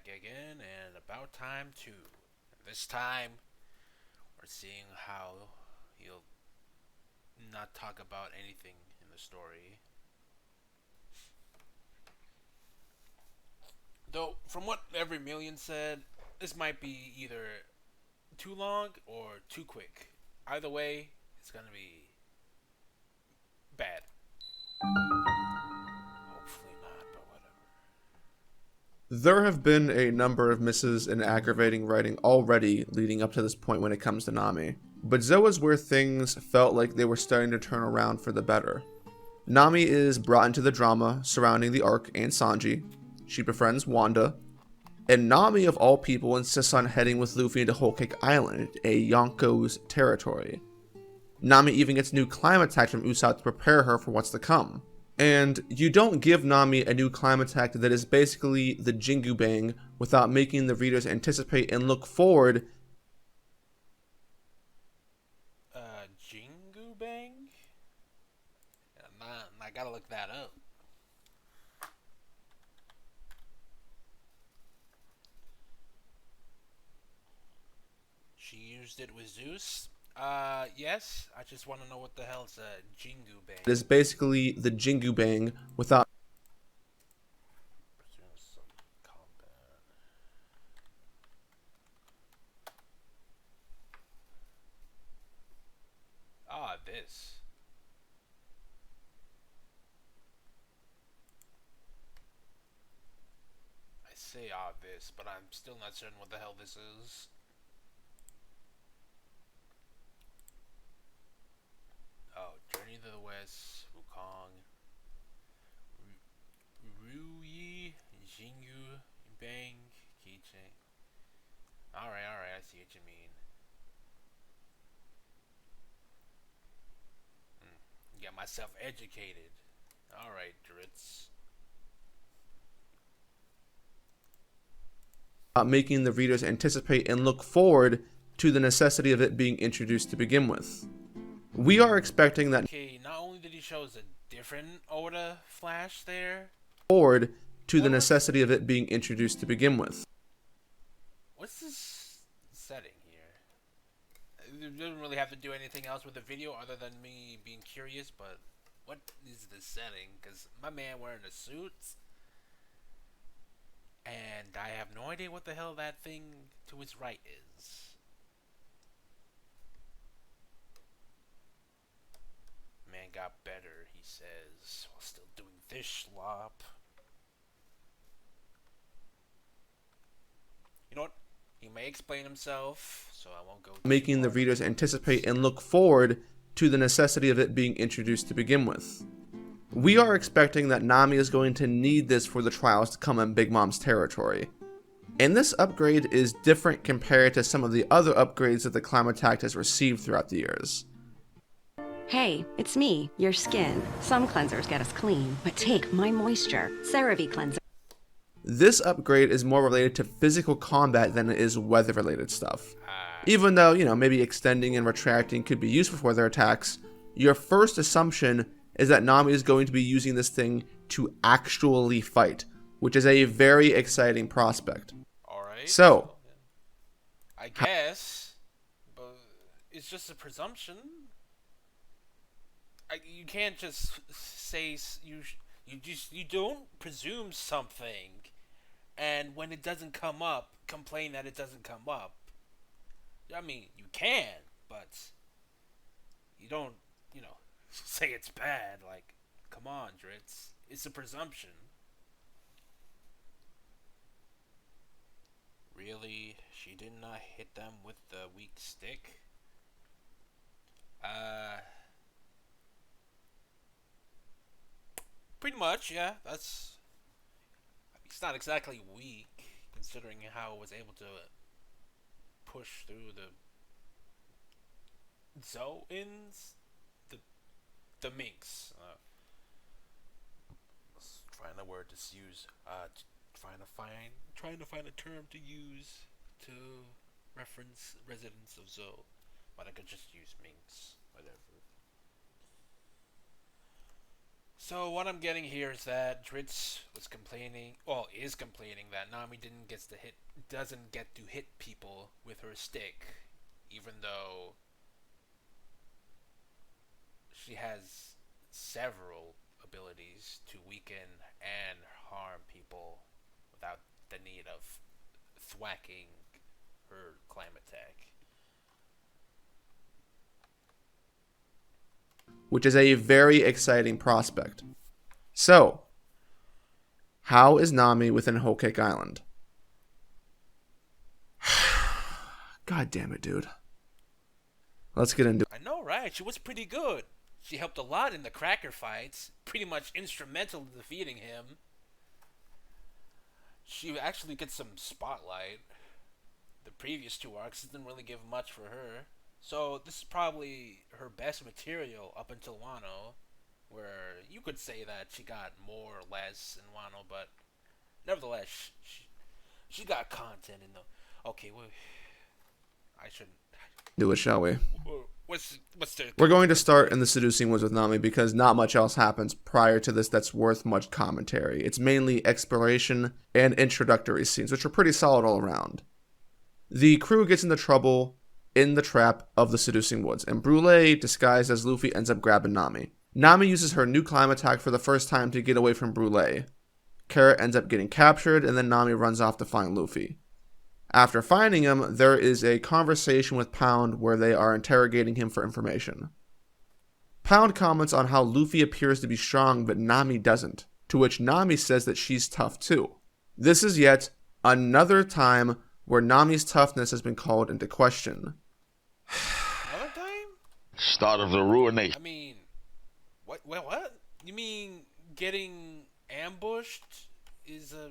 back again, and about time too. This time, we're seeing how he'll not talk about anything in the story. Though, from what every million said, this might be either too long or too quick. Either way, it's gonna be bad. Hopefully not, but whatever. There have been a number of misses in aggravating writing already leading up to this point when it comes to Nami, but Zoe is where things felt like they were starting to turn around for the better. Nami is brought into the drama surrounding the arc and Sanji. She befriends Wanda, and Nami of all people insists on heading with Luffy into Whole Cake Island, a Yonko's territory. Nami even gets new climate tech from Usopp to prepare her for what's to come. And you don't give Nami a new climate tech that is basically the Jingu Bang without making the readers anticipate and look forward. Jingu Bang? I gotta look that up. She used it with Zeus? Yes. I just want to know what the hell's a Jingu Bang. It is basically the Jingu Bang without This. I say this, but I'm still not certain what the hell this is. Oh, Journey to the West, Wukong, Ruyi, Jingu, Bang, Keychain. Alright, I see what you mean. Get myself educated. Alright, Dritz. making the readers anticipate and look forward to the necessity of it being introduced to begin with. We are expecting that. Okay, not only did he show us a different Oda flash there, Forward to the necessity of it being introduced to begin with. What's this setting here? It doesn't really have to do anything else with the video other than me being curious, but what is the setting? Because my man wearing a suit, and I have no idea what the hell that thing to his right is. Man got better, he says, while still doing this slop. You know what? He may explain himself, so I won't go. Making the readers anticipate and look forward to the necessity of it being introduced to begin with. We are expecting that Nami is going to need this for the trials to come in Big Mom's territory. And this upgrade is different compared to some of the other upgrades that the Climateact has received throughout the years. Hey, it's me, your skin. Some cleansers get us clean, but take my moisture. CeraVe cleanser. This upgrade is more related to physical combat than it is weather-related stuff. Even though, maybe extending and retracting could be useful for their attacks, your first assumption is that Nami is going to be using this thing to actually fight, which is a very exciting prospect. Alright. So, I guess, but it's just a presumption. You can't just say you don't presume something, and when it doesn't come up, complain that it doesn't come up. I mean, you can, but you don't, say it's bad. Like, come on, Dritz. It's a presumption. Really? She did not hit them with the weak stick? Pretty much, yeah. It's not exactly weak, considering how it was able to push through the Zoans, the minks. Find a word to use. Trying to find a term to use to reference residents of Zo, but I could just use minks. Whatever. So what I'm getting here is that Dritz was complaining, well, is complaining that Nami doesn't get to hit people with her stick, even though she has several abilities to weaken and harm people without the need of thwacking her clam attack. which is a very exciting prospect. So, how is Nami within Whole Cake Island? God damn it, dude. Let's get into it. I know, right? She was pretty good. She helped a lot in the Cracker fights, pretty much instrumental in defeating him. She actually gets some spotlight. The previous two arcs didn't really give much for her. So this is probably her best material up until Wano, where you could say that she got more or less in Wano, but nevertheless, she got content in the. Okay, well, I shouldn't. Do it, shall we? What's the? We're going to start in the seducing woods with Nami because not much else happens prior to this that's worth much commentary. It's mainly exploration and introductory scenes, which are pretty solid all around. The crew gets into trouble in the trap of the seducing woods, and Brule, disguised as Luffy, ends up grabbing Nami. Nami uses her new climb attack for the first time to get away from Brule. Carrot ends up getting captured, and then Nami runs off to find Luffy. After finding him, there is a conversation with Pound where they are interrogating him for information. Pound comments on how Luffy appears to be strong, but Nami doesn't, to which Nami says that she's tough too. This is yet another time where Nami's toughness has been called into question. Another time? Start of the ruination. I mean, what? What? You mean getting ambushed is a?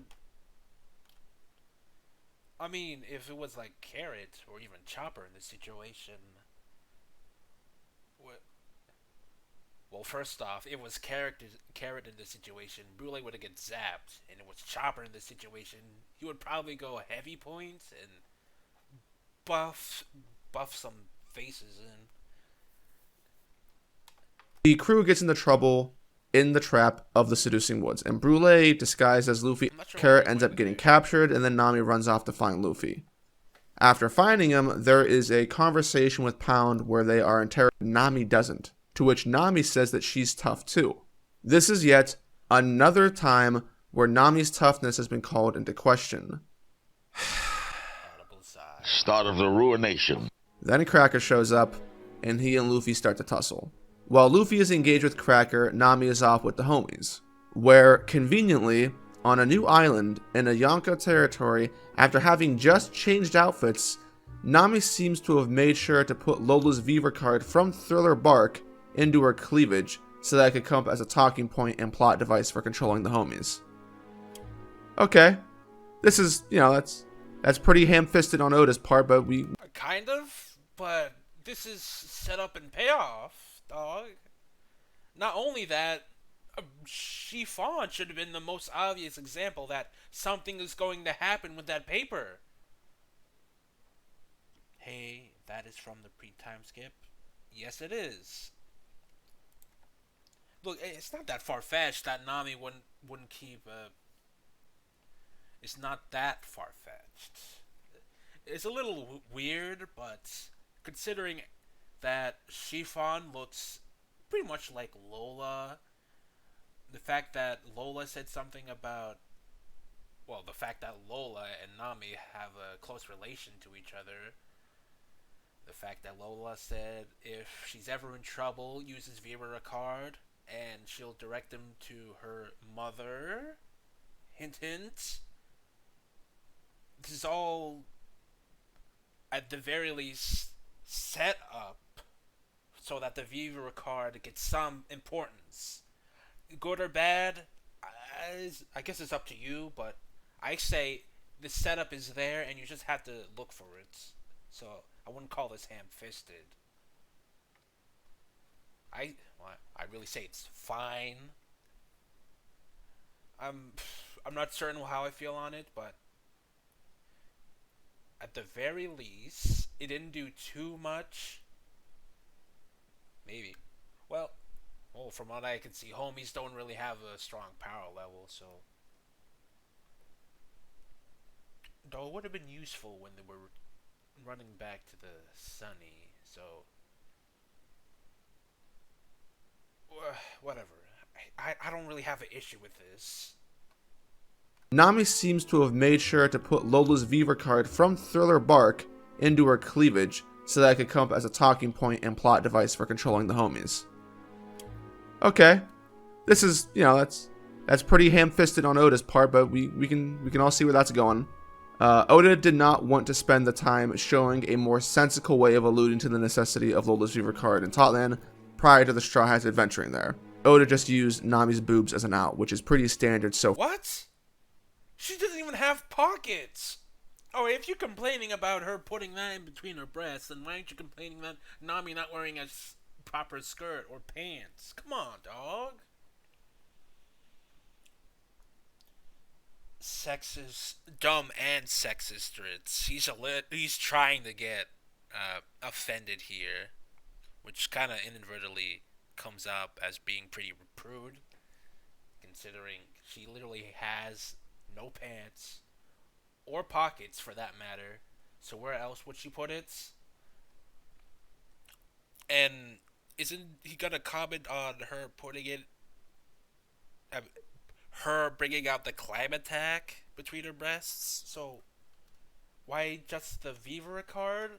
I mean, if it was like Carrot or even Chopper in this situation. Well, first off, it was Carrot in this situation. Brule would have get zapped, and it was Chopper in this situation. He would probably go heavy points and buff some faces in. The crew gets into trouble in the trap of the seducing woods, and Brule, disguised as Luffy, Carrot ends up getting captured, and then Nami runs off to find Luffy. After finding him, there is a conversation with Pound where they are interrogating. Nami doesn't, to which Nami says that she's tough too. This is yet another time where Nami's toughness has been called into question. Start of the ruination. Then Cracker shows up, and he and Luffy start to tussle. While Luffy is engaged with Cracker, Nami is off with the homies, where, conveniently, on a new island in a Yonko territory, after having just changed outfits, Nami seems to have made sure to put Lola's Viva card from Thriller Bark into her cleavage so that it could come as a talking point and plot device for controlling the homies. Okay, this is, that's pretty ham-fisted on Oda's part, but we... Kind of, but this is set up and payoff, dog. Not only that, Chiffon should have been the most obvious example that something is going to happen with that paper. Hey, that is from the pre-time skip. Yes, it is. Look, it's not that far-fetched that Nami wouldn't keep It's not that far-fetched. It's a little weird, but considering that Chiffon looks pretty much like Lola, the fact that Lola said something about, well, the fact that Lola and Nami have a close relation to each other, the fact that Lola said if she's ever in trouble, uses Vera card, and she'll direct him to her mother. Hint, hint. This is all, at the very least, set up so that the Viva card gets some importance. Good or bad, I guess it's up to you, but I say the setup is there and you just have to look for it. So I wouldn't call this ham-fisted. I really say it's fine. I'm not certain how I feel on it, but at the very least, it didn't do too much. Maybe. Well, Well, from what I can see, homies don't really have a strong power level, so. Though it would have been useful when they were running back to the Sunny, so. Whatever. I don't really have an issue with this. Nami seems to have made sure to put Lola's Viva card from Thriller Bark into her cleavage so that it could come up as a talking point and plot device for controlling the homies. Okay. This is, that's pretty ham-fisted on Oda's part, but we can all see where that's going. Oda did not want to spend the time showing a more sensical way of alluding to the necessity of Lola's Viva card in Totland prior to the Straw Hats adventuring there. Oda just used Nami's boobs as an out, which is pretty standard so far. What? She doesn't even have pockets! Oh, if you're complaining about her putting that in between her breasts, then why aren't you complaining that Nami not wearing a proper skirt or pants? Come on, dog. Sexist, dumb and sexist Ritz. He's trying to get offended here, which kind of inadvertently comes up as being pretty prude, considering she literally has no pants or pockets for that matter. So where else would she put it? And isn't he gonna comment on her putting it? Her bringing out the climb attack between her breasts. So why just the Vivera card?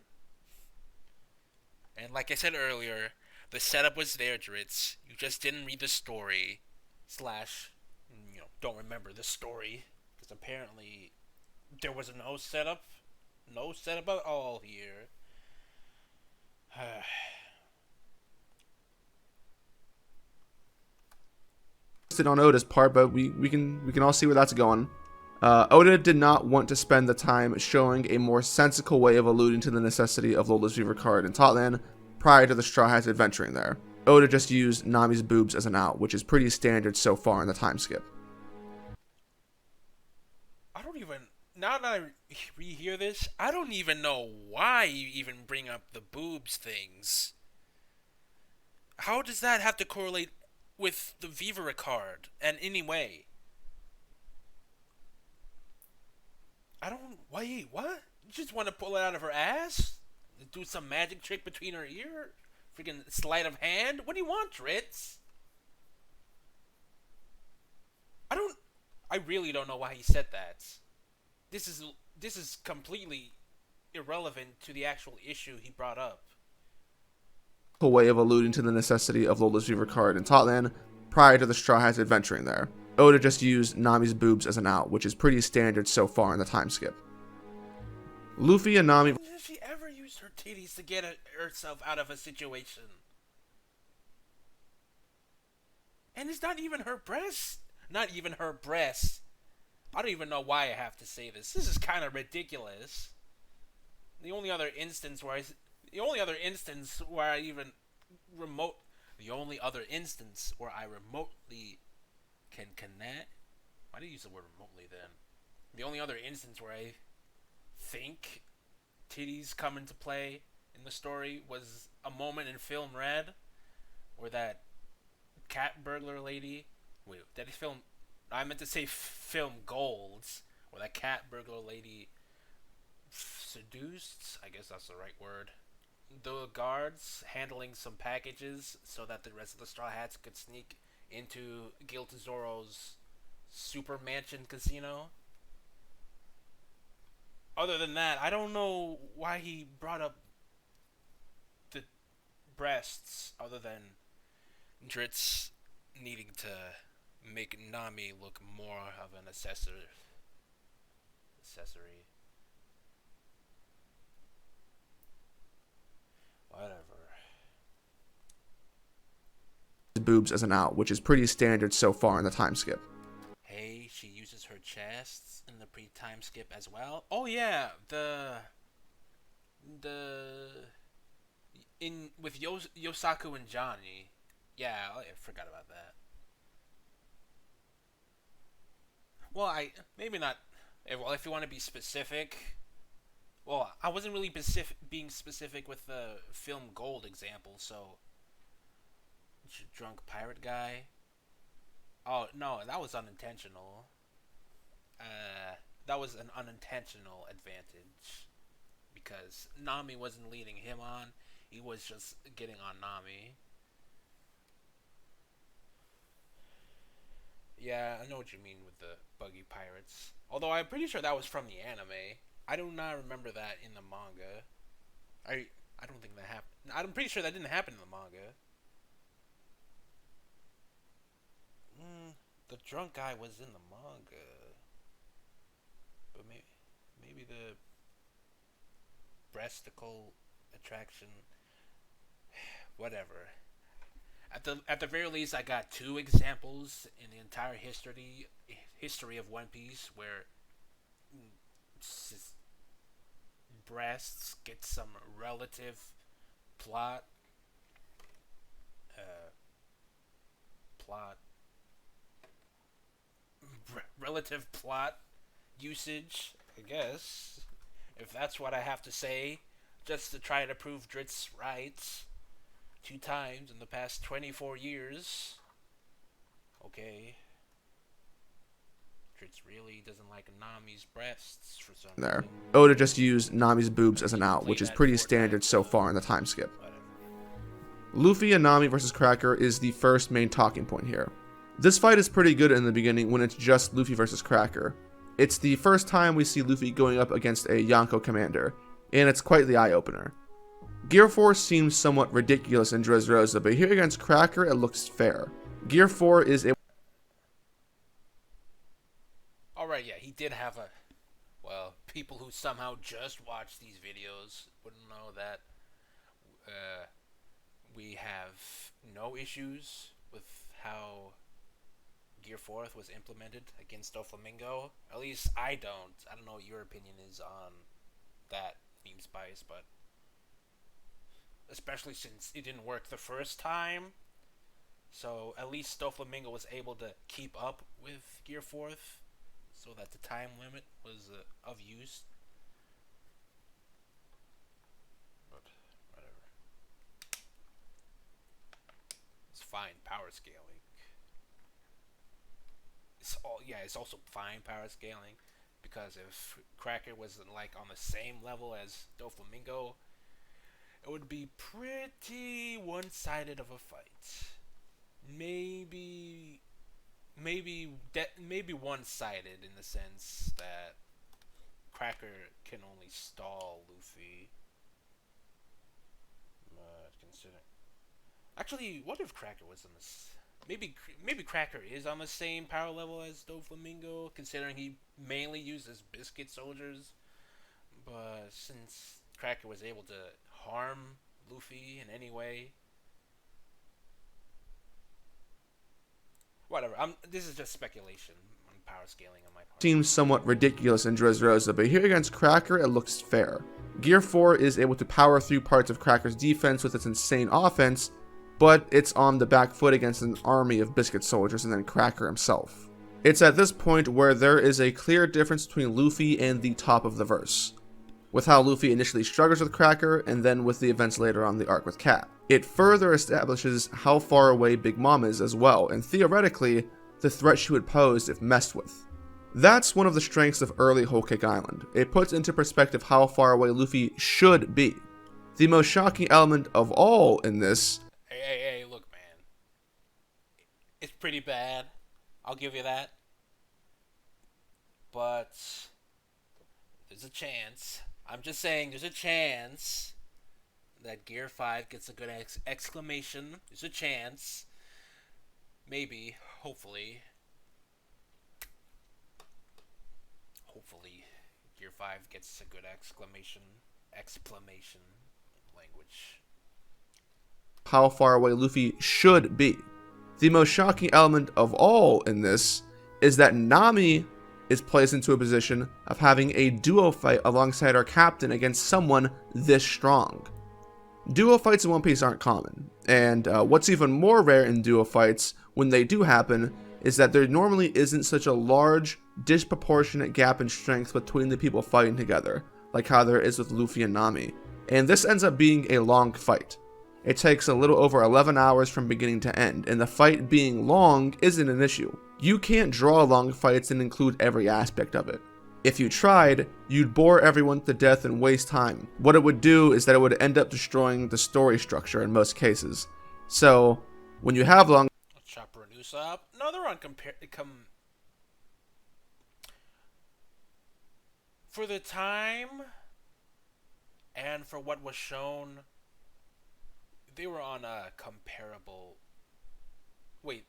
And like I said earlier, the setup was there, Dritz. You just didn't read the story. Slash, don't remember the story. Because apparently there was no setup. No setup at all here. On Oda's part, but we can all see where that's going. Oda did not want to spend the time showing a more sensical way of alluding to the necessity of Lola's Viva card in Totland prior to the Straw Hats adventuring there. Oda just used Nami's boobs as an out, which is pretty standard so far in the time skip. Now that I rehear this, I don't even know why you even bring up the boobs things. How does that have to correlate with the Vivera card in any way? Wait, what? You just want to pull it out of her ass? Do some magic trick between her ear? Freaking sleight of hand? What do you want, Dritz? I really don't know why he said that. This is completely irrelevant to the actual issue he brought up. A way of alluding to the necessity of Lola's Viva card in Totland prior to the Straw Hats adventuring there. Oda just used Nami's boobs as an out, which is pretty standard so far in the time skip. Luffy and Nami... When did she ever use her titties to get herself out of a situation? And it's not even her breasts. Not even her breasts. I don't even know why I have to say this. This is kind of ridiculous. The only other instance where I remotely can connect. Why do you use the word remotely then? The only other instance where I think titties come into play in the story was a moment in Film Red, where that cat burglar lady. Wait, did I film? I meant to say Film Golds, where that cat burglar lady seduced. I guess that's the right word. The guards handling some packages so that the rest of the Straw Hats could sneak into Gil Tesoro's super mansion casino. Other than that, I don't know why he brought up the breasts other than Dritz needing to make Nami look more of an accessory. Whatever. Boobs as an out, which is pretty standard so far in the time skip. Hey, she uses her chests in the pre-time skip as well. Oh yeah, with Yosaku and Johnny. Yeah, I forgot about that. Well, maybe not. Well, if you want to be specific, well, I wasn't really being specific with the film Gold example. So drunk pirate guy. Oh no, that was unintentional. That was an unintentional advantage because Nami wasn't leading him on. He was just getting on Nami. Yeah, I know what you mean with the buggy pirates. Although I'm pretty sure that was from the anime. I do not remember that in the manga. I don't think that happened. I'm pretty sure that didn't happen in the manga. The drunk guy was in the manga, but maybe the breasticle attraction. Whatever. At the very least, I got 2 examples in the entire history of One Piece where breasts get some relative plot plot relative plot usage, I guess, if that's what I have to say, just to try to prove Drit's right 2 times in the past 24 years. Okay. Drit's really doesn't like Nami's breasts for some there. reason. Oda just used Nami's boobs as an out, which is Play that pretty 4 standard times, so far in the time skip. Whatever. Luffy and Nami versus Cracker is the first main talking point here. This fight is pretty good in the beginning when it's just Luffy versus Cracker. It's the first time we see Luffy going up against a Yonko commander, and it's quite the eye-opener. Gear 4 seems somewhat ridiculous in Dressrosa, but here against Cracker it looks fair. Gear 4 is a... Alright, yeah, he did have a... Well, people who somehow just watch these videos wouldn't know that we have no issues with how Gear 4th was implemented against Doflamingo. At least I don't. I don't know what your opinion is on that, Meme Spice, but especially since it didn't work the first time. So at least Doflamingo was able to keep up with Gear 4th so that the time limit was of use. But whatever. It's fine power scaling. It's also fine power scaling because if Cracker was like on the same level as Doflamingo, it would be pretty one-sided of a fight. Maybe one-sided in the sense that Cracker can only stall Luffy. Actually, what if Cracker was on this? Maybe Cracker is on the same power level as Doflamingo, considering he mainly uses biscuit soldiers. But since Cracker was able to harm Luffy in any way, whatever. This is just speculation on power scaling on my part. seems somewhat ridiculous in Dressrosa, but here against Cracker it looks fair. Gear 4 is able to power through parts of Cracker's defense with its insane offense, but it's on the back foot against an army of biscuit soldiers and then Cracker himself. It's at this point where there is a clear difference between Luffy and the top of the verse, with how Luffy initially struggles with Cracker and then with the events later on the arc with Cap. It further establishes how far away Big Mom is as well, and theoretically, the threat she would pose if messed with. That's one of the strengths of early Whole Cake Island. It puts into perspective how far away Luffy should be. The most shocking element of all in this... Hey, look, man. It's pretty bad. I'll give you that. But there's a chance. I'm just saying there's a chance that Gear 5 gets a good exclamation. There's a chance. Maybe. Hopefully. Hopefully Gear 5 gets a good exclamation language. How far away Luffy should be. The most shocking element of all in this is that Nami is placed into a position of having a duo fight alongside our captain against someone this strong. Duo fights in One Piece aren't common, and what's even more rare in duo fights, when they do happen, is that there normally isn't such a large, disproportionate gap in strength between the people fighting together, like how there is with Luffy and Nami, and this ends up being a long fight. It takes a little over 11 hours from beginning to end, and the fight being long isn't an issue. You can't draw long fights and include every aspect of it. If you tried, you'd bore everyone to death and waste time. What it would do is that it would end up destroying the story structure in most cases. So, when you have long Chopper and Usopp. No, they're on for the time and for what was shown, they were on a comparable. Wait,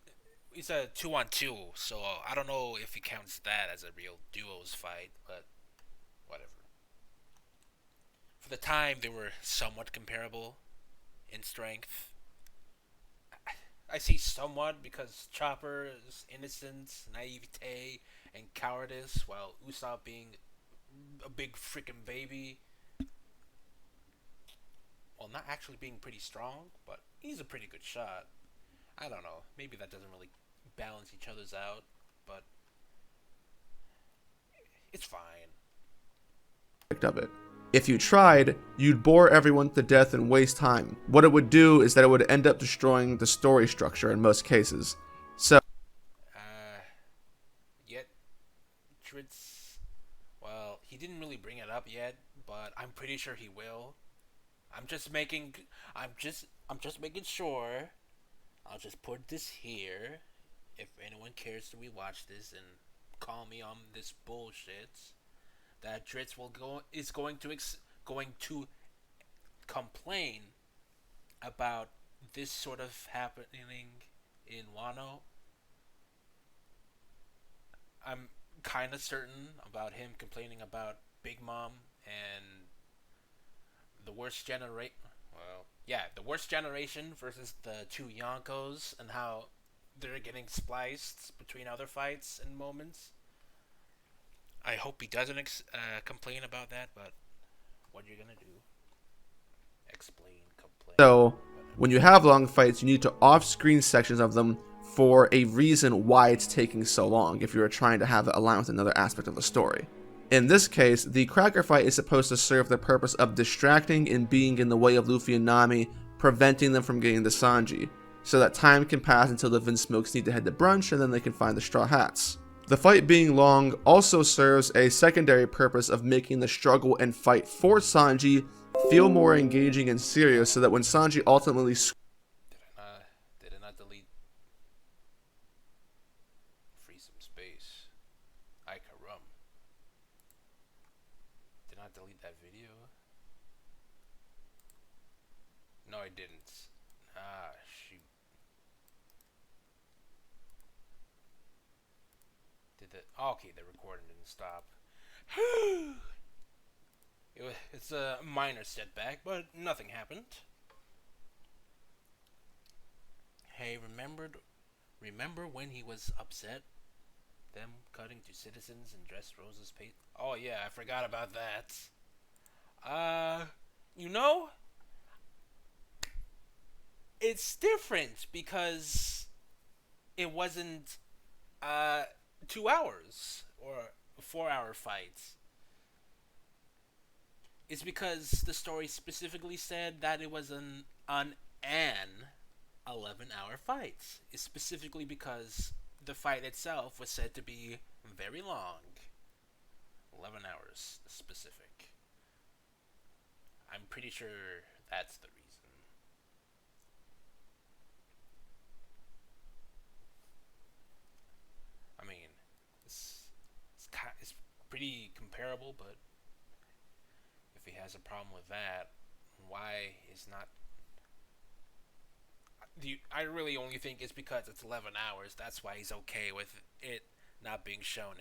it's a 2-on-2, so I don't know if he counts that as a real duos fight, but whatever. For the time, they were somewhat comparable in strength. I say somewhat because Chopper's innocence, naivete, and cowardice, while Usopp being a big freaking baby. Well, not actually being pretty strong, but he's a pretty good shot. I don't know. Maybe that doesn't really balance each other's out, but it's fine. of it. If you tried, you'd bore everyone to death and waste time. What it would do is that it would end up destroying the story structure in most cases. So, Yet, Dritz, well, he didn't really bring it up yet, but I'm pretty sure he will. I'm just making sure. I'll just put this here. If anyone cares to rewatch this and call me on this bullshit, that Dritz is going to complain about this sort of happening in Wano. I'm kind of certain about him complaining about Big Mom and the worst generation. Well, yeah, the worst generation versus the two Yonkos and how they're getting spliced between other fights and moments. I hope he doesn't complain about that, but what are you gonna do? Explain, complain. so when you have long fights, you need to off-screen sections of them for a reason why it's taking so long if you're trying to have it align with another aspect of the story. In this case, the Cracker fight is supposed to serve the purpose of distracting and being in the way of Luffy and Nami, preventing them from getting to Sanji, so that time can pass until the Vinsmokes need to head to brunch and then they can find the Straw Hats. The fight being long also serves a secondary purpose of making the struggle and fight for Sanji feel more engaging and serious so that when Sanji ultimately Did it not delete? Free some space. I carum. Did not delete that video? No, I didn't. Ah, shoot. Okay, the recording didn't stop. It's a minor setback, but nothing happened. Hey, remember when he was upset? Them cutting to citizens and Dressrosa's pace? Oh yeah, I forgot about that. You know, it's different because it wasn't 2 hours or 4-hour fights. It's because the story specifically said that it was an 11-hour fight. It's specifically because the fight itself was said to be very long. 11 hours specific. I'm pretty sure that's the reason. I mean, it's pretty comparable, but if he has a problem with that, why is not? I really only think it's because it's 11 hours. That's why he's okay with it not being shown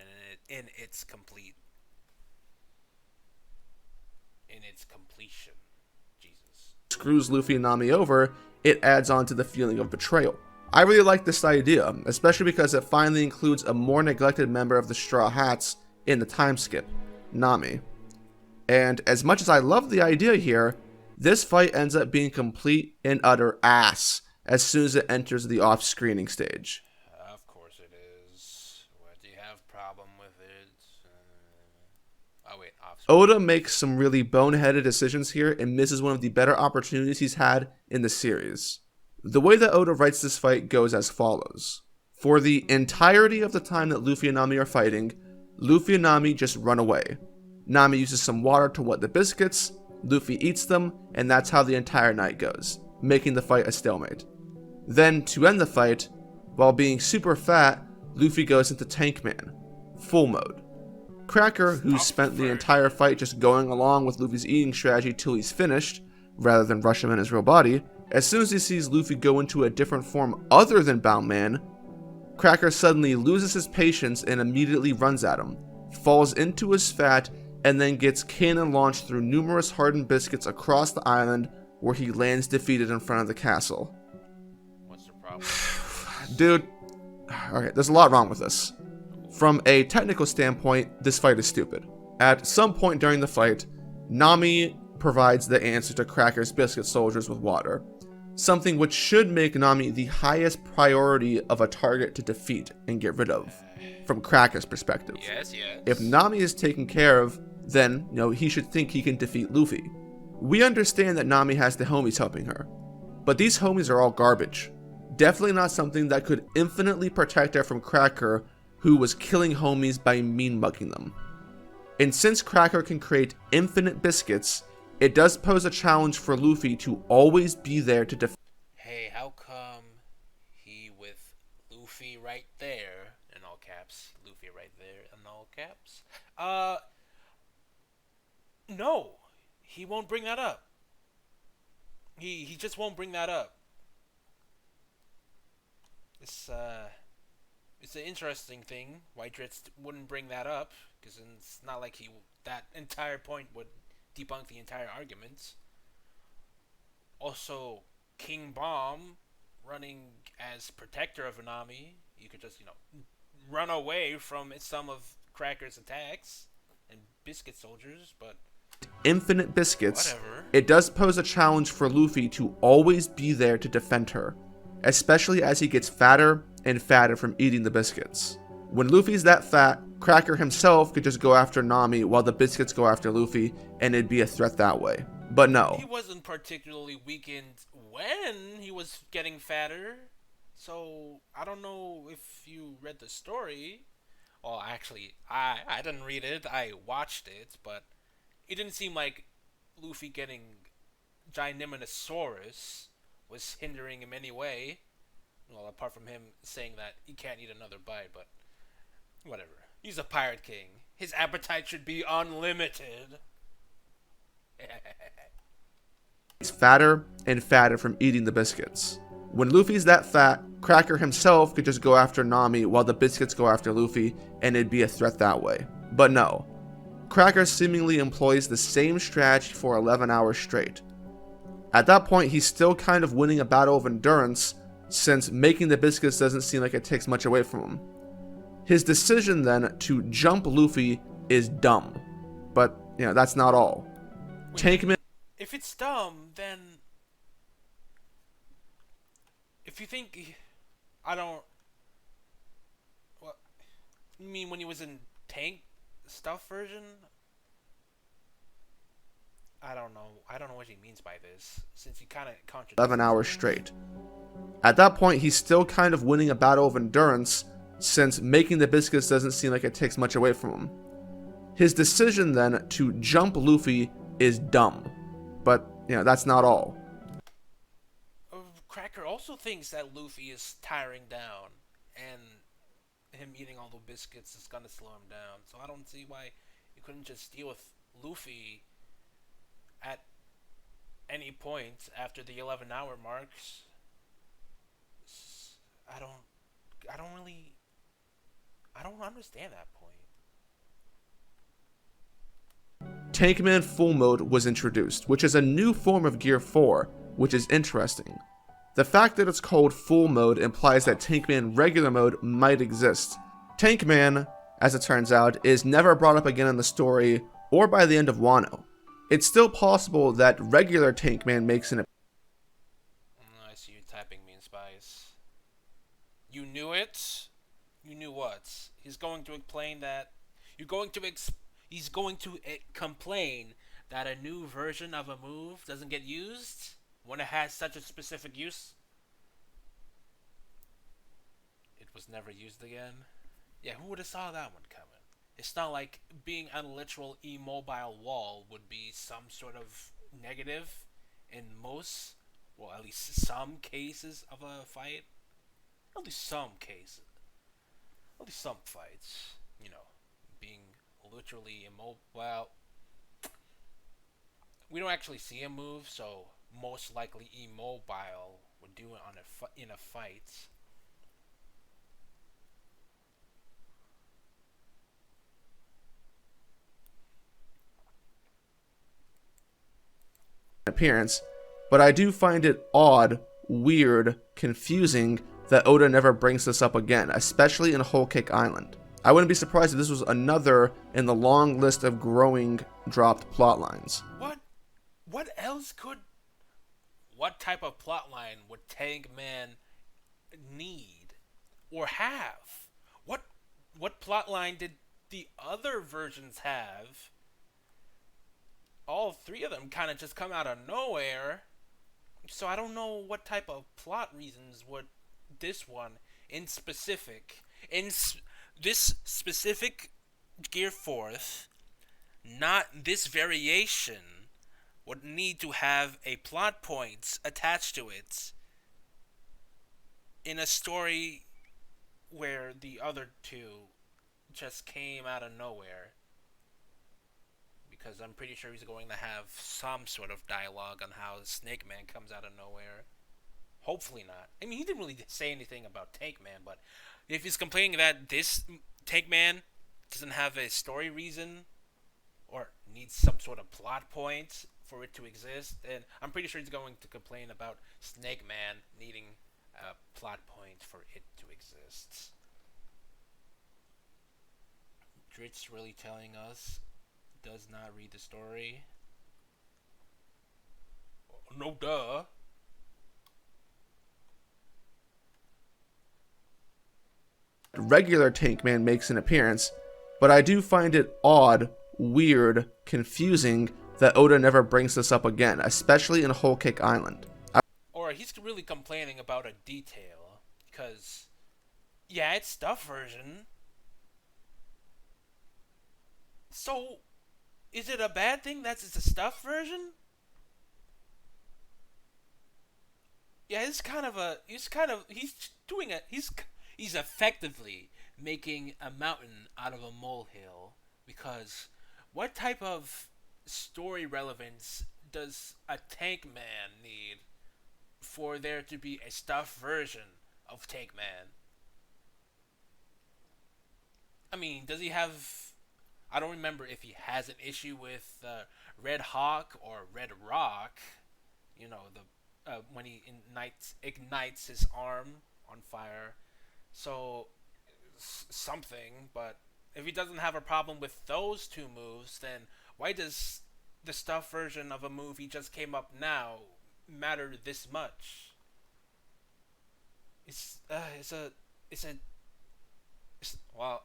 in its completion. Jesus. screws Luffy and Nami over, it adds on to the feeling of betrayal. I really like this idea, especially because it finally includes a more neglected member of the Straw Hats in the time skip, Nami. And as much as I love the idea here, this fight ends up being complete and utter ass as soon as it enters the off-screening stage. Of course it is. What do you have problem with it? Oh wait, off screen. Oda makes some really boneheaded decisions here and misses one of the better opportunities he's had in the series. The way that Oda writes this fight goes as follows. For the entirety of the time that Luffy and Nami are fighting, Luffy and Nami just run away. Nami uses some water to wet the biscuits, Luffy eats them, and that's how the entire night goes, making the fight a stalemate. Then, to end the fight, while being super fat, Luffy goes into Tank Man, full mode. Cracker, who's spent the entire fight just going along with Luffy's eating strategy till he's finished, rather than rush him in his real body, as soon as he sees Luffy go into a different form other than Bound Man, Cracker suddenly loses his patience and immediately runs at him, falls into his fat, and then gets cannon launched through numerous hardened biscuits across the island where he lands defeated in front of the castle. What's the problem? Dude, okay, there's a lot wrong with this. From a technical standpoint, this fight is stupid. At some point during the fight, Nami provides the answer to Cracker's biscuit soldiers with water, something which should make Nami the highest priority of a target to defeat and get rid of, from Cracker's perspective. Yes. If Nami is taken care of, then, he should think he can defeat Luffy. We understand that Nami has the homies helping her, but these homies are all garbage. Definitely not something that could infinitely protect her from Cracker, who was killing homies by mean mugging them. And since Cracker can create infinite biscuits, it does pose a challenge for Luffy to always be there to defend. Hey, how come he with Luffy right there in all caps? Luffy right there in all caps. No, he won't bring that up. He just won't bring that up. It's an interesting thing. White Dritz wouldn't bring that up because it's not like that entire point would debunk the entire argument. Also, King Bomb running as protector of Nami, you could just run away from some of Cracker's attacks and biscuit soldiers, but Infinite biscuits, whatever. it does pose a challenge for Luffy to always be there to defend her, especially as he gets fatter and fatter from eating the biscuits. When Luffy's that fat, Cracker himself could just go after Nami while the biscuits go after Luffy, and it'd be a threat that way. But no. He wasn't particularly weakened when he was getting fatter, so I don't know if you read the story. Well, actually, I didn't read it, I watched it, but it didn't seem like Luffy getting Gigantosaurus was hindering him anyway. Well, apart from him saying that he can't eat another bite, but whatever. He's a pirate king. His appetite should be unlimited. He's fatter and fatter from eating the biscuits. When Luffy's that fat, Cracker himself could just go after Nami while the biscuits go after Luffy, and it'd be a threat that way. But no. Cracker seemingly employs the same strategy for 11 hours straight. At that point, he's still kind of winning a battle of endurance, since making the biscuits doesn't seem like it takes much away from him. His decision then to jump Luffy is dumb. But, that's not all. Tankman. If it's dumb, then if you think I don't. What you mean when he was in tank stuff version? I don't know. I don't know what he means by this, since he kind of contradicts 11 hours straight. At that point, he's still kind of winning a battle of endurance, since making the biscuits doesn't seem like it takes much away from him. His decision then to jump Luffy is dumb. But, that's not all. Cracker also thinks that Luffy is tiring down, and him eating all the biscuits is gonna slow him down. So I don't see why you couldn't just deal with Luffy at any point after the 11-hour marks. I don't understand that point. Tankman Full Mode was introduced, which is a new form of Gear 4, which is interesting. The fact that it's called Full Mode implies that Tankman Regular Mode might exist. Tankman, as it turns out, is never brought up again in the story or by the end of Wano. It's still possible that regular Tankman makes an I see you typing me in Spice. You knew it? You knew what? He's going to explain that. he's going to complain that a new version of a move doesn't get used when it has such a specific use. It was never used again. Yeah, who would have saw that one coming? It's not like being a literal immobile wall would be some sort of negative in most, well, at least some cases of a fight. At least some cases. At least some fights. You know, being literally immobile. Well, we don't actually see him move, so most likely immobile would do it on in a fight. Appearance, but I do find it odd, weird, confusing that Oda never brings this up again, especially in Whole Cake Island. I wouldn't be surprised if this was another in the long list of growing dropped plotlines. What else could? What type of plotline would Tank Man need or have? What what plotline did the other versions have? All three of them kind of just come out of nowhere. So I don't know what type of plot reasons would this one in specific this specific Gear Fourth, not this variation, would need to have a plot points attached to it in a story where the other two just came out of nowhere. Because I'm pretty sure he's going to have some sort of dialogue on how Snake Man comes out of nowhere. Hopefully not. I mean, he didn't really say anything about Tank Man, but if he's complaining that this Tank Man doesn't have a story reason or needs some sort of plot point for it to exist, then I'm pretty sure he's going to complain about Snake Man needing a plot point for it to exist. Drit's really telling us does not read the story. No duh. Regular Tank Man makes an appearance, but I do find it odd, weird, confusing that Oda never brings this up again, especially in Whole Cake Island. Or he's really complaining about a detail, because, yeah, it's stuff version. So, is it a bad thing that it's a stuff version? Yeah, he's doing he's effectively making a mountain out of a molehill, because what type of story relevance does a Tank Man need for there to be a stuff version of Tank Man? I mean, does he have? I don't remember if he has an issue with Red Hawk or Red Rock. You know, the when he ignites his arm on fire. So something, but if he doesn't have a problem with those two moves, then why does the stuff version of a move he just came up now matter this much? It's a well,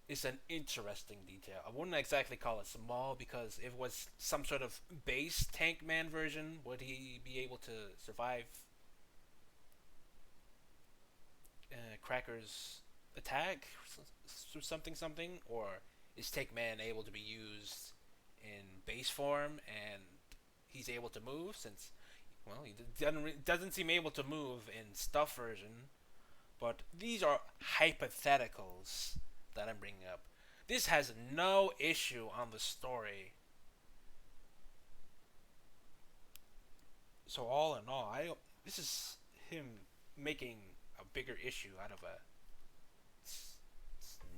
it's an interesting detail. I wouldn't exactly call it small, because if it was some sort of base Tank Man version, would he be able to survive Cracker's attack through something, or is Tank Man able to be used in base form and he's able to move, since, well, he doesn't seem able to move in stuff version. But these are hypotheticals that I'm bringing up. This has no issue on the story. So all in all, this is him making a bigger issue out of a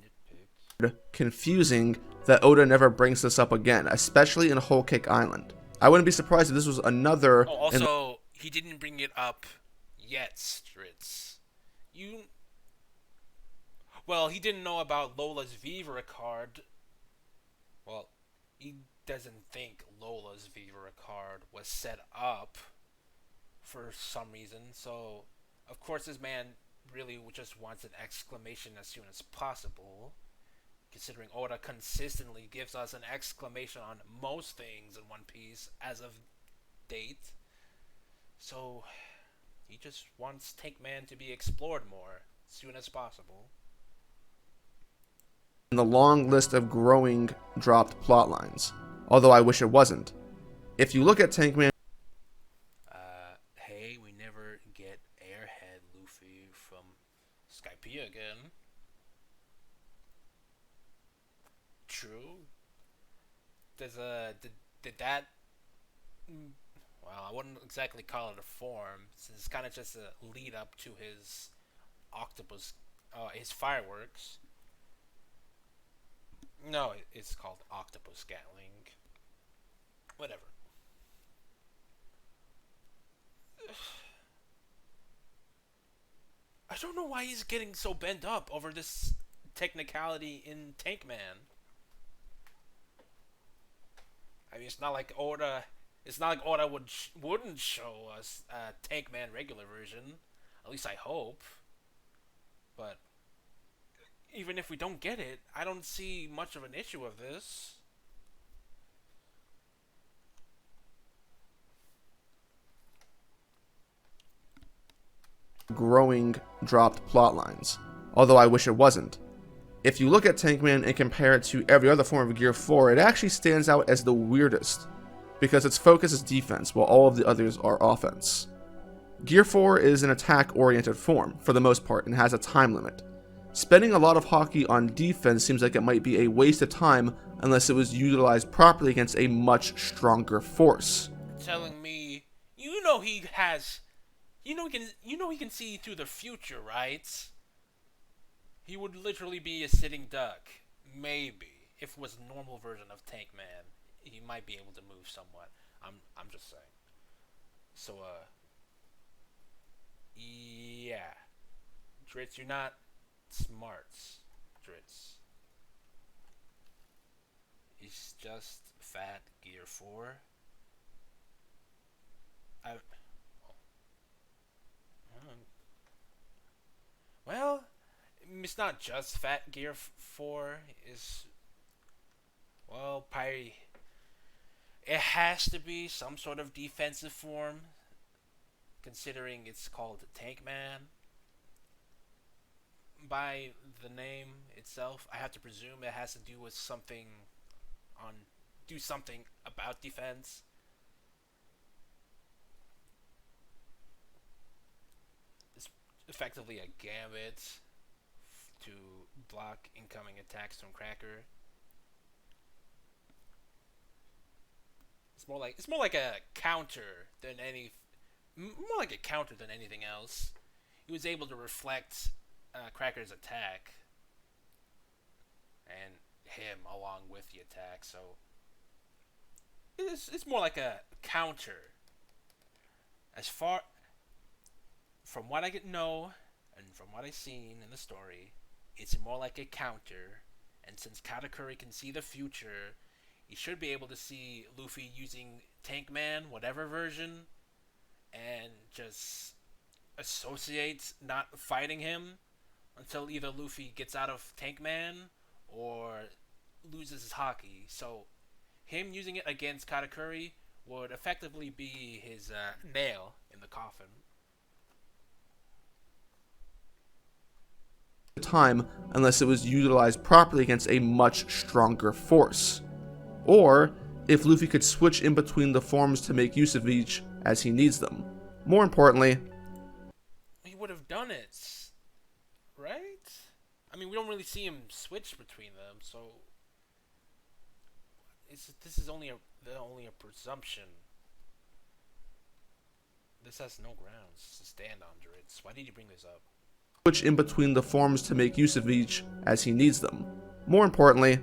nitpick. Confusing that Oda never brings this up again, especially in Whole Cake Island. I wouldn't be surprised if this was another. Oh, also, he didn't bring it up yet, Stritz. Well, he didn't know about Lola's Viva card. Well, he doesn't think Lola's Viva card was set up for some reason. So, of course, this man really just wants an exclamation as soon as possible. considering Oda consistently gives us an exclamation on most things in One Piece as of date. So he just wants Tank Man to be explored more as soon as possible. In the long list of growing dropped plot lines, although I wish it wasn't. If you look at Tank Man, Hey, we never get Airhead Luffy from Skypiea again. True. Did that? Well, I wouldn't exactly call it a form, since it's kind of just a lead up to his octopus, his fireworks. No, it's called octopus Gatling. Whatever. I don't know why he's getting so bent up over this technicality in Tank Man. I mean, it's not like Oda. It's not like Oda wouldn't show us a Tank Man regular version. At least I hope. But even if we don't get it, I don't see much of an issue of this. growing dropped plot lines, although I wish it wasn't. If you look at Tank Man and compare it to every other form of Gear 4, it actually stands out as the weirdest, because its focus is defense while all of the others are offense. Gear 4 is an attack-oriented form, for the most part, and has a time limit. Spending a lot of hockey on defense seems like it might be a waste of time unless it was utilized properly against a much stronger force. Telling me, he can see through the future, right? He would literally be a sitting duck. Maybe. If it was a normal version of Tank Man, he might be able to move somewhat. I'm just saying. So, yeah. Dritz, you're not smart, Dritz. He's just fat Gear 4. Well, it's not just fat Gear 4. Is well, probably it has to be some sort of defensive form, considering it's called Tank Man. By the name itself, I have to presume it has to do with something on do something about defense. It's effectively a gambit to block incoming attacks from Cracker. It's more like a counter than anything else. He was able to reflect Cracker's attack and him along with the attack, so it's more like a counter. As far from what I could know and from what I've seen in the story, it's more like a counter. And since Katakuri can see the future, he should be able to see Luffy using Tank Man, whatever version, and just associate not fighting him until either Luffy gets out of Tank Man or loses his haki. So him using it against Katakuri would effectively be his nail in the coffin. Time unless it was utilized properly against a much stronger force. Or if Luffy could switch in between the forms to make use of each as he needs them. More importantly, He would have done it, right? I mean, we don't really see him switch between them, so this is only a presumption. This has no grounds to stand on, Dritz. Why did you bring this up? switch in between the forms to make use of each as he needs them. More importantly,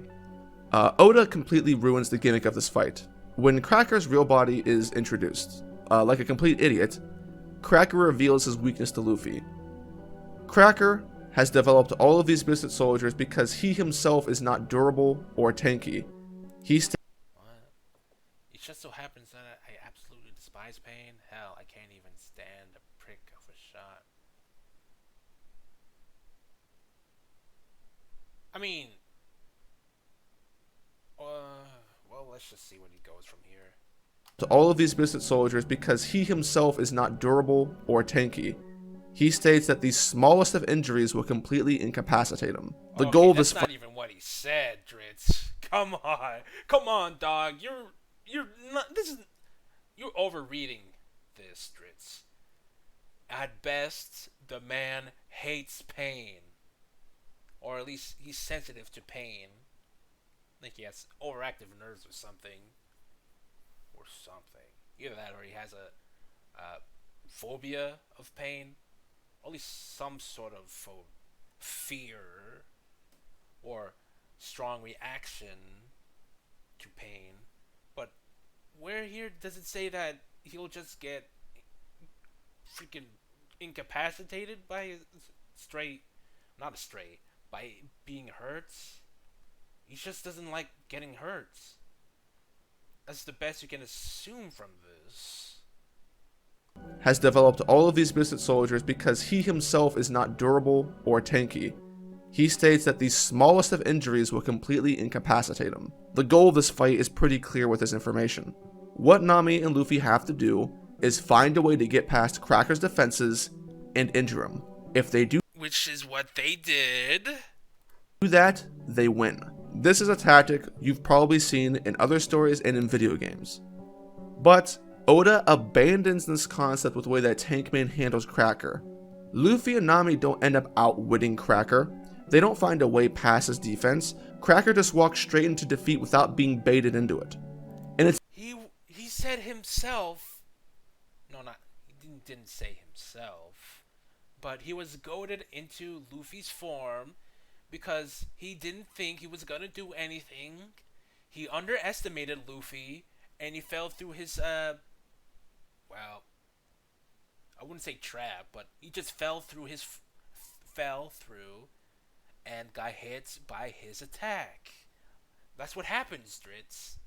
Oda completely ruins the gimmick of this fight. When Cracker's real body is introduced, like a complete idiot, Cracker reveals his weakness to Luffy. Cracker has developed all of these misfit soldiers because he himself is not durable or tanky. What? It just so happens that I absolutely despise pain. Hell, I can't even stand a prick of a shot. I mean, let's just see what he goes from here. To all of these misfit soldiers because he himself is not durable or tanky. He states that the smallest of injuries will completely incapacitate him. The Okay, goal of that's this not even what he said, Dritz. Come on, dog. You're not. This is you're overreading this, Dritz. At best, the man hates pain, or at least he's sensitive to pain. I think he has overactive nerves or something. Either that or he has a phobia of pain, or at least some sort of fear or strong reaction to pain. But where here does it say that he'll just get freaking incapacitated by not a stray, by being hurt? He just doesn't like getting hurt. That's the best you can assume from this. has developed all of these misfit soldiers because he himself is not durable or tanky. He states that the smallest of injuries will completely incapacitate him. The goal of this fight is pretty clear with this information. What Nami and Luffy have to do is find a way to get past Cracker's defenses and injure him. If they do Which is what they did. that, they win. This is a tactic you've probably seen in other stories and in video games. But Oda abandons this concept with the way that Tankman handles Cracker. Luffy and Nami don't end up outwitting Cracker. They don't find a way past his defense. Cracker just walks straight into defeat without being baited into it. And it's He said himself. No, not he didn't say himself, but he was goaded into Luffy's form because he didn't think he was gonna do anything. He underestimated Luffy, and he fell through his well, I wouldn't say trap, but he just fell through and got hit by his attack. That's what happens, Dritz.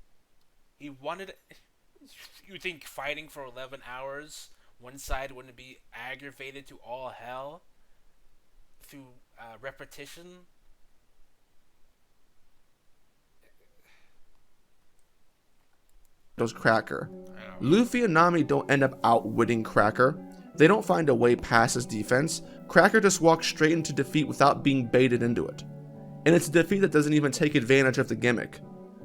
He wanted. You think fighting for 11 hours, one side wouldn't be aggravated to all hell through repetition? Cracker. Luffy and Nami don't end up outwitting Cracker. They don't find a way past his defense. Cracker just walks straight into defeat without being baited into it. And it's a defeat that doesn't even take advantage of the gimmick.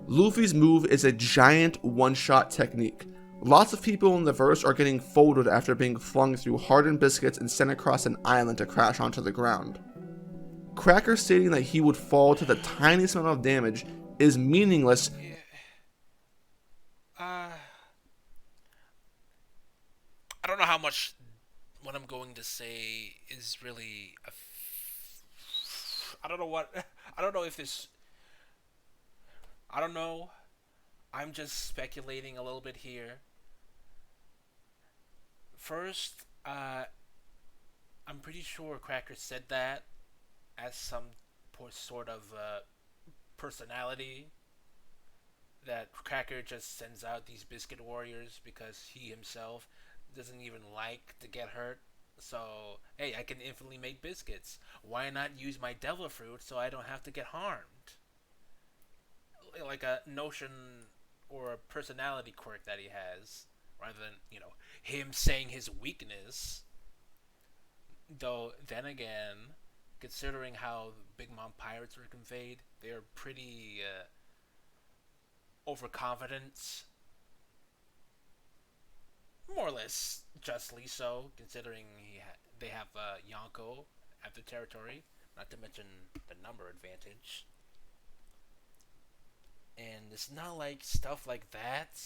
Luffy's move is a giant one-shot technique. Lots of people in the verse are getting folded after being flung through hardened biscuits and sent across an island to crash onto the ground. Cracker stating that he would fall to the tiniest amount of damage is meaningless. I don't know how much what I'm going to say is really. I don't know what. I don't know if this. I don't know. I'm just speculating a little bit here. First, I'm pretty sure Cracker said that as some sort of personality. That Cracker just sends out these biscuit warriors because he himself doesn't even like to get hurt. So, hey, I can infinitely make biscuits. Why not use my devil fruit so I don't have to get harmed? Like a notion or a personality quirk that he has, rather than, him saying his weakness. Though, then again, considering how Big Mom Pirates were conveyed, they're pretty overconfident. More or less justly so, considering they have Yonko at the territory, not to mention the number advantage. And it's not like stuff like that.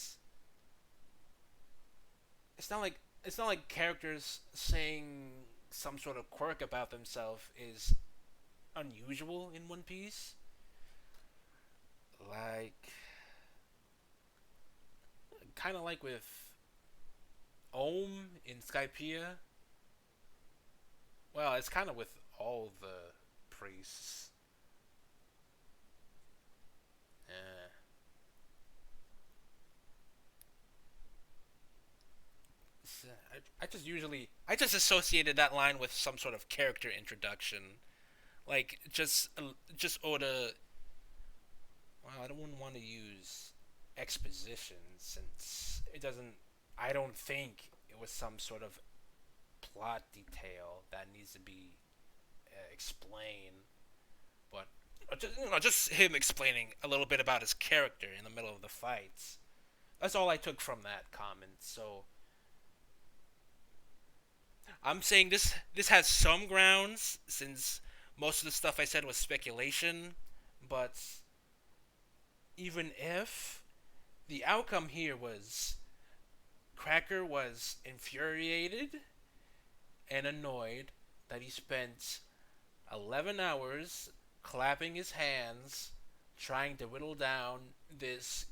It's not like characters saying some sort of quirk about themselves is unusual in One Piece. Kind of like with Ohm in Skypiea. Well, it's kind of with all the priests. I just associated that line with some sort of character introduction, like just Oda. Well, I don't want to use exposition, since it doesn't. I don't think it was some sort of plot detail that needs to be explained, but just him explaining a little bit about his character in the middle of the fights. That's all I took from that comment. So I'm saying this has some grounds, since most of the stuff I said was speculation, but even if the outcome here was Cracker was infuriated and annoyed that he spent 11 hours clapping his hands trying to whittle down this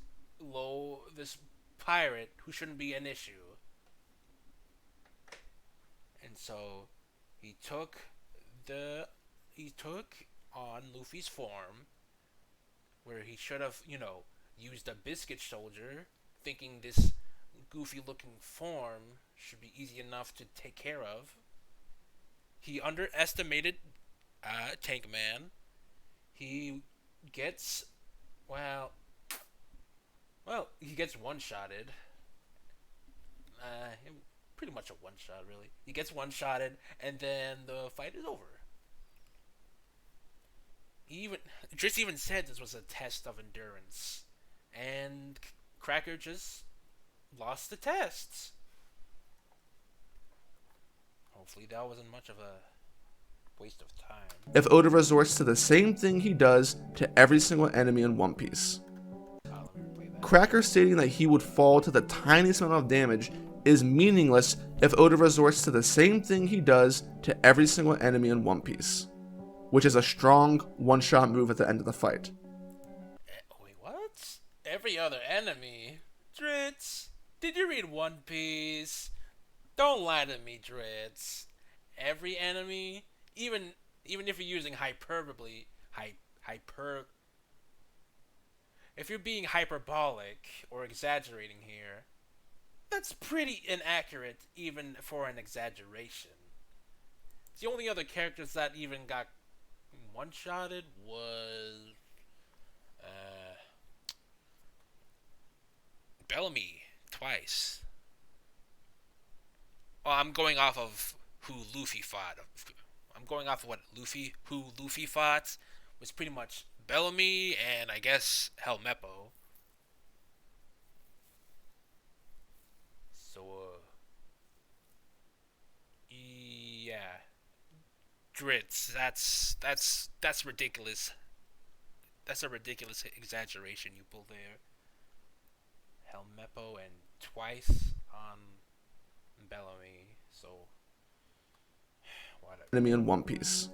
pirate who shouldn't be an issue. And so he took the he took on Luffy's form, where he should have, used a biscuit soldier, thinking this goofy looking form should be easy enough to take care of. He underestimated Tank Man. He gets well, he gets one shotted. Pretty much a one shot, really. He gets one shotted, and then the fight is over. Driss even said this was a test of endurance, and Cracker just lost the test. Hopefully, that wasn't much of a waste of time. If Oda resorts to the same thing he does to every single enemy in One Piece. Cracker stating that he would fall to the tiniest amount of damage is meaningless if Oda resorts to the same thing he does to every single enemy in One Piece, which is a strong one-shot move at the end of the fight. Wait, what? Every other enemy? Dritz, did you read One Piece? Don't lie to me, Dritz. Every enemy, even if you're using hyperbole, if you're being hyperbolic or exaggerating here, that's pretty inaccurate even for an exaggeration. The only other characters that even got one-shotted was Bellamy twice. Well, I'm going off of who Luffy fought. I'm going off of who Luffy fought was pretty much Bellamy and I guess Helmeppo. So, yeah, Dritz. That's ridiculous. That's a ridiculous exaggeration you pulled there. Helmeppo and twice on Bellamy. So, whatever. Enemy in One Piece,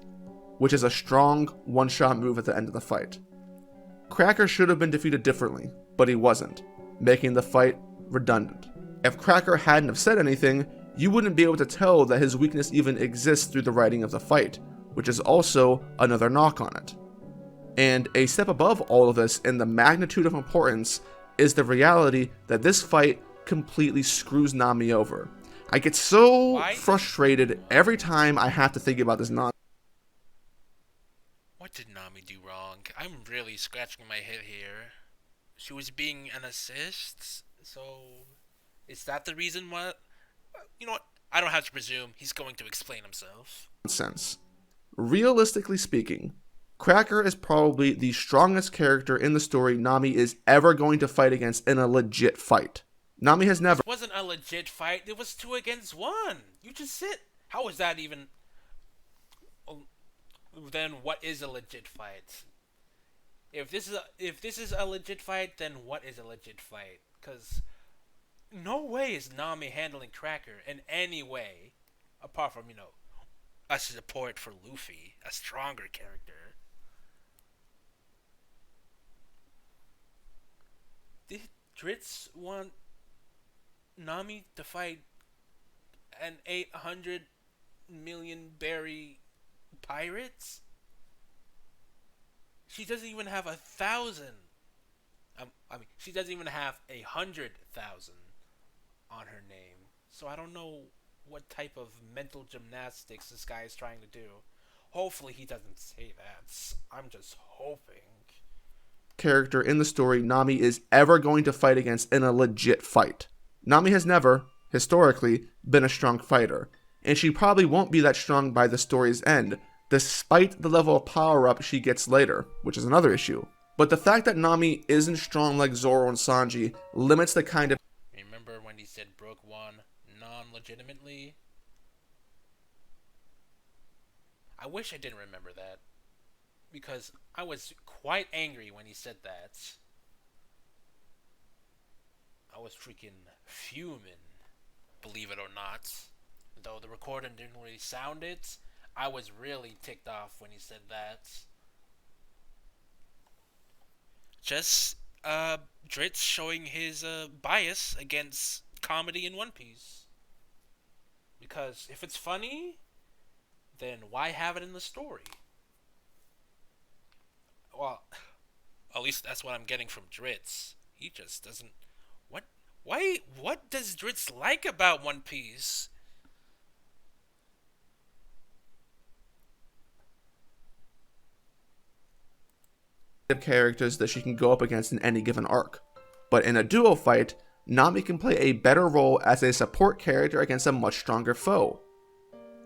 which is a strong one-shot move at the end of the fight. Cracker should have been defeated differently, but he wasn't, making the fight redundant. If Cracker hadn't have said anything, you wouldn't be able to tell that his weakness even exists through the writing of the fight, which is also another knock on it. And a step above all of this in the magnitude of importance is the reality that this fight completely screws Nami over. I get so frustrated every time I have to think about this nonsense. What did Nami do wrong? I'm really scratching my head here. She was being an assist, so is that the reason why? You know what? I don't have to presume. He's going to explain himself. Realistically speaking, Cracker is probably the strongest character in the story Nami is ever going to fight against in a legit fight. Nami has never. It wasn't a legit fight. It was 2 against 1. You just sit. How is that even? Then what is a legit fight? If this is a legit fight, then what is a legit fight? Because no way is Nami handling Cracker in any way, apart from a support for Luffy, a stronger character. Did Dritz want Nami to fight an 800 million berry pirates? She doesn't even have 1,000. She doesn't even have 100,000 on her name. So I don't know what type of mental gymnastics this guy is trying to do. Hopefully he doesn't say that. I'm just hoping. character in the story Nami is ever going to fight against in a legit fight. Nami has never, historically, been a strong fighter, and she probably won't be that strong by the story's end, despite the level of power-up she gets later, which is another issue. But the fact that Nami isn't strong like Zoro and Sanji limits the kind of... Remember when he said Brook won non-legitimately? I wish I didn't remember that, because I was quite angry when he said that. I was freaking fuming, believe it or not. Though the recording didn't really sound it, I was really ticked off when he said that. Just, Dritz showing his, bias against comedy in One Piece. Because if it's funny, then why have it in the story? Well, at least that's what I'm getting from Dritz. He just doesn't... What? Why? What does Dritz like about One Piece? characters that she can go up against in any given arc. But in a duo fight, Nami can play a better role as a support character against a much stronger foe.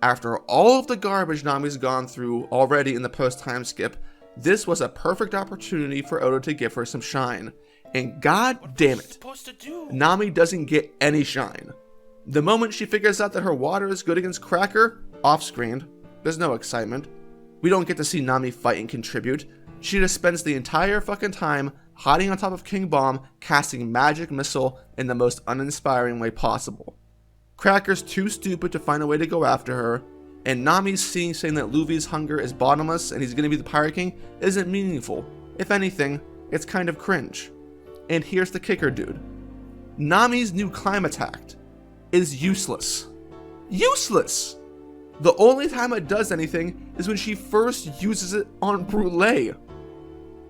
After all of the garbage Nami's gone through already in the post-time skip, this was a perfect opportunity for Oda to give her some shine. And god damn it, Nami doesn't get any shine. The moment she figures out that her water is good against Cracker, off-screen, there's no excitement. We don't get to see Nami fight and contribute. She just spends the entire fucking time hiding on top of King Bomb, casting magic missile in the most uninspiring way possible. Cracker's too stupid to find a way to go after her, and Nami's saying that Luffy's hunger is bottomless and he's gonna be the Pirate King isn't meaningful. If anything, it's kind of cringe. And here's the kicker, dude. Nami's new climate act is useless. Useless! The only time it does anything is when she first uses it on Brûlé.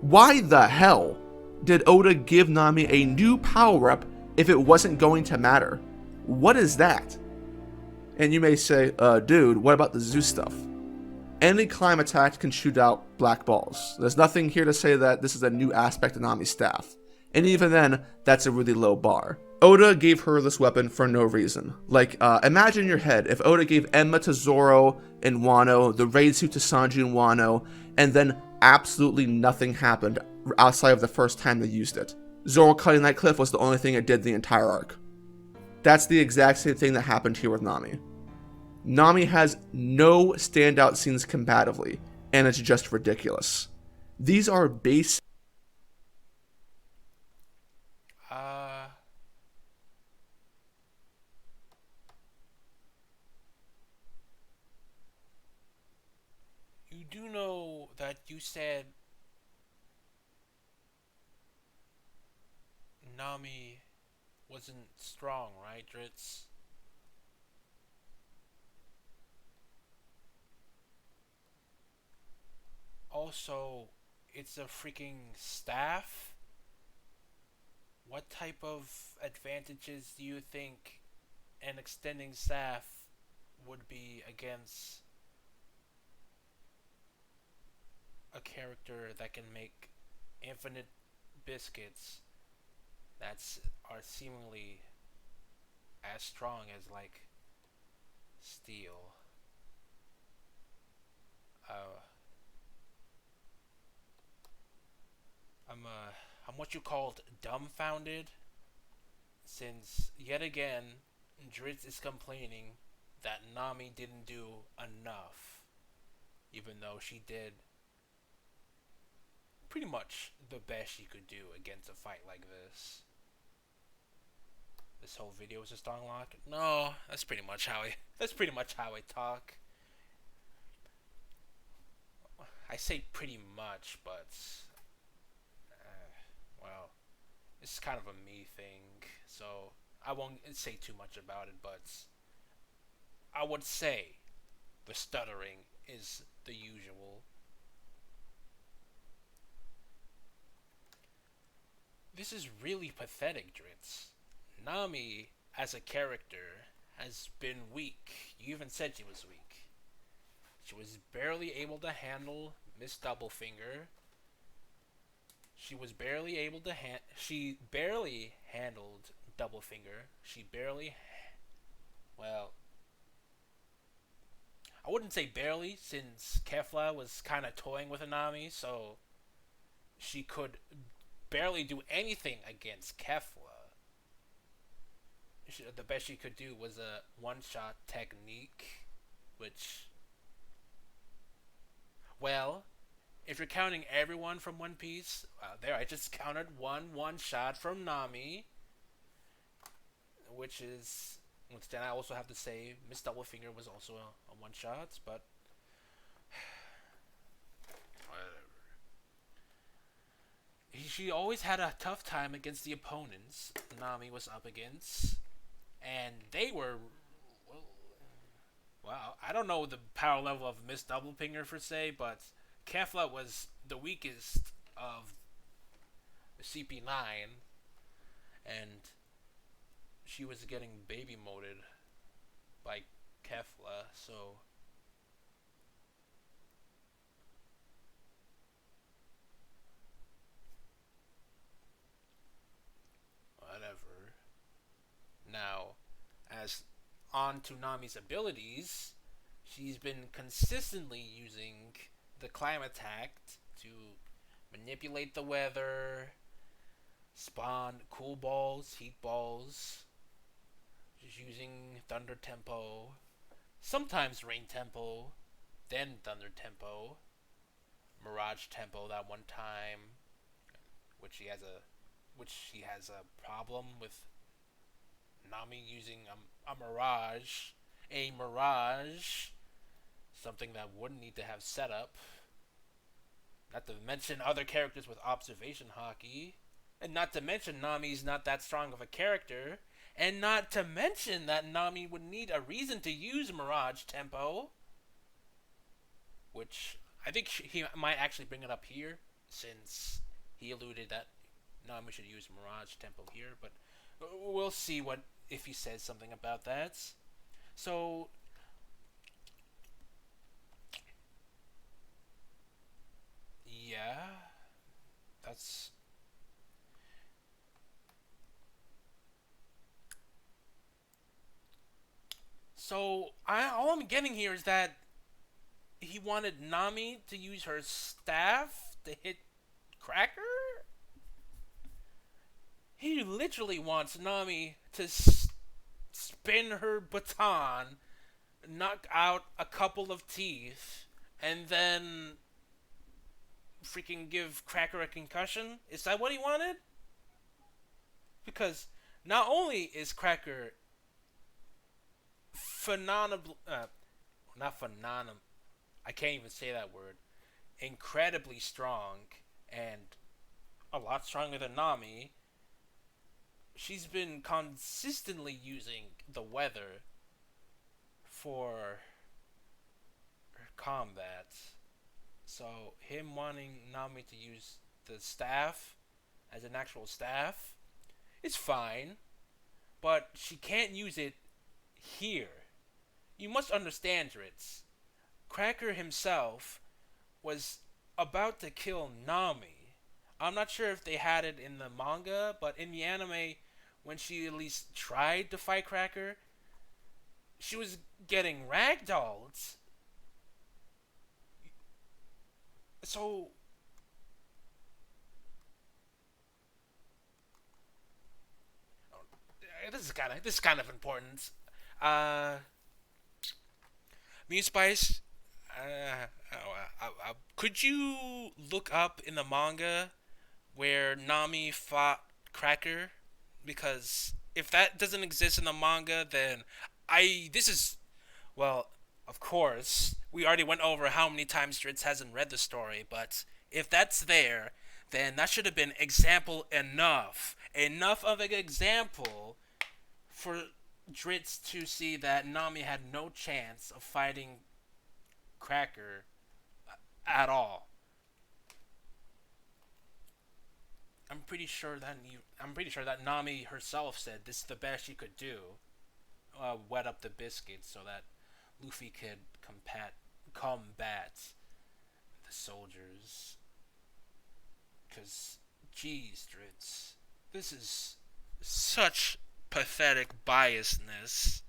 Why the hell did Oda give Nami a new power-up if it wasn't going to matter? What is that? And you may say, dude, what about the Zeus stuff? Any climb attack can shoot out black balls. There's nothing here to say that this is a new aspect of Nami's staff. And even then, that's a really low bar. Oda gave her this weapon for no reason. Like, imagine in your head if Oda gave Enma to Zoro and Wano, the raid suit to Sanji and Wano, and then absolutely nothing happened outside of the first time they used it. Zoro cutting that cliff was the only thing it did the entire arc. That's the exact same thing that happened here with Nami. Nami has no standout scenes combatively, and it's just ridiculous. These are base... You do know that you said Nami wasn't strong, right, Dritz? Also, it's a freaking staff? What type of advantages do you think an extending staff would be against a character that can make infinite biscuits are seemingly as strong as like steel? I'm what you called dumbfounded, since yet again Dritz is complaining that Nami didn't do enough, even though she did pretty much the best she could do against a fight like this. This whole video was just unlocked? No, that's pretty much how I talk. I say pretty much, but well, it's kind of a me thing, so I won't say too much about it, but I would say the stuttering is the usual. This is really pathetic, Dritz. Nami, as a character, has been weak. You even said she was weak. She was barely able to handle Miss Doublefinger. She was barely able to she barely handled double finger. She barely, well, I wouldn't say barely, since Kefla was kind of toying with Anami, so she could barely do anything against Kefla. The best she could do was a one-shot technique, which, well, if you're counting everyone from One Piece, there I just counted one shot from Nami, which is, which then I also have to say Miss Doublefinger was also a one shot, but whatever. She always had a tough time against the opponents Nami was up against, and they were, well, I don't know the power level of Miss Doublefinger per se, but Kefla was the weakest of CP9, and she was getting baby moded by Kefla, so whatever. Now, as on to Nami's abilities, she's been consistently using the climate attack to manipulate the weather, spawn cool balls, heat balls. She's using thunder tempo, sometimes rain tempo, then thunder tempo, mirage tempo that one time, which she has a problem with Nami using a mirage, something that wouldn't need to have setup. Not to mention other characters with observation hockey, and not to mention Nami's not that strong of a character, and not to mention that Nami would need a reason to use mirage tempo, which I think he might actually bring it up here, since he alluded that Nami should use mirage tempo here, but we'll see what if he says something about that. So yeah, that's so. All I'm getting here is that he wanted Nami to use her staff to hit Cracker. He literally wants Nami to spin her baton, knock out a couple of teeth, and then freaking give Cracker a concussion? Is that what he wanted? Because not only is Cracker phenomenal, not phenomenal, I can't even say that word, incredibly strong and a lot stronger than Nami, she's been consistently using the weather for her combat. So him wanting Nami to use the staff as an actual staff is fine, but she can't use it here. You must understand, Dritz. Cracker himself was about to kill Nami. I'm not sure if they had it in the manga, but in the anime, when she at least tried to fight Cracker, she was getting ragdolled. So this is kind of important. Uh, Muse Spice, could you look up in the manga where Nami fought Cracker? Because if that doesn't exist in the manga, then this is, well, of course, we already went over how many times Dritz hasn't read the story, but if that's there, then that should have been example enough. Enough of an example for Dritz to see that Nami had no chance of fighting Cracker at all. I'm pretty sure that Nami herself said this is the best she could do. Wet up the biscuits so that Luffy could combat the soldiers. Because Jeez, Dritz. This is such pathetic biasness.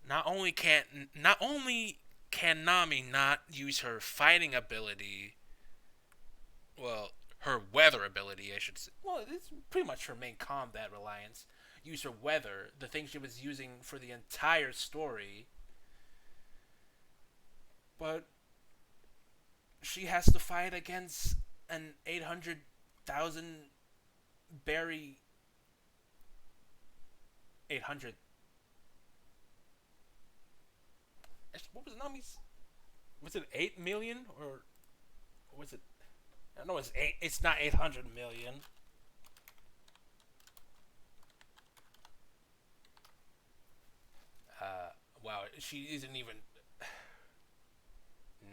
Not only can Nami not use her fighting ability, well, her weather ability, I should say. Well, it's pretty much her main combat reliance. Use her weather, the thing she was using for the entire story. But she has to fight against an 800,000 berry 800. What was Nami's? Was it 8 million or was it? I know it's eight. It's not 800 million. Wow, she isn't even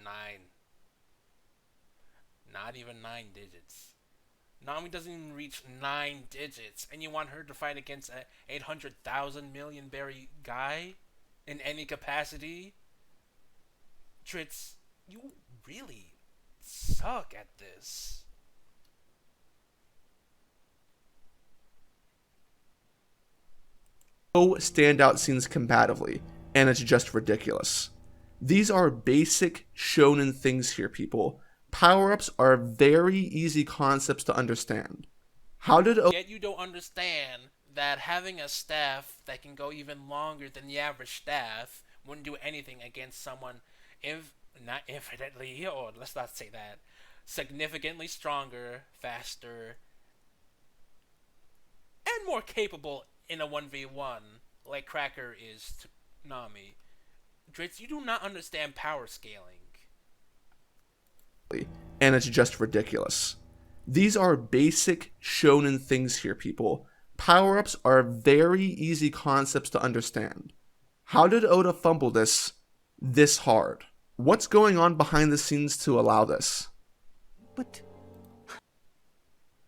nine. Not even 9 digits. Nami doesn't even reach 9 digits, and you want her to fight against a 800,000 million berry guy in any capacity? Tritz, you really suck at this. No standout scenes combatively, and it's just ridiculous. These are basic shonen things here, people. Power-ups are very easy concepts to understand. How did Yet you don't understand that having a staff that can go even longer than the average staff wouldn't do anything against someone, if not infinitely, or let's not say that, significantly stronger, faster, and more capable in a 1v1, like Cracker is to Nami. Dritz, you do not understand power scaling. and it's just ridiculous. These are basic shonen things here, people. Power-ups are very easy concepts to understand. How did Oda fumble this hard? What's going on behind the scenes to allow this? But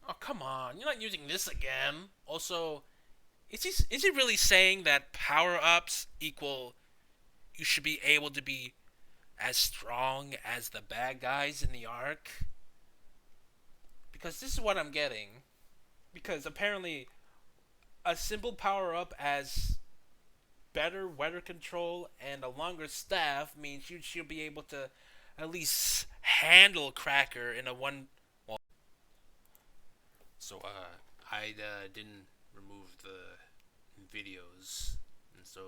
Oh, come on. You're not using this again. Also, is he really saying that power-ups equal you should be able to be as strong as the bad guys in the arc? Because this is what I'm getting. Because apparently a simple power-up as better weather control and a longer staff means you should be able to at least handle Cracker in a one. Well, so I didn't remove the videos, and so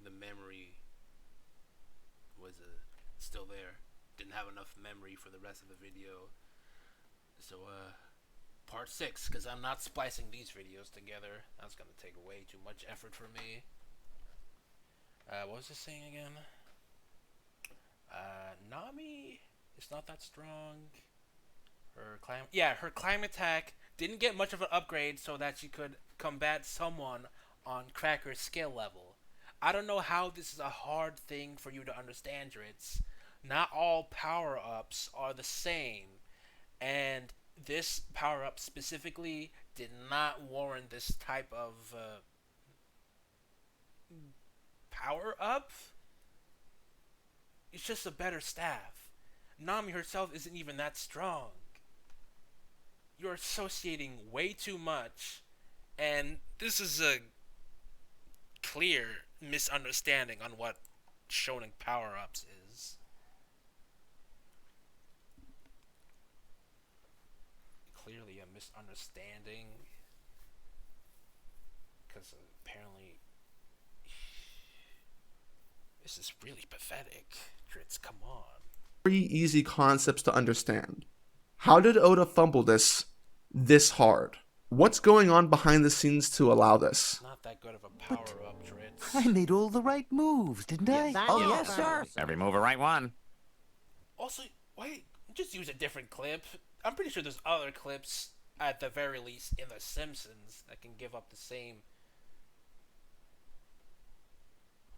the memory was still there. Didn't have enough memory for the rest of the video. So part 6, because I'm not splicing these videos together. That's gonna take way too much effort for me. What was this saying again? Nami is not that strong. Her climb attack didn't get much of an upgrade so that she could combat someone on Cracker's skill level. I don't know how this is a hard thing for you to understand, Dritz. Not all power-ups are the same, and this power-up specifically did not warrant this type of power-up. It's just a better staff. Nami herself isn't even that strong. You're associating way too much, and this is a clear misunderstanding on what shonen power-ups is. Clearly a misunderstanding, because apparently this is really pathetic. Dritz, come on. Very easy concepts to understand. How did Oda fumble this hard? What's going on behind the scenes to allow this? Not that good of a power-up, Dritz. I made all the right moves, didn't I? Oh, yes, sir. Every move a right one. Also, why just use a different clip? I'm pretty sure there's other clips, at the very least, in The Simpsons that can give up the same.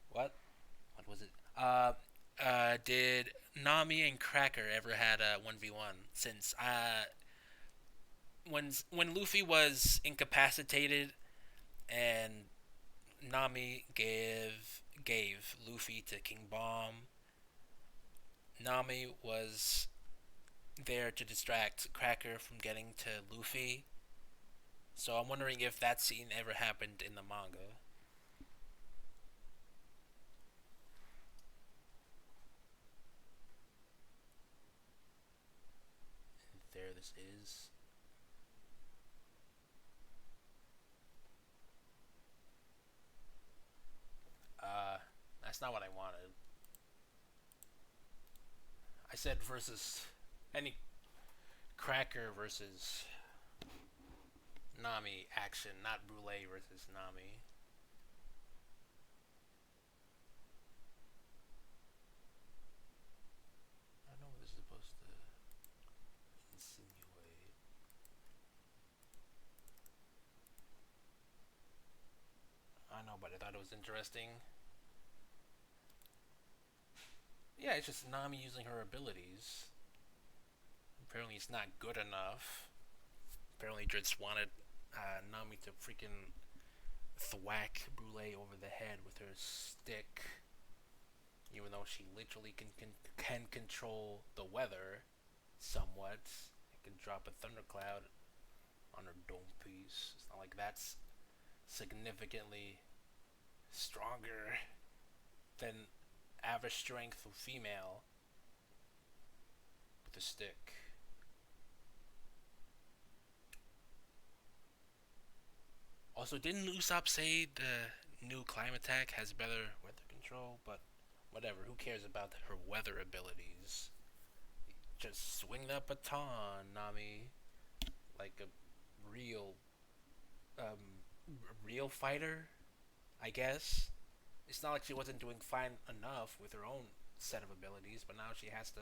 What? What was it? Did Nami and Cracker ever had a 1v1? Since when Luffy was incapacitated and Nami gave Luffy to King Bomb, Nami was there to distract Cracker from getting to Luffy. So I'm wondering if that scene ever happened in the manga. And there this is. That's not what I wanted. I said versus any Cracker versus Nami action, not Brule versus Nami. I don't know what this is supposed to insinuate. I know, but I thought it was interesting. Yeah, it's just Nami using her abilities. Apparently, it's not good enough. Apparently, just wanted Nami to freaking thwack Brule over the head with her stick, even though she literally can control the weather somewhat. It can drop a thundercloud on her dome piece. It's not like that's significantly stronger than average strength of female with a stick. Also, didn't Usopp say the new climate attack has better weather control? But whatever, who cares about her weather abilities? Just swing that baton, Nami, like a real, real fighter, I guess. It's not like she wasn't doing fine enough with her own set of abilities, but now she has to.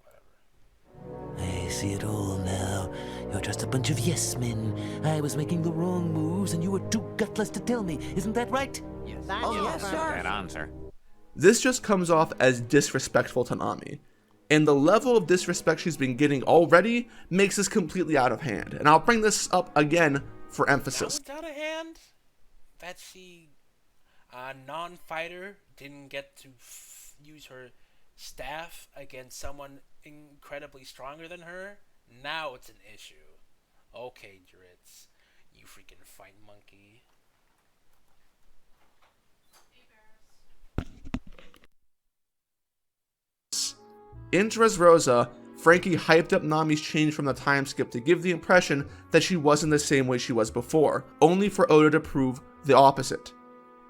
Whatever. I see it all now. You're just a bunch of yes men. I was making the wrong moves and you were too gutless to tell me. Isn't that right? Yes. Yes, sir. Dead on, sir. This just comes off as disrespectful to Nami. And the level of disrespect she's been getting already makes this completely out of hand. And I'll bring this up again for emphasis. That was out of hand. That she, non-fighter, didn't get to use her staff against someone incredibly stronger than her. Now it's an issue. Okay, Dritz, you freaking fight monkey. In Dressrosa, Frankie hyped up Nami's change from the time skip to give the impression that she wasn't the same way she was before, only for Oda to prove the opposite.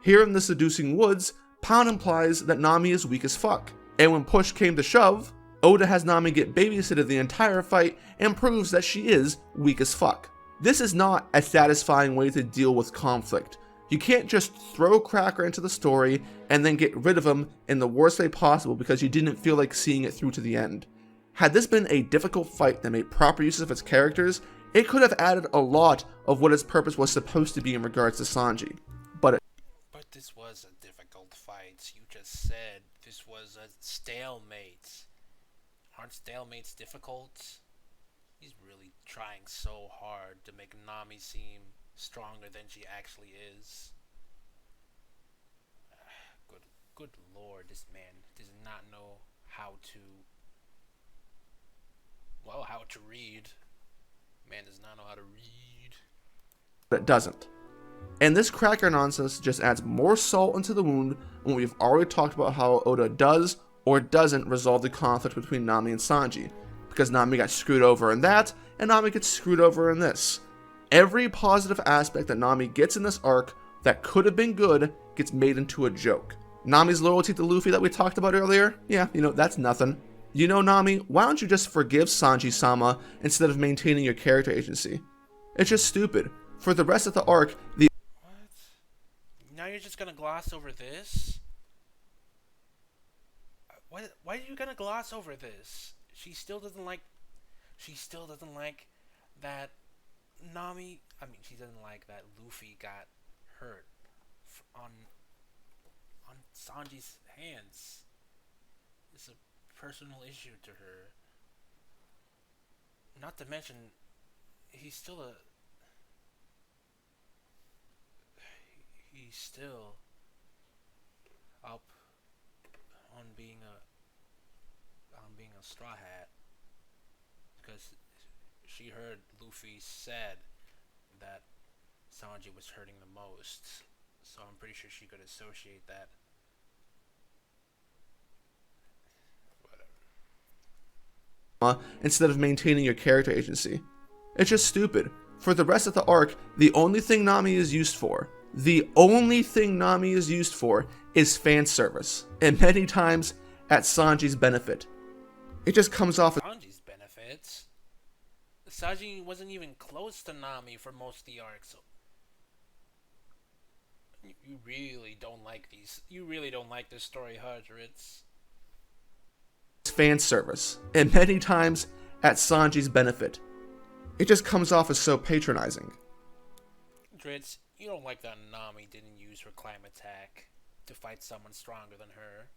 Here in the Seducing Woods, Pound implies that Nami is weak as fuck, and when push came to shove, Oda has Nami get babysitted the entire fight and proves that she is weak as fuck. This is not a satisfying way to deal with conflict. You can't just throw Cracker into the story and then get rid of him in the worst way possible because you didn't feel like seeing it through to the end. Had this been a difficult fight that made proper use of its characters, it could have added a lot of what its purpose was supposed to be in regards to Sanji. But this was a difficult fight. You just said this was a stalemate. Aren't stalemates difficult? He's really trying so hard to make Nami seem stronger than she actually is. Good lord, this man does not know how to read. Man does not know how to read. it doesn't. And this Cracker nonsense just adds more salt into the wound when we've already talked about how Oda does or doesn't resolve the conflict between Nami and Sanji. Because Nami got screwed over in that, and Nami gets screwed over in this. Every positive aspect that Nami gets in this arc that could have been good gets made into a joke. Nami's loyalty to Luffy that we talked about earlier, yeah, that's nothing. Nami, why don't you just forgive Sanji-sama instead of maintaining your character agency? It's just stupid. For the rest of the arc, the What? Now you're just gonna gloss over this? Why are you gonna gloss over this? She still doesn't like that Nami. I mean, she doesn't like that Luffy got hurt on Sanji's hands. It's a personal issue to her. Not to mention, he's still up on being a being a straw hat because she heard Luffy said that Sanji was hurting the most. So I'm pretty sure she could associate that. Instead of maintaining your character agency. It's just stupid. For the rest of the arc, the only thing Nami is used for, is fan service, and many times at Sanji's benefit. It just comes off as Sanji's benefits. Sanji wasn't even close to Nami for most of the arc, so you really don't like these. You really don't like this story, huh, Dritz? fan service, and many times at Sanji's benefit. It just comes off as so patronizing. Dritz, you don't like that Nami didn't use her climb attack to fight someone stronger than her.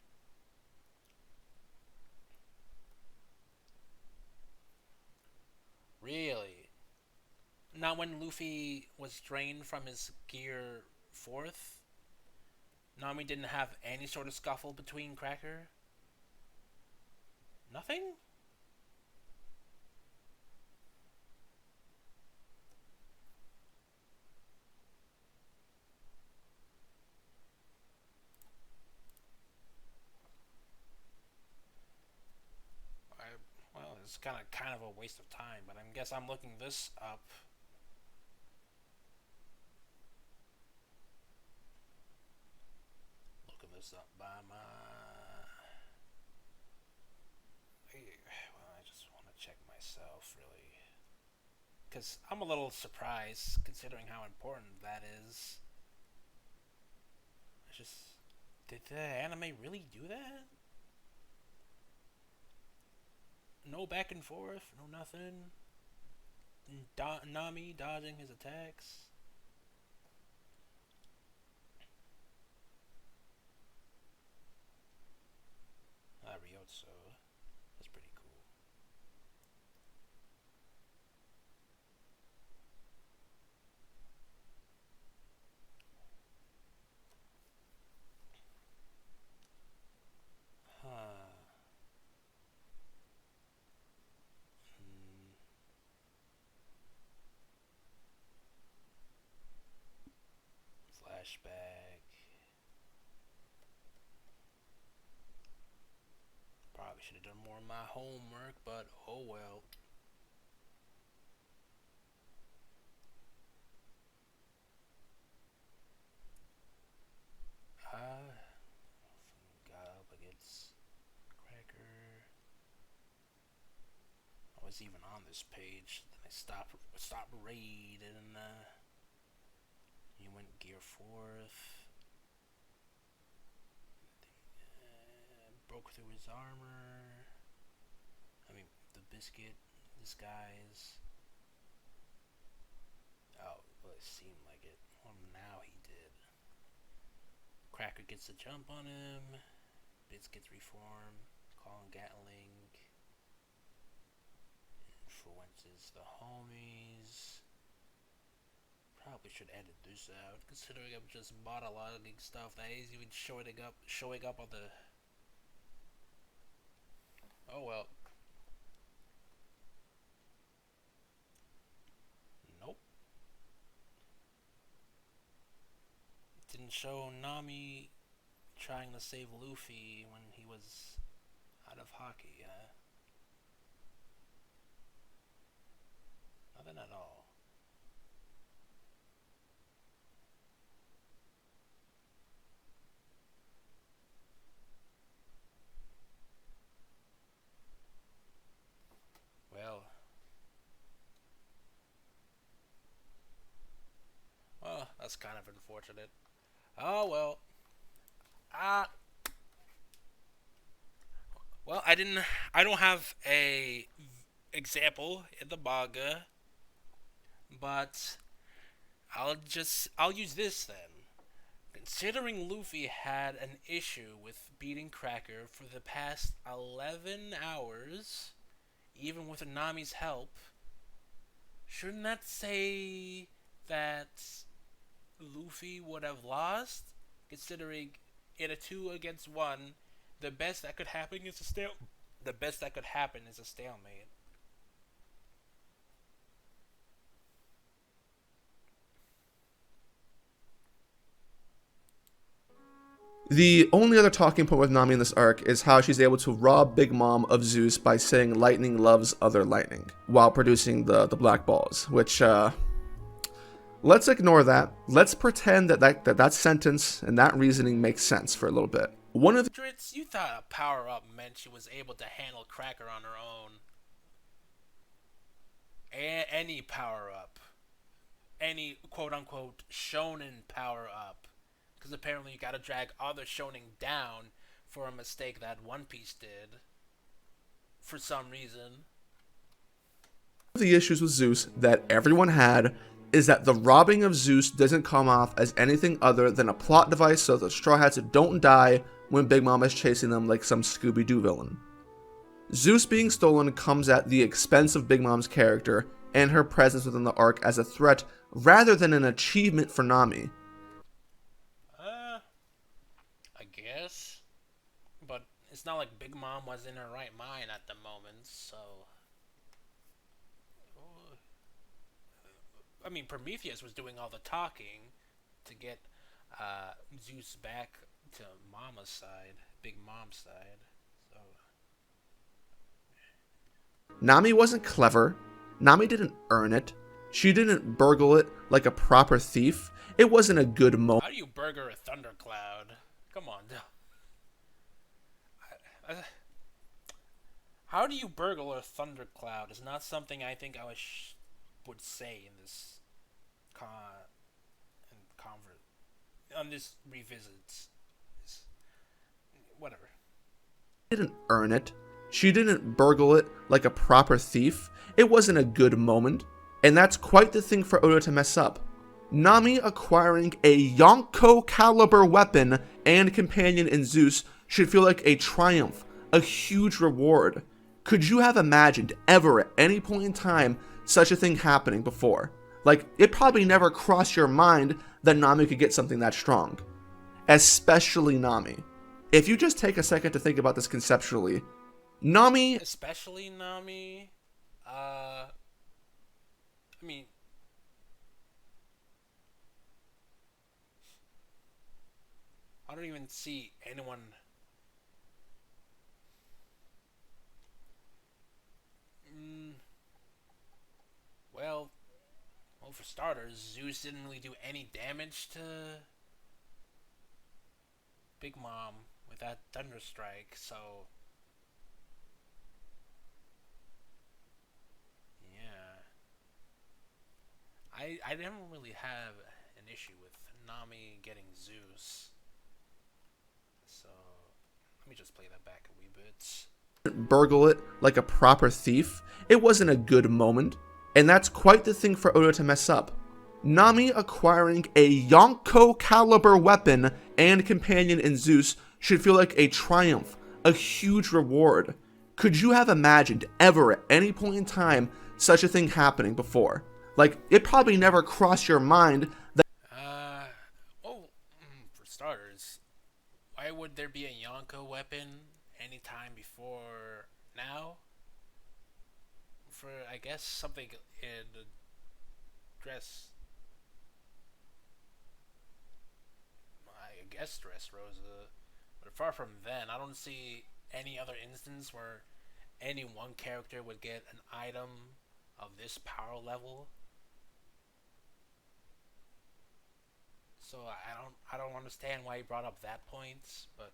Really? Now when Luffy was drained from his gear 4th, Nami didn't have any sort of scuffle between Cracker? Nothing? Well, it's kind of a waste of time, but I guess I'm looking this up. Looking this up by my. Well, I just want to check myself, really, because I'm a little surprised considering how important that is. It's just, did the anime really do that? No back and forth, no nothing. Nami dodging his attacks. Ryotsu. That's pretty cool. Huh. Flashback. Probably should have done more of my homework, but oh well. I got up against Cracker. I was even on this page. Then I stopped raid, and you went gear 4th. Broke through his armor. I mean, the biscuit disguise. Oh, well, it seemed like it. Well, now he did. Cracker gets the jump on him. Biscuits reform. Calling Gatling. Influences the homies. Probably should edit this out, considering I'm just monologuing stuff that is even showing up on the. Oh well. Nope. Didn't show Nami trying to save Luffy when he was out of hockey, huh? Nothing at all. Well, that's kind of unfortunate. Oh well. Ah. Well, I don't have a example in the manga, but I'll use this then. Considering Luffy had an issue with beating Cracker for the past 11 hours, even with Nami's help, shouldn't that say that Luffy would have lost? Considering in a 2 against 1, the best that could happen is the best that could happen is a stalemate. The only other talking point with Nami in this arc is how she's able to rob Big Mom of Zeus by saying lightning loves other lightning while producing the black balls, which, let's ignore that. Let's pretend that sentence and that reasoning makes sense for a little bit. One of the Dritz, you thought a power-up meant she was able to handle Cracker on her own. Any power-up. Any quote-unquote shonen power-up. Because apparently you gotta drag other shonen down for a mistake that One Piece did. For some reason. the issues with Zeus that everyone had is that the robbing of Zeus doesn't come off as anything other than a plot device so the Straw Hats don't die when Big Mom is chasing them like some Scooby-Doo villain. Zeus being stolen comes at the expense of Big Mom's character and her presence within the arc as a threat rather than an achievement for Nami. I guess. But it's not like Big Mom was in her right mind at the moment, so... I mean, Prometheus was doing all the talking to get Zeus back to Mama's side, Big Mom's side. So Nami wasn't clever. Nami didn't earn it. She didn't burgle it like a proper thief. It wasn't a good moment. how do you burger a thundercloud? Come on. How do you burgle a thundercloud is not something I think I would say in this on this revisits. Whatever. Didn't earn it. She didn't burgle it like a proper thief. It wasn't a good moment. And that's quite the thing for Oda to mess up. Nami acquiring a Yonko caliber weapon and companion in Zeus should feel like a triumph, a huge reward. Could you have imagined ever at any point in time such a thing happening before? Like, it probably never crossed your mind that Nami could get something that strong. Especially Nami. If you just take a second to think about this conceptually, Nami... Especially Nami, I mean... I don't even see anyone... Well, for starters, Zeus didn't really do any damage to Big Mom with that Thunder Strike, so yeah. I didn't really have an issue with Nami getting Zeus. So let me just play that back a wee bit. Burgle it like a proper thief. It wasn't a good moment. And that's quite the thing for Oda to mess up. Nami acquiring a Yonko caliber weapon and companion in Zeus should feel like a triumph, a huge reward. Could you have imagined ever at any point in time such a thing happening before? Like, it probably never crossed your mind that... For starters, why would there be a Yonko weapon anytime before now? For, I guess, something in the dress. I guess Dress Rosa. But far from then, I don't see any other instance where any one character would get an item of this power level. So I don't understand why he brought up that point, but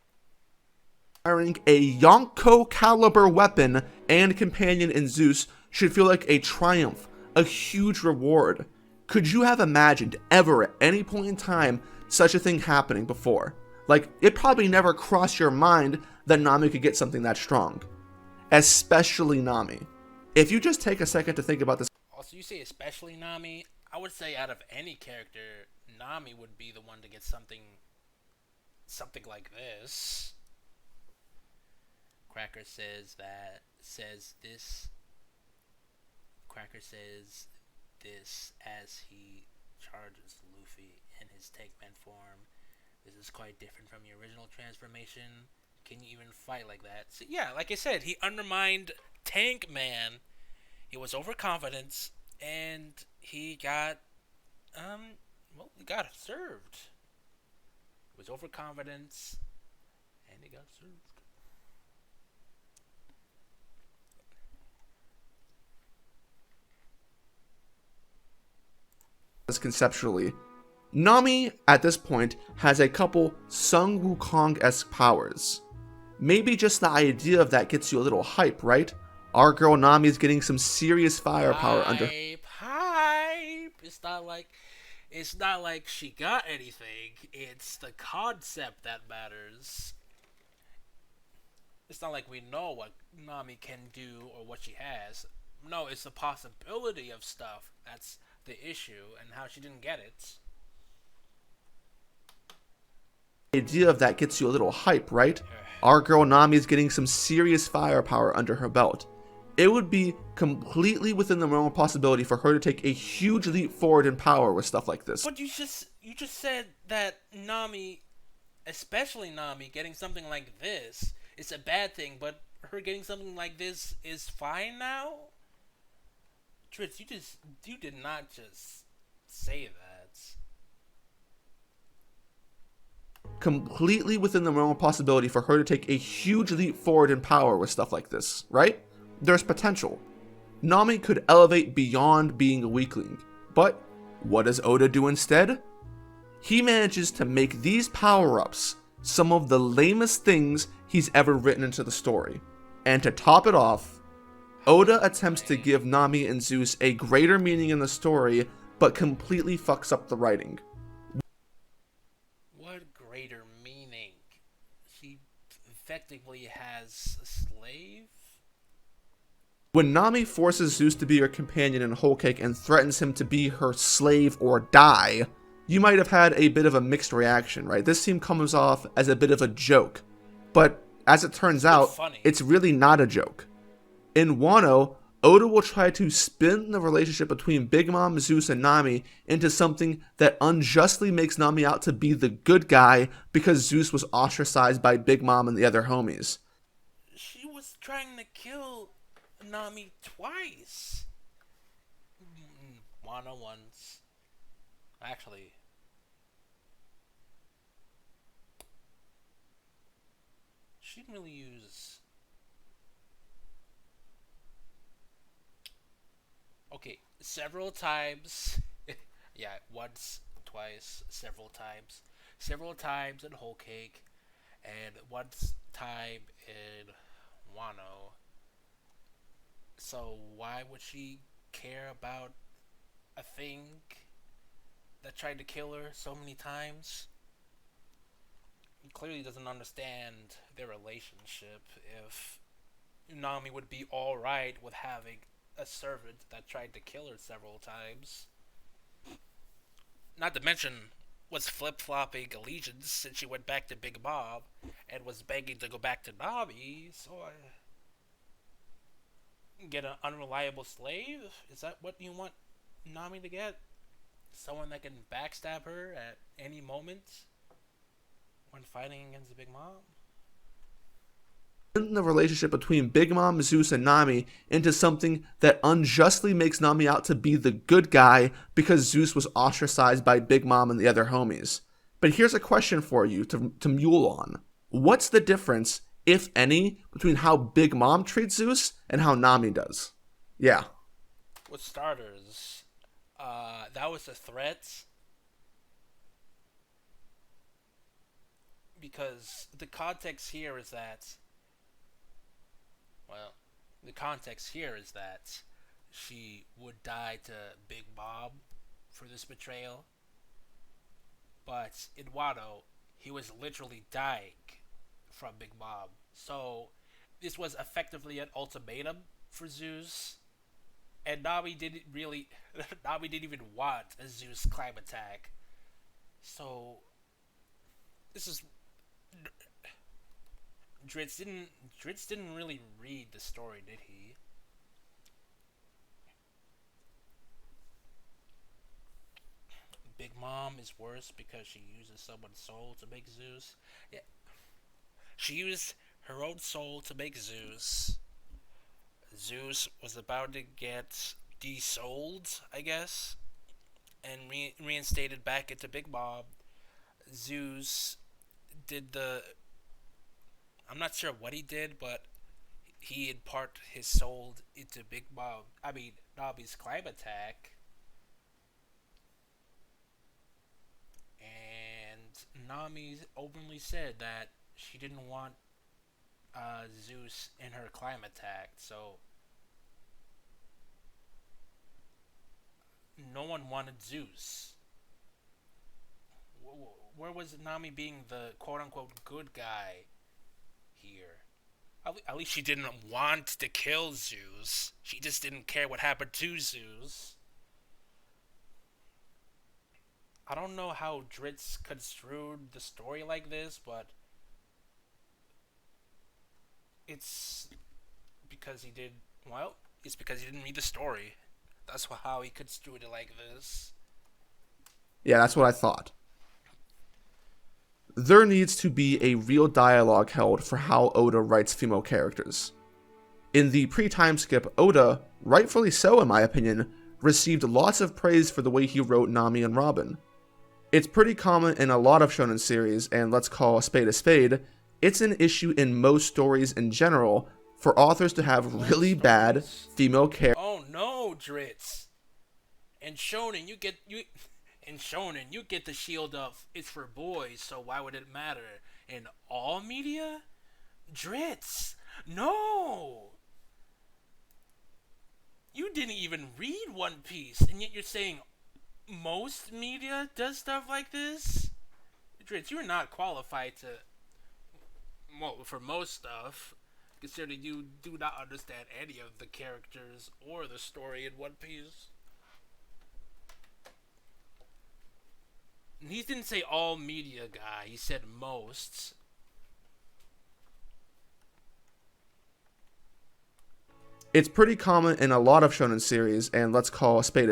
acquiring a Yonko caliber weapon and companion in Zeus should feel like a triumph, a huge reward. Could you have imagined ever at any point in time such a thing happening before? Like, it probably never crossed your mind that Nami could get something that strong. Especially Nami. If you just take a second to think about this... Also, you say especially Nami. I would say out of any character, Nami would be the one to get something like this. Cracker says this as he charges Luffy in his Takeman form. This is quite different from the original transformation. can you even fight like that? So, yeah, like I said, he undermined Tank Man. He was overconfident, and he got he got served. He was overconfident, and he got served. Conceptually, Nami at this point has a couple Sun Wukong-esque powers. Maybe just the idea of that gets you a little hype, right? Our girl Nami is getting some serious firepower under. Hype. It's not like she got anything. It's the concept that matters. It's not like we know what Nami can do or what she has. No, it's the possibility of stuff that's the issue, and how she didn't get it. Idea of that gets you a little hype, right? Our girl Nami is getting some serious firepower under her belt. It would be completely within the realm of possibility for her to take a huge leap forward in power with stuff like this. But you just said that Nami, especially Nami, getting something like this is a bad thing, but her getting something like this is fine now? Tritz, you did not just say that. Completely within the realm of possibility for her to take a huge leap forward in power with stuff like this, right? There's potential. Nami could elevate beyond being a weakling, but what does Oda do instead? He manages to make these power-ups some of the lamest things he's ever written into the story. And to top it off, Oda attempts to give Nami and Zeus a greater meaning in the story, but completely fucks up the writing. What greater meaning? She effectively has a slave? When Nami forces Zeus to be her companion in Whole Cake and threatens him to be her slave or die, you might have had a bit of a mixed reaction, right? This scene comes off as a bit of a joke, but as it turns out, it's really not a joke. In Wano, Oda will try to spin the relationship between Big Mom, Zeus, and Nami into something that unjustly makes Nami out to be the good guy because Zeus was ostracized by Big Mom and the other homies. She was trying to kill Nami twice. Wano once. Actually, she didn't really use. Okay, several times. Yeah, once, twice, several times. Several times in Whole Cake, and once time in Wano. So why would she care about a thing that tried to kill her so many times? He clearly doesn't understand their relationship. If Nami would be alright with having a servant that tried to kill her several times. Not to mention was flip-flopping allegiance since she went back to Big Mom and was begging to go back to Nami, so I get an unreliable slave? Is that what you want Nami to get? Someone that can backstab her at any moment when fighting against the Big Mom? The relationship between Big Mom, Zeus, and Nami into something that unjustly makes Nami out to be the good guy because Zeus was ostracized by Big Mom and the other homies. But here's a question for you to mule on. What's the difference, if any, between how Big Mom treats Zeus and how Nami does? Yeah. With starters, that was a threat. Because the context here is that she would die to Big Mom for this betrayal. But in Wano, he was literally dying from Big Mom. So this was effectively an ultimatum for Zeus. And Nami didn't even want a Zeus climb attack. So this is Dritz didn't really read the story, did he? Big Mom is worse because she uses someone's soul to make Zeus. Yeah. She used her own soul to make Zeus. Zeus was about to get desouled, I guess, and reinstated back into Big Bob. Zeus did the. I'm not sure what he did, but he impart his soul into Big Bob. I mean, Nobby's climb attack. And Nami openly said that she didn't want Zeus in her climb attack, so no one wanted Zeus. Where was Nami being the quote-unquote good guy here? At least she didn't want to kill Zeus. She just didn't care what happened to Zeus. I don't know how Dritz construed the story like this, but it's because he did. Well, it's because he didn't read the story. That's how he construed it like this. Yeah, that's what I thought. There needs to be a real dialogue held for how Oda writes female characters. In the pre-time skip, Oda, rightfully so in my opinion, received lots of praise for the way he wrote Nami and Robin. It's pretty common in a lot of shonen series, and let's call a spade, it's an issue in most stories in general for authors to have really bad female characters. Oh no, Dritz! In shonen, you get the shield of it's for boys, so why would it matter? In all media? Dritz! No! You didn't even read One Piece, and yet you're saying most media does stuff like this? Dritz, you're not qualified to, well, for most stuff, considering you do not understand any of the characters or the story in One Piece. He didn't say all media guy, he said most. It's pretty common in a lot of shonen series, and let's call a spade,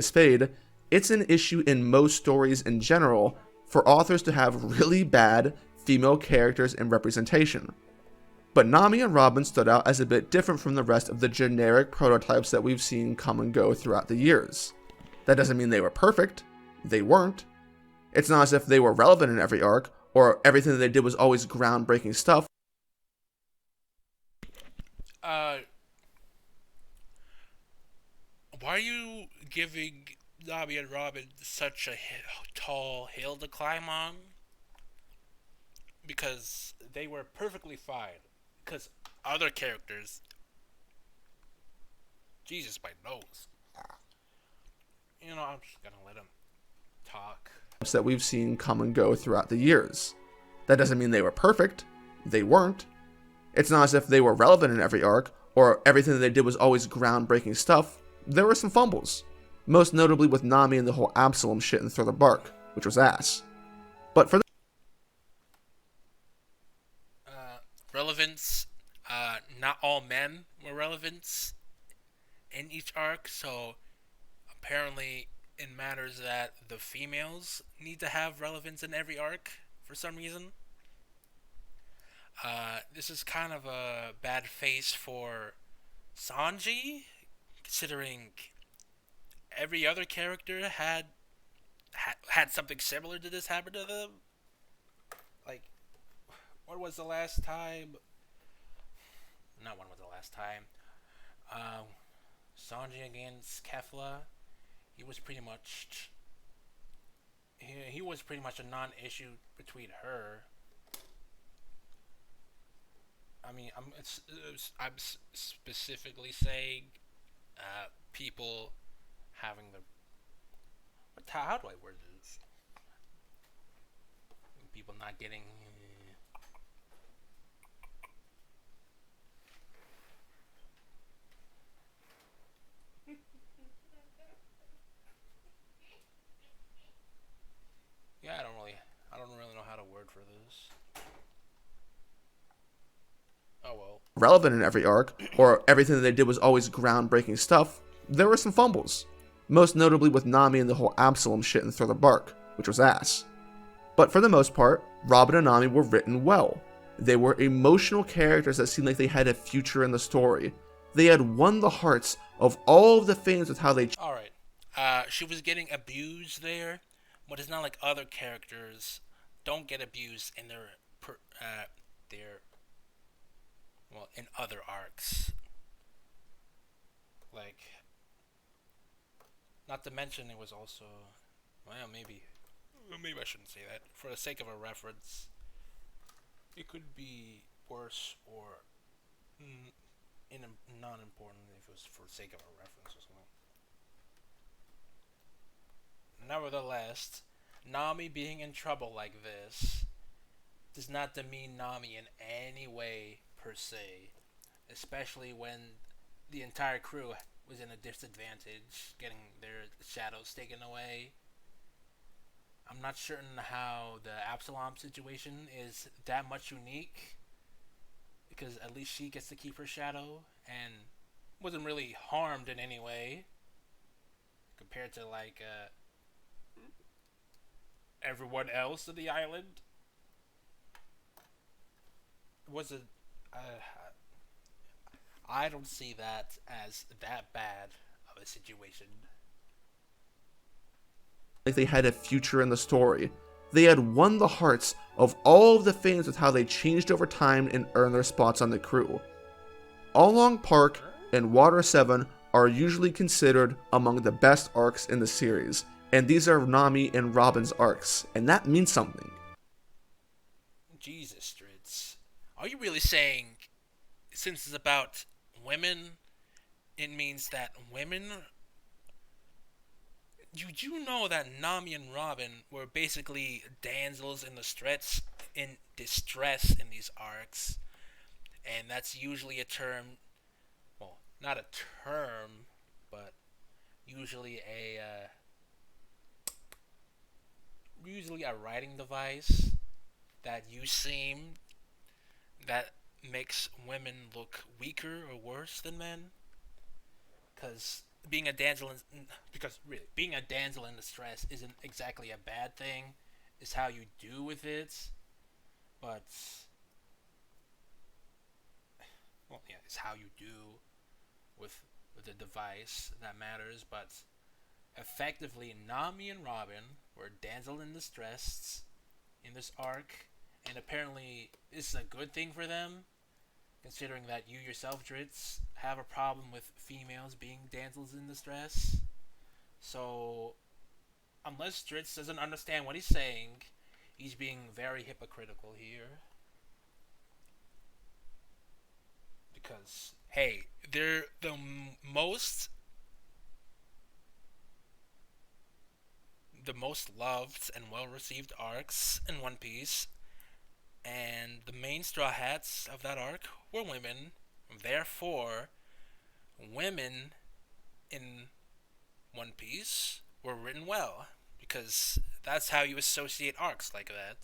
it's an issue in most stories in general for authors to have really bad female characters and representation. But Nami and Robin stood out as a bit different from the rest of the generic prototypes that we've seen come and go throughout the years. That doesn't mean they were perfect. They weren't. It's not as if they were relevant in every arc, or everything that they did was always groundbreaking stuff. Why are you giving Nami and Robin such a tall hill to climb on? Because they were perfectly fine. Because other characters... Jesus, my nose. You know, I'm just gonna let him talk. That we've seen come and go throughout the years. That doesn't mean they were perfect. They weren't. It's not as if they were relevant in every arc, or everything that they did was always groundbreaking stuff. There were some fumbles. Most notably with Nami and the whole Absalom shit in Thriller Bark, which was ass. But for the relevance, not all men were relevant in each arc, so apparently it matters that the females need to have relevance in every arc for some reason. This is kind of a bad face for Sanji, considering every other character had something similar to this happen to them. Like, what was the last time? Not when was the last time? Sanji against Kefla. He was pretty much a non-issue between her. I mean, I'm specifically saying people having the... How do I word this? People not getting... Yeah, I don't really know how to word for this. Oh well. relevant in every arc, or everything that they did was always groundbreaking stuff, there were some fumbles. Most notably with Nami and the whole Absalom shit in Thriller Bark, which was ass. But for the most part, Robin and Nami were written well. They were emotional characters that seemed like they had a future in the story. They had won the hearts of all of the fans with how they Alright. She was getting abused there, but it's not like other characters don't get abused in their well, in other arcs. Like, not to mention it was also, well, maybe I shouldn't say that. For the sake of a reference, it could be worse or non-important if it was for the sake of a reference or something. Nevertheless, Nami being in trouble like this does not demean Nami in any way per se, especially when the entire crew was in a disadvantage, getting their shadows taken away. I'm not certain how the Absalom situation is that much unique, because at least she gets to keep her shadow and wasn't really harmed in any way compared to like everyone else of the island. Was it? I don't see that as that bad of a situation. like they had a future in the story. They had won the hearts of all of the fans with how they changed over time and earned their spots on the crew. Along Park and Water 7 are usually considered among the best arcs in the series, and these are Nami and Robin's arcs, and that means something. Jesus, Stritz. Are you really saying, since it's about women, it means that women... You know that Nami and Robin were basically damsels in distress in these arcs, and that's usually a term, well, not a term, but usually a writing device that that makes women look weaker or worse than men, because being a damsel in distress isn't exactly a bad thing. It's how you do with it. But well, yeah, it's how you do with the device that matters. But effectively, Nami and Robin were damsel in distress in this arc, and apparently this is a good thing for them, considering that you yourself, Dritz, have a problem with females being damsels in distress. So, unless Dritz doesn't understand what he's saying, he's being very hypocritical here. Because, hey, they're the most loved and well-received arcs in One Piece, and the main Straw Hats of that arc were women. Therefore, women in One Piece were written well, because that's how you associate arcs like that.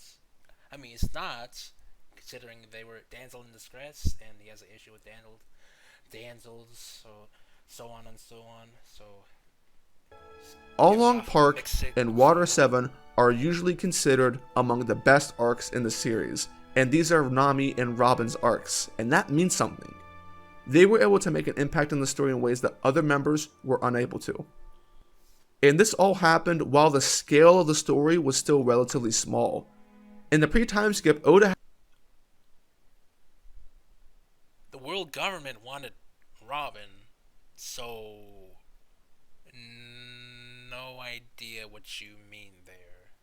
I mean, it's not, considering they were damsel in distress, and he has an issue with damsels, so on and so on. So, Along Park and Water 7 are usually considered among the best arcs in the series, and these are Nami and Robin's arcs, and that means something. They were able to make an impact on the story in ways that other members were unable to. And this all happened while the scale of the story was still relatively small. In the pre-time skip, Oda... The world government wanted Robin, so... no idea what you mean there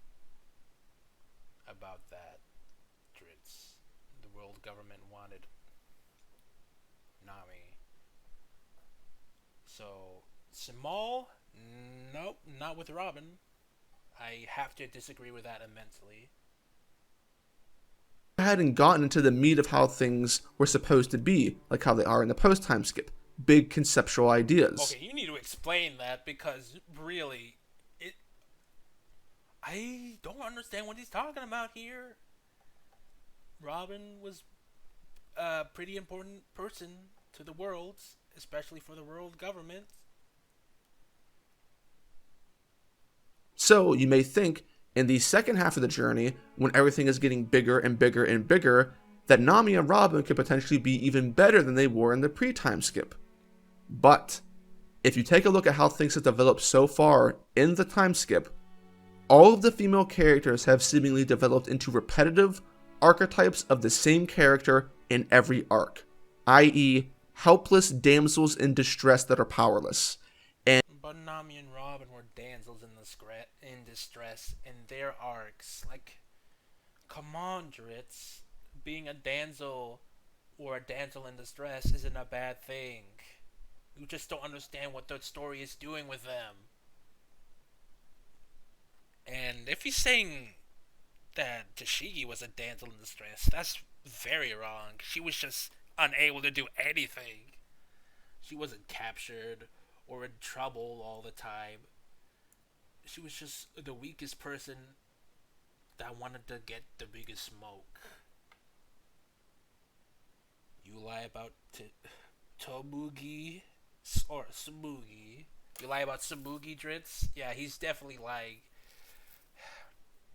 about that, Dritz. The world government wanted Nami. So, small? Nope, not with Robin. I have to disagree with that immensely. hadn't gotten into the meat of how things were supposed to be, like how they are in the post-time skip. Big conceptual ideas. Okay, you need to explain that, because really, I don't understand what he's talking about here. Robin was a pretty important person to the world, especially for the world government. So, you may think, in the second half of the journey, when everything is getting bigger and bigger and bigger, that Nami and Robin could potentially be even better than they were in the pre-time skip. But if you take a look at how things have developed so far in the time skip, all of the female characters have seemingly developed into repetitive archetypes of the same character in every arc, i.e., helpless damsels in distress that are powerless. But Nami and Robin were damsels in distress in their arcs. Like, come on, Dritz. Being a damsel or a damsel in distress isn't a bad thing. You just don't understand what the story is doing with them. And if he's saying that Tashigi was a damsel in distress, that's very wrong. She was just unable to do anything. She wasn't captured or in trouble all the time. She was just the weakest person that wanted to get the biggest smoke. You lie about Tomugi or Samugi. You lie about Samugi, Dritz? Yeah, he's definitely lying.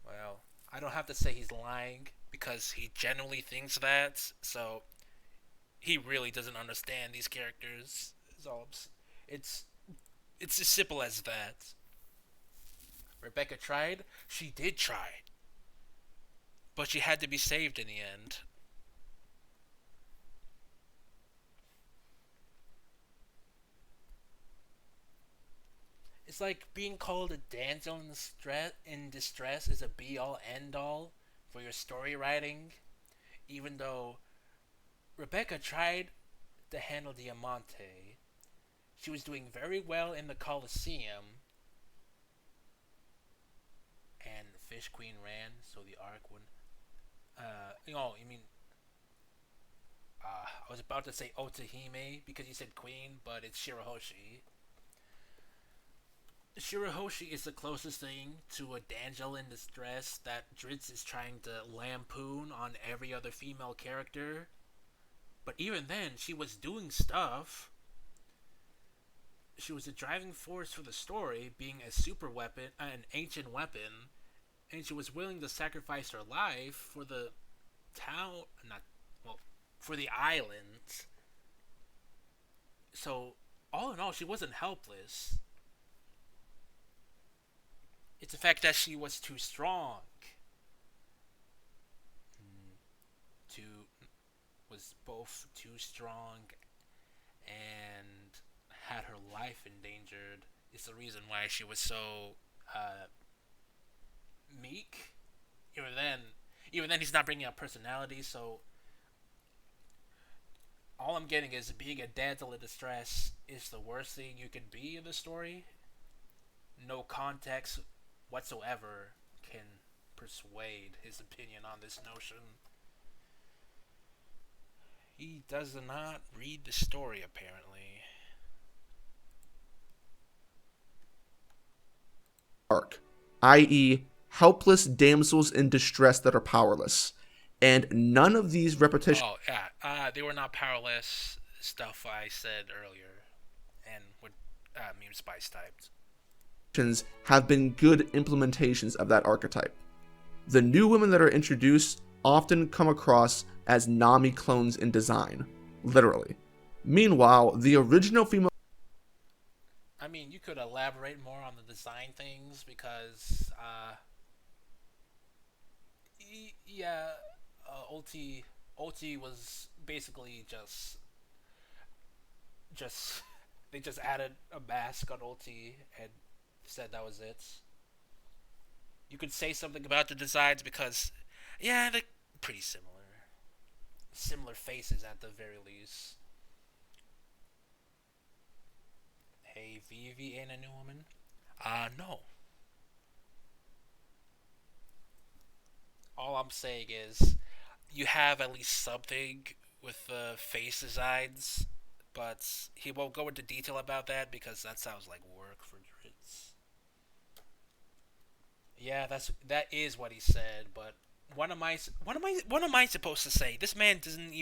Well, I don't have to say he's lying because he genuinely thinks that. So he really doesn't understand these characters. It's as simple as that. Rebecca tried. She did try, but she had to be saved in the end. It's like being called a damsel in distress is a be-all, end-all for your story writing, even though Rebecca tried to handle Diamante. She was doing very well in the Colosseum, and Fish Queen ran, so the arc would. You mean? I was about to say Otahime because you said Queen, but it's Shirahoshi. Shirahoshi is the closest thing to a damsel in distress that Dritz is trying to lampoon on every other female character. But even then, she was doing stuff. She was a driving force for the story, being a super weapon, an ancient weapon, and she was willing to sacrifice her life for the town, for the island. So, all in all, she wasn't helpless. It's the fact that she was too strong. Was both too strong and had her life endangered. Is the reason why she was so meek. Even then, he's not bringing out personality. So all I'm getting is being a damsel in distress is the worst thing you could be in the story. No context whatsoever can persuade his opinion on this notion. He does not read the story, apparently. Arc, i.e., helpless damsels in distress that are powerless. And none of these repetitions Oh, yeah. They were not powerless stuff I said earlier. And what Meme Spice typed. have been good implementations of that archetype. The new women that are introduced often come across as Nami clones in design, literally. Meanwhile, the original female I mean, you could elaborate more on the design things because, Ulti was basically just they just added a mask on Ulti and said that was it. You could say something about the designs because, yeah, they're pretty similar faces at the very least. Hey, Vivi ain't a new woman? No. All I'm saying is, you have at least something with the face designs, but he won't go into detail about that because that sounds like work for Dritz. Yeah, that is what he said, but what am I supposed to say? This man doesn't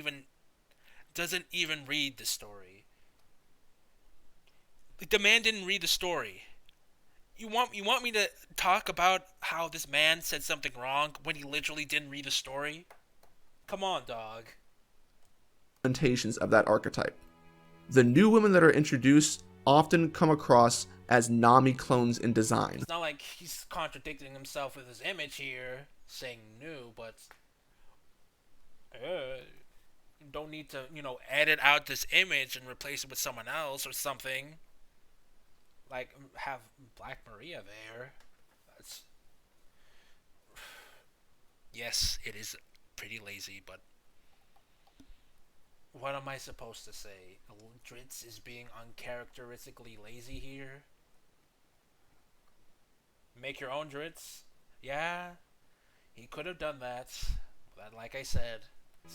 even read the story. Like, the man didn't read the story. You want me to talk about how this man said something wrong when he literally didn't read the story? Come on, dog. Implementations of that archetype. The new women that are introduced often come across as Nami clones in design. It's not like he's contradicting himself with his image here, saying new, but you don't need to, edit out this image and replace it with someone else or something. Like, have Black Maria there. That's... Yes, it is pretty lazy, but what am I supposed to say? Dritz is being uncharacteristically lazy here? Make your own Dritz? Yeah, he could have done that. But like I said,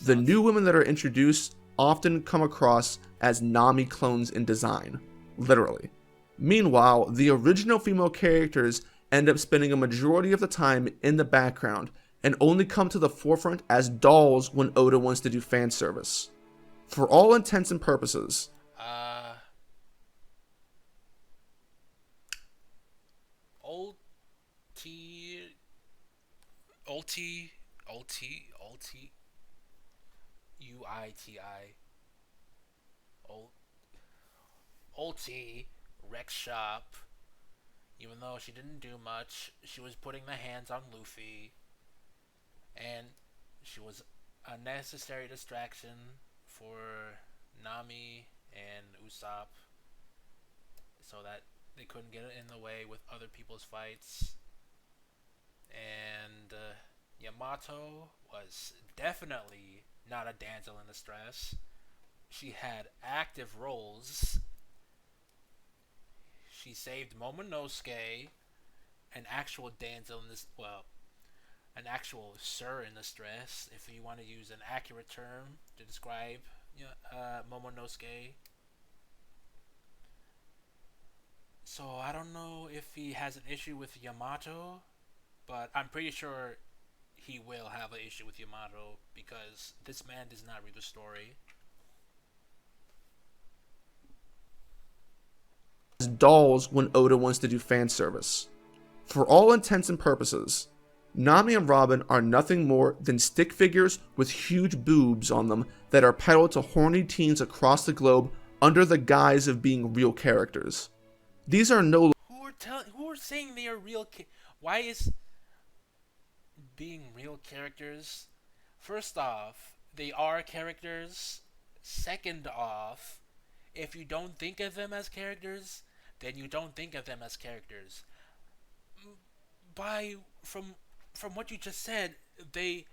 the new women that are introduced often come across as Nami clones in design, literally. Meanwhile, the original female characters end up spending a majority of the time in the background and only come to the forefront as dolls when Oda wants to do fan service. For all intents and purposes, Ulti Rex Shop. Even though she didn't do much, she was putting the hands on Luffy, and she was a necessary distraction for Nami and Usopp, so that they couldn't get in the way with other people's fights. And Yamato was definitely not a damsel in distress. She had active roles. She saved Momonosuke, an actual damsel in this, well, an actual sir in distress, if you want to use an accurate term to describe Momonosuke. So I don't know if he has an issue with Yamato, but I'm pretty sure he will have an issue with Yamato because this man does not read the story. as dolls when Oda wants to do fan service. For all intents and purposes, Nami and Robin are nothing more than stick figures with huge boobs on them that are peddled to horny teens across the globe under the guise of being real characters. These are no Who are saying they are real? Why is being real characters? First off, they are characters. Second off, if you don't think of them as characters, then you don't think of them as characters. From what you just said, they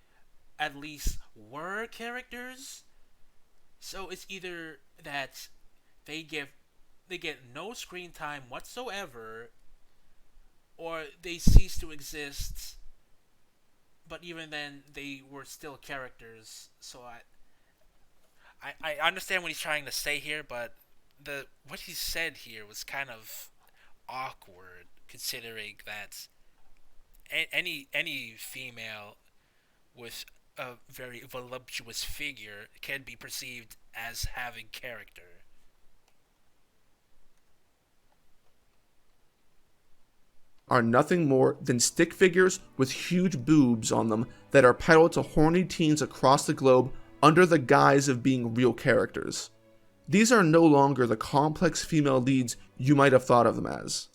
at least were characters. So it's either that they get no screen time whatsoever, or they cease to exist. But even then, they were still characters. So I understand what he's trying to say here, but what he said here was kind of awkward, considering that any female with a very voluptuous figure can be perceived as having character. are nothing more than stick figures with huge boobs on them that are peddled to horny teens across the globe under the guise of being real characters. These are no longer the complex female leads you might have thought of them as.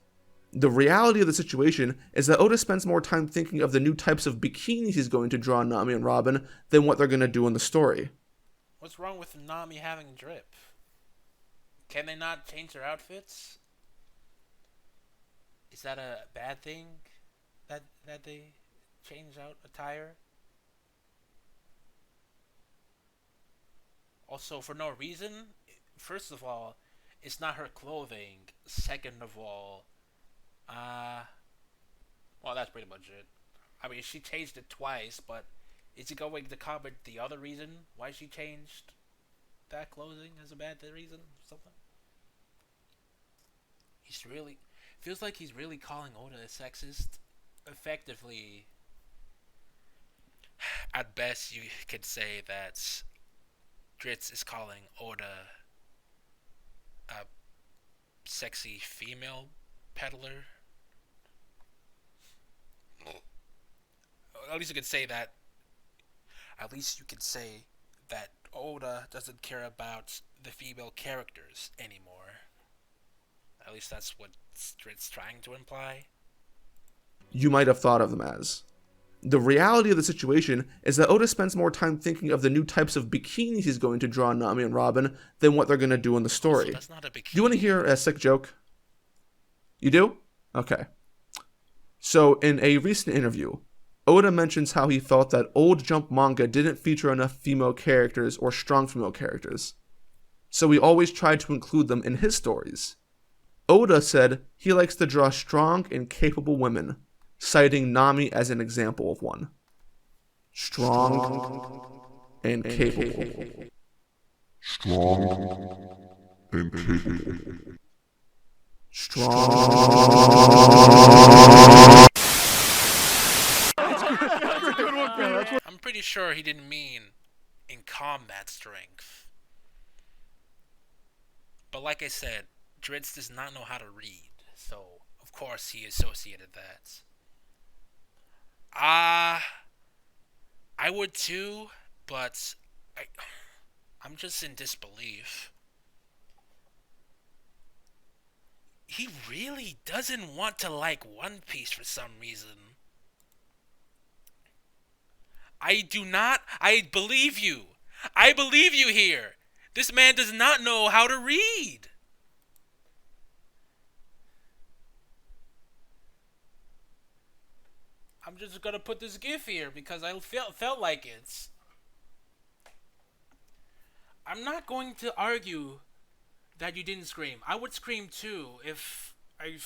The reality of the situation is that Oda spends more time thinking of the new types of bikinis he's going to draw on Nami and Robin than what they're going to do in the story. What's wrong with Nami having drip? Can they not change their outfits? Is that a bad thing that they change out attire? Also, for no reason. First of all, it's not her clothing. Second of all, well, that's pretty much it. I mean, she changed it twice, but is it going to cover the other reason why she changed that clothing as a bad reason? Something? He's really... Feels like he's really calling Oda a sexist. Effectively, at best, you could say that Dritz is calling Oda a sexy female peddler. At least you could say that. at least you could say that Oda doesn't care about the female characters anymore. At least that's what it's trying to imply. You might have thought of them as. The reality of the situation is that Oda spends more time thinking of the new types of bikinis he's going to draw on Nami and Robin than what they're going to do in the story. Also, that's not a bikini. Do you want to hear a sick joke? You do? Okay. So, in a recent interview, Oda mentions how he felt that old Jump manga didn't feature enough female characters or strong female characters. So he always tried to include them in his stories. Oda said he likes to draw strong and capable women, citing Nami as an example of one. Strong and capable. Strong and capable. I'm pretty sure he didn't mean in combat strength. But like I said, Dritz does not know how to read, so of course he associated that. I would too, but I'm just in disbelief. He really doesn't want to like One Piece for some reason. I believe you. I believe you here. This man does not know how to read. I'm just gonna put this gif here because I felt like it. I'm not going to argue that you didn't scream. I would scream too if I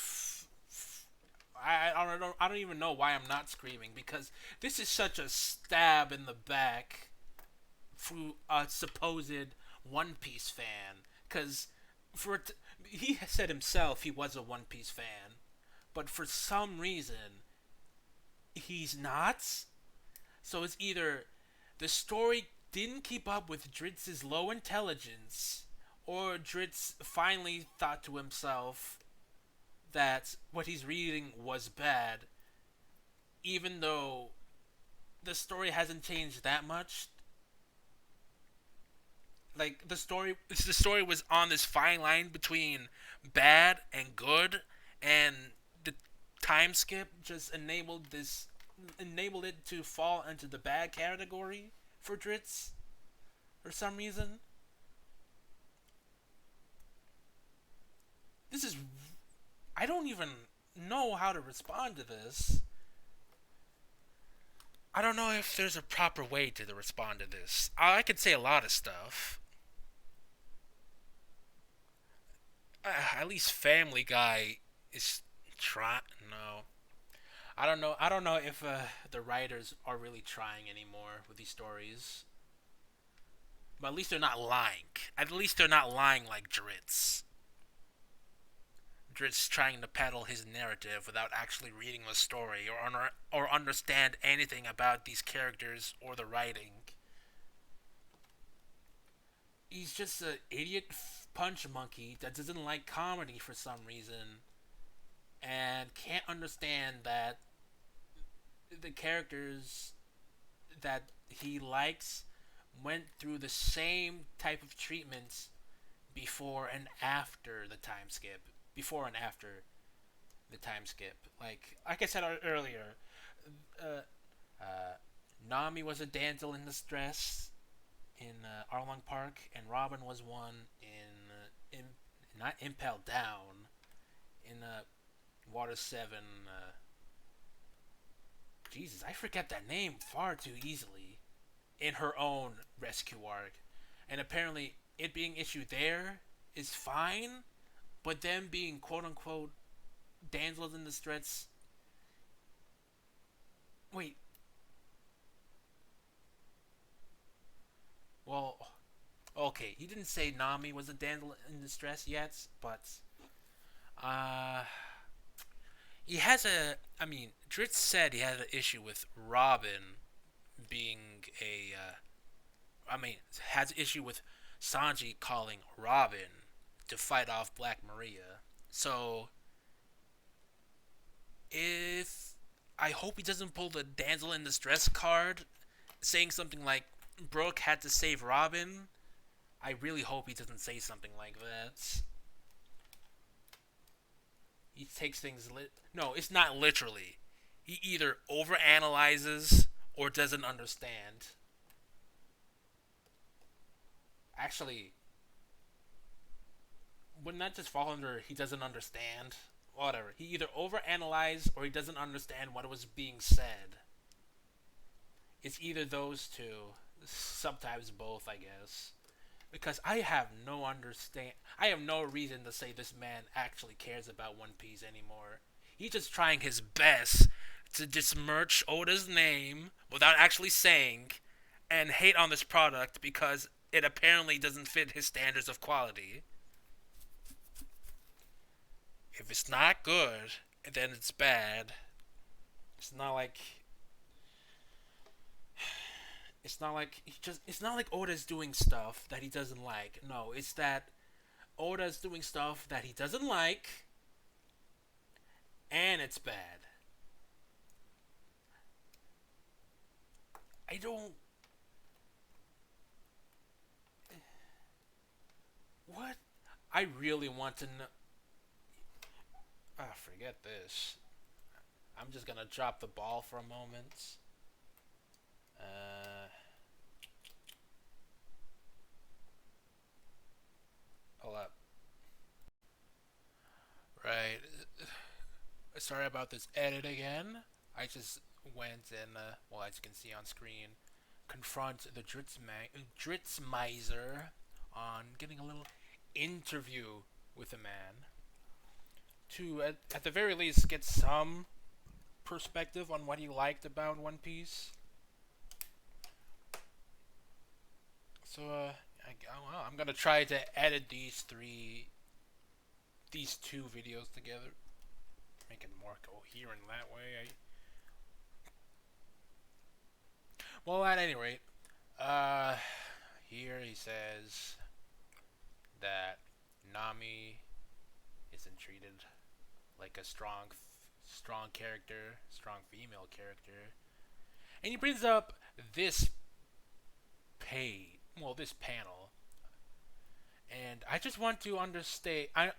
don't even know why I'm not screaming, because this is such a stab in the back through a supposed One Piece fan. Because he said himself he was a One Piece fan, but for some reason he's not. So it's either the story didn't keep up with Dritz's low intelligence, or Dritz finally thought to himself that what he's reading was bad, even though the story hasn't changed that much. Like the story was on this fine line between bad and good, and the time skip just enabled it to fall into the bad category for Dritz for some reason. I don't even know how to respond to this. I don't know if there's a proper way to respond to this. I could say a lot of stuff. At least Family Guy is trying. No, I don't know. I don't know if the writers are really trying anymore with these stories. But at least they're not lying. At least they're not lying like Dritz. Dritz trying to peddle his narrative without actually reading the story or understand anything about these characters or the writing. He's just an idiot punch monkey that doesn't like comedy for some reason and can't understand that the characters that he likes went through the same type of treatments before and after the time skip. Before and after the time skip. Like I said earlier, Nami was a damsel in distress in Arlong Park, and Robin was one in not Impel Down, in Water 7. Jesus, I forget that name far too easily. In her own rescue arc, and apparently it being issued there is fine. But them being quote-unquote damsels in distress... Wait. Well, okay, he didn't say Nami was a damsel in distress yet, but... He has Dritz said he had an issue with Robin being has an issue with Sanji calling Robin to fight off Black Maria. So, I hope he doesn't pull the damsel in distress card saying something like Brooke had to save Robin, I really hope he doesn't say something like that. He takes things no, it's not literally. He either overanalyzes or doesn't understand. Actually, wouldn't that just fall under he doesn't understand? Whatever. He either overanalyzed or he doesn't understand what was being said. It's either those two. Sometimes both, I guess. Because I have no reason to say this man actually cares about One Piece anymore. He's just trying his best to besmirch Oda's name without actually saying and hate on this product because it apparently doesn't fit his standards of quality. If it's not good, then it's bad. It's not like it's not like Oda's doing stuff that he doesn't like. No, it's that Oda's doing stuff that he doesn't like and it's bad. I don't what I really want to know. Forget this. I'm just gonna drop the ball for a moment. Hold up. Right. Sorry about this edit again. I just went and, well, as you can see on screen, confront the Dritzmeiser on getting a little interview with a man to, at the very least, get some perspective on what he liked about One Piece. So, I'm gonna try to edit these two videos together, make it more coherent that way. Well, at any rate, here he says that Nami isn't treated like a strong character, strong female character, and he brings up this panel, and I just want to understate. I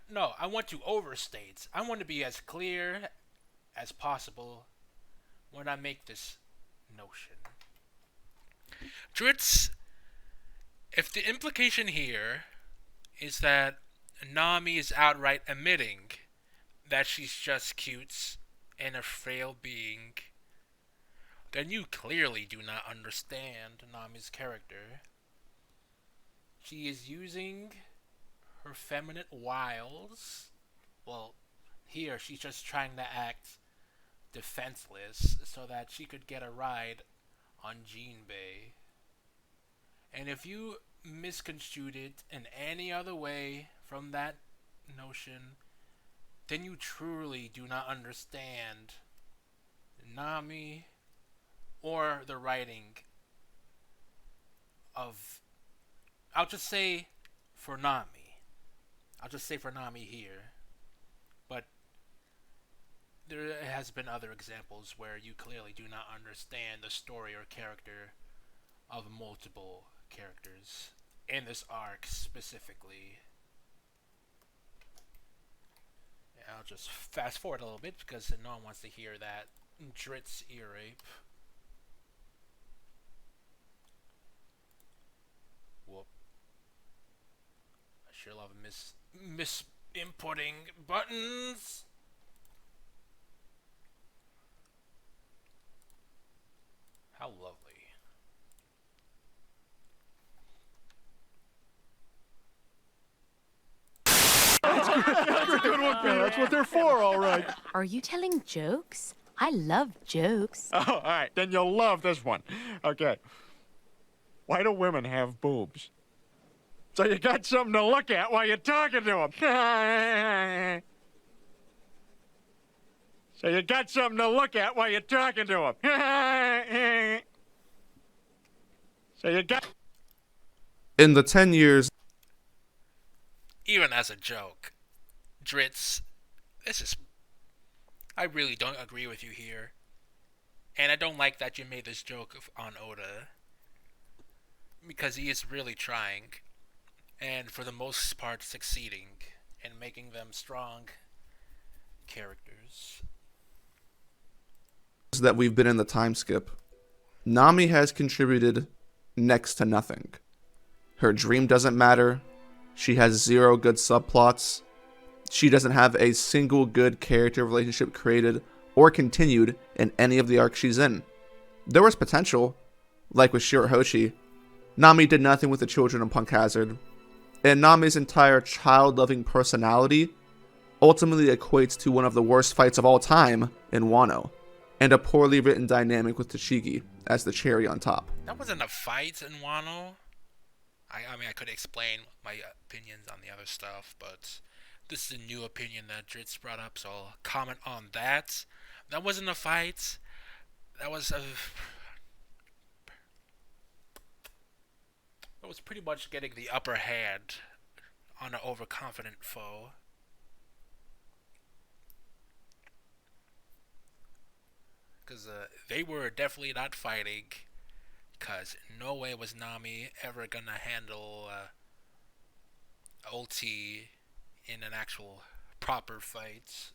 want to overstate. I want to be as clear as possible when I make this notion. Dritz, if the implication here is that Nami is outright admitting that she's just cute and a frail being, then you clearly do not understand Nami's character. She is using her feminine wiles. Well, here she's just trying to act defenseless so that she could get a ride on Jinbei. And if you misconstrued it in any other way from that notion, then you truly do not understand Nami or the writing of, I'll just say for Nami here, but there has been other examples where you clearly do not understand the story or character of multiple characters in this arc specifically. I'll just fast forward a little bit because no one wants to hear that Dritz ear rape. Whoop. I sure love inputting buttons. How lovely. That's a good one, Peter. That's what they're for, all right. Are you telling jokes? I love jokes. Oh, all right. Then you'll love this one. Okay. Why do women have boobs? So you got something to look at while you're talking to them. So you got something to look at while you're talking to them. So you got... In the 10 years... Even as a joke, Dritz, I really don't agree with you here. And I don't like that you made this joke on Oda, because he is really trying, and for the most part succeeding in making them strong characters. That we've been in the time skip, Nami has contributed next to nothing. Her dream doesn't matter. She has zero good subplots. She doesn't have a single good character relationship created or continued in any of the arcs she's in. There was potential, like with Shirahoshi. Nami did nothing with the children in Punk Hazard, and Nami's entire child-loving personality ultimately equates to one of the worst fights of all time in Wano, and a poorly written dynamic with Tashigi as the cherry on top. That wasn't a fight in Wano. I mean, I could explain my opinions on the other stuff, but this is a new opinion that Dritz brought up, so I'll comment on that. That wasn't a fight. That was pretty much getting the upper hand on an overconfident foe. Because they were definitely not fighting. Because no way was Nami ever gonna handle OT in an actual proper fight.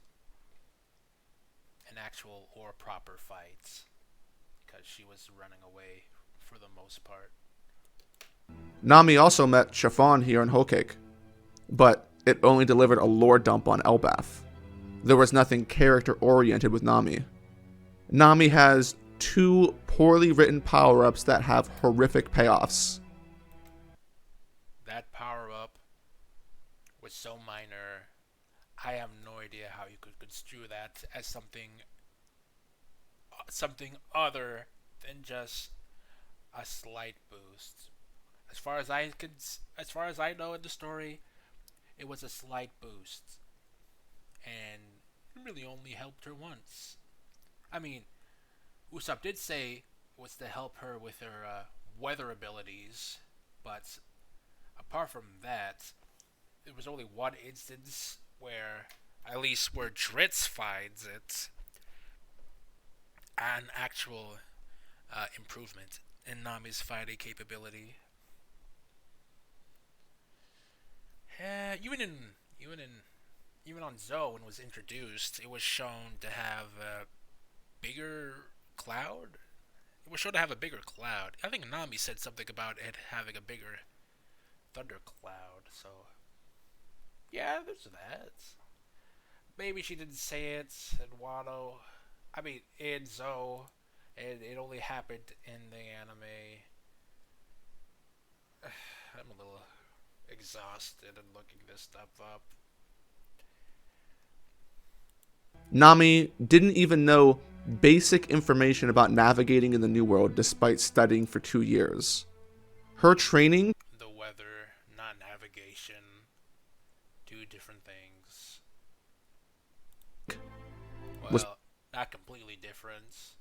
An actual or proper fight. Because she was running away for the most part. Nami also met Chiffon here in Whole Cake, but it only delivered a lore dump on Elbaf. There was nothing character-oriented with Nami. Nami has 2 poorly written power-ups that have horrific payoffs. That power-up was so minor, I have no idea how you could construe that as something other than just a slight boost. As far as I know in the story, it was a slight boost, and it really only helped her once. I mean, Usopp did say it was to help her with her weather abilities, but apart from that, there was only one instance where, at least where Dritz finds it, an actual improvement in Nami's fighting capability. Even on Zoe, when it was introduced, it was shown to have a bigger cloud. It was shown to have a bigger cloud. I think Nami said something about it having a bigger thundercloud. So yeah, there's that. Maybe she didn't say it in Wano. I mean, in Zoe, and it only happened in the anime. I'm a little exhausted and looking this stuff up. Nami didn't even know basic information about navigating in the New World despite studying for 2 years. Her training... The weather, not navigation. 2 different things. Well, not completely different.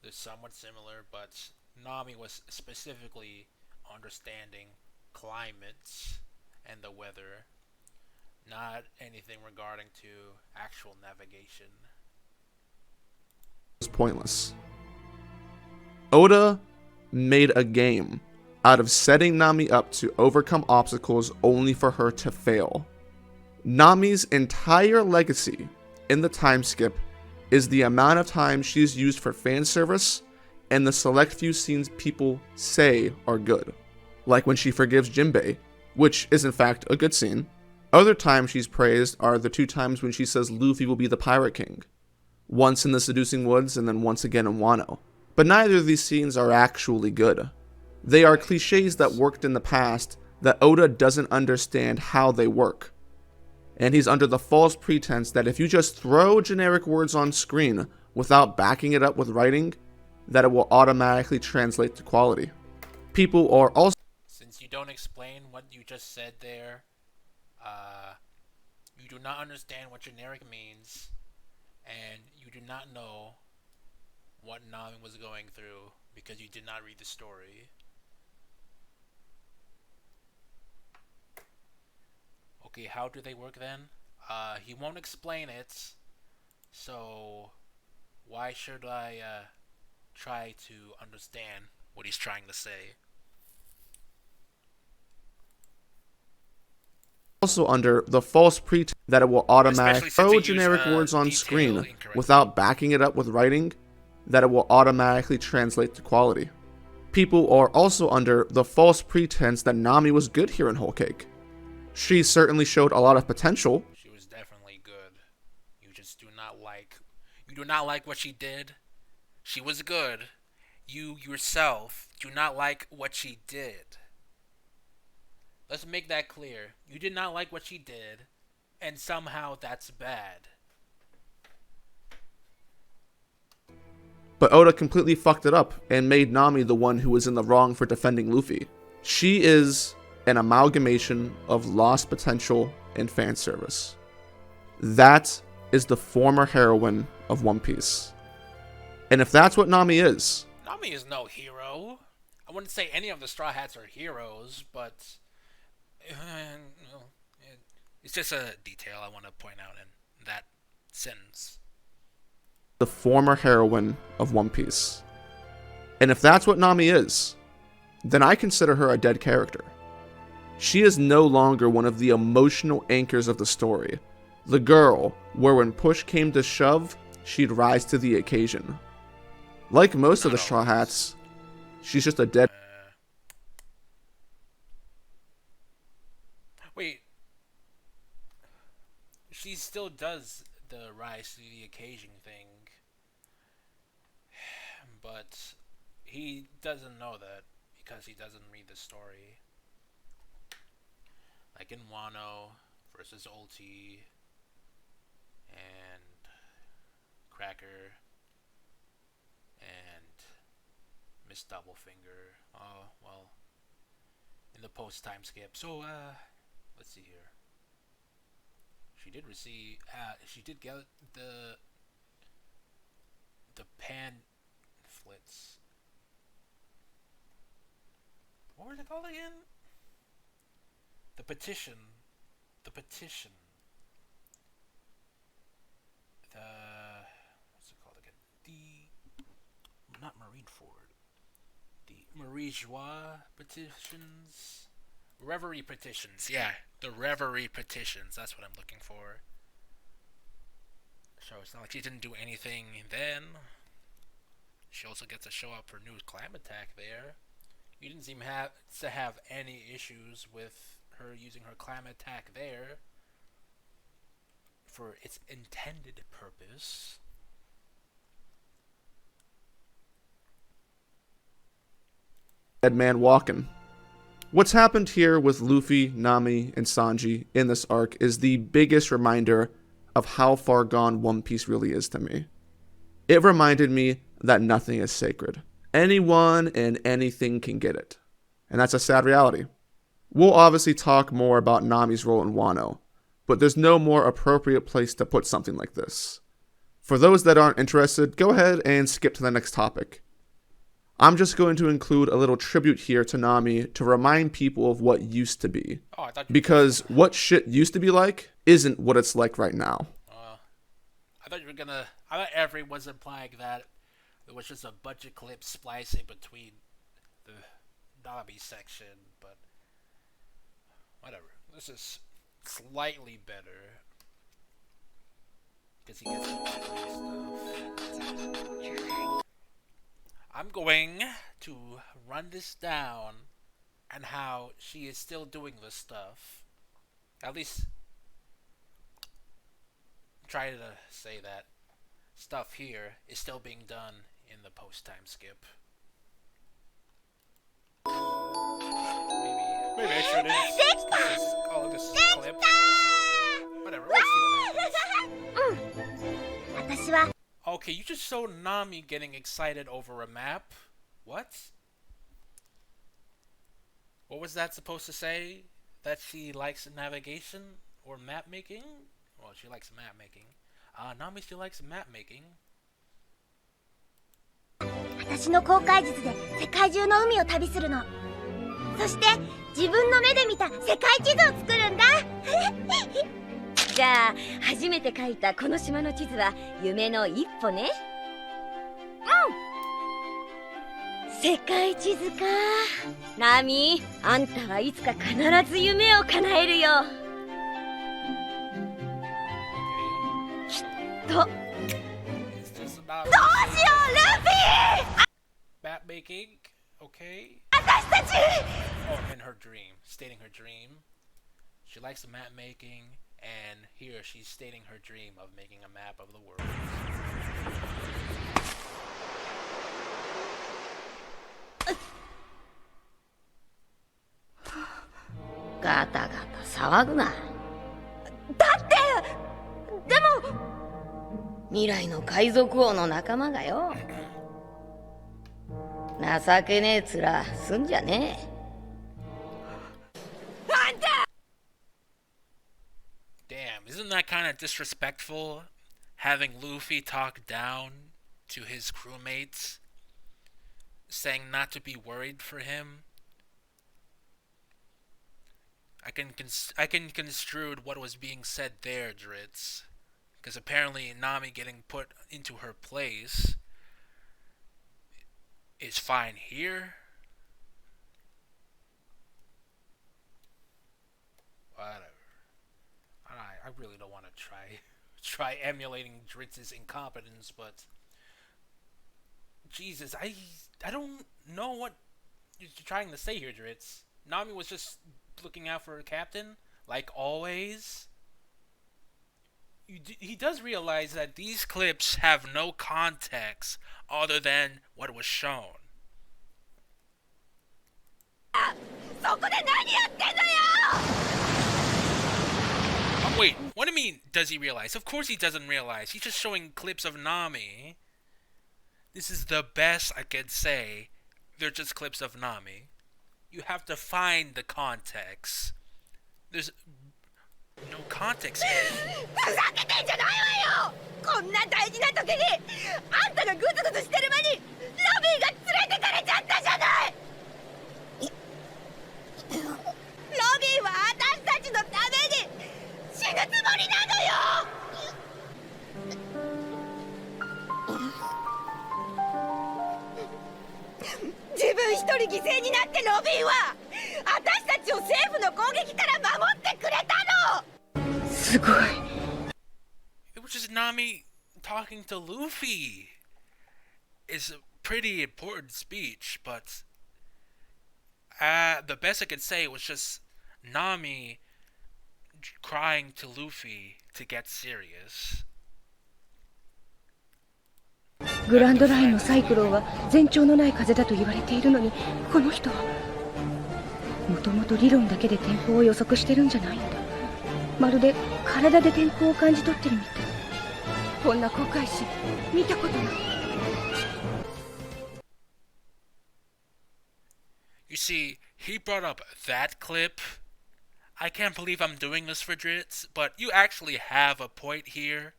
They're somewhat similar, but Nami was specifically understanding climates and the weather, not anything regarding to actual navigation. was pointless. Oda made a game out of setting Nami up to overcome obstacles only for her to fail. Nami's entire legacy in the time skip is the amount of time she's used for fan service and the select few scenes people say are good. Like when she forgives Jinbei, which is in fact a good scene. Other times she's praised are the 2 times when she says Luffy will be the Pirate King. Once in the Seducing Woods and then once again in Wano. But neither of these scenes are actually good. They are cliches that worked in the past that Oda doesn't understand how they work. And he's under the false pretense that if you just throw generic words on screen without backing it up with writing, that it will automatically translate to quality. People are also... Since you don't explain what you just said there, you do not understand what generic means, and you do not know what Nami was going through because you did not read the story. Okay, how do they work then? He won't explain it, so why should I try to understand what he's trying to say. Also under the false pretense that it will automatically Especially since throw he used, generic words on detail screen incorrectly. without backing it up with writing, that it will automatically translate to quality. People are also under the false pretense that Nami was good here in Whole Cake. She certainly showed a lot of potential. She was definitely good. You just do not like what she did. She was good. You yourself do not like what she did. Let's make that clear. You did not like what she did, and somehow that's bad. But Oda completely fucked it up and made Nami the one who was in the wrong for defending Luffy. She is an amalgamation of lost potential and fan service. That is the former heroine of One Piece. And if that's what Nami is... Nami is no hero. I wouldn't say any of the Straw Hats are heroes, but... it's just a detail I want to point out in that sentence. The former heroine of One Piece. And if that's what Nami is, then I consider her a dead character. She is no longer one of the emotional anchors of the story. The girl, where when push came to shove, she'd rise to the occasion. Like most of the Straw Hats, she's just a dead... Wait. She still does the rise to the occasion thing. But he doesn't know that because he doesn't read the story. Like in Wano versus Ulti and Cracker and Miss Doublefinger. Oh, well, in the post time skip. So, let's see here. She did receive, she did get the pamphlets. What was it called again? The petition. The petition. What's it called again? Not Marineford. The Marie Joie petitions. Reverie petitions. Yeah, the Reverie petitions. That's what I'm looking for. So it's not like she didn't do anything then. She also gets to show up for new clam attack there. You didn't seem to have any issues with her using her clam attack there for its intended purpose. Dead man walking. What's happened here with Luffy, Nami, and Sanji in this arc is the biggest reminder of how far gone One Piece really is to me. It reminded me that nothing is sacred. Anyone and anything can get it. And that's a sad reality. We'll obviously talk more about Nami's role in Wano, but there's no more appropriate place to put something like this. For those that aren't interested, go ahead and skip to the next topic. I'm just going to include a little tribute here to Nami to remind people of what used to be. Because what shit used to be like isn't what it's like right now. I thought everyone was implying that it was just a bunch of clips splicing between the Nami section, but whatever. This is slightly better. Because he gets to stuff. I'm going to run this down and how she is still doing this stuff. At least try to say that stuff here is still being done in the post-time skip. Maybe I shouldn't. This is a clip. Whatever, let's see what happens. Okay, you just showed Nami getting excited over a map. What? What was that supposed to say? That she likes navigation or map making? Well, she likes map making. Nami, she likes map making. 私の航海術で世界中の海を旅するの。そして自分の目で見た世界地図を作るんだ。じゃあ初めて描いたこの島の地図は夢の一歩ね。世界地図か。ナミ、あんたはいつか必ず夢を叶えるよ。きっと。どうしよう、ルフィMap making, okay? 私たち Oh, in her dream. Stating her dream. She likes the map making, and here she's stating her dream of making a map of the world. ガタガタ騒ぐな。だってでも未来の海賊王の仲間がよ。情けねえ面すんじゃねえ。あんた Damn, isn't that kind of disrespectful? Having Luffy talk down to his crewmates, saying not to be worried for him. I can construe what was being said there, Dritz, because apparently Nami getting put into her place is fine here. Whatever. I really don't want to try emulating Dritz's incompetence, but Jesus, I don't know what you're trying to say here, Dritz. Nami was just looking out for her captain, like always. He does realize that these clips have no context other than what was shown. Oh, wait, what do you mean, does he realize? Of course he doesn't realize. He's just showing clips of Nami. This is the best I could say. They're just clips of Nami. You have to find the context. There's no context here. ふざけてんじゃないわよ。こんな大事な時にあんたがグズグズしてる間にロビーが連れてかれちゃったじゃない。ロビーは私たちのために死ぬつもりなのよ。自分一人犠牲になってロビーは私たちを政府の攻撃から守ってくれたの。すごい。It was just Nami talking to Luffy. It's a pretty important speech, but the best I could say was just Nami crying to Luffy to get serious. グランドラインのサイクロンは前兆のない風だと言われているのに、この人はもともと理論だけで天候を予測してるんじゃないんだ。まるで体で天候を感じ取ってるみたい。こんな航海士見たことない。You see, he brought up that clip. I can't believe I'm doing this for Dritz, but you actually have a point here.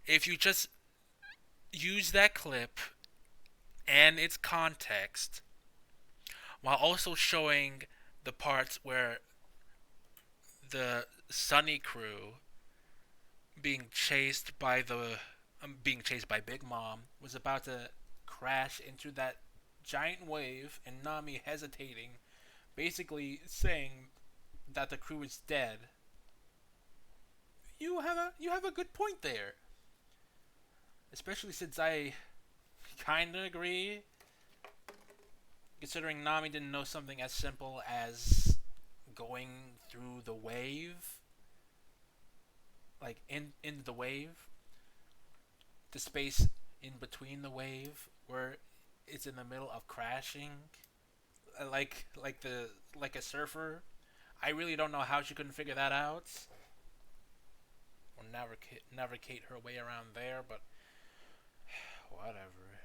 If you just use that clip and its context while also showing the parts where the Sunny crew being chased by Big Mom was about to crash into that giant wave and Nami hesitating, basically saying that the crew is dead. You have a good point there. Especially since I kinda agree, considering Nami didn't know something as simple as going through the wave, like in the wave, the space in between the wave where it's in the middle of crashing, like a surfer. I really don't know how she couldn't figure that out or navigate her way around there, but whatever.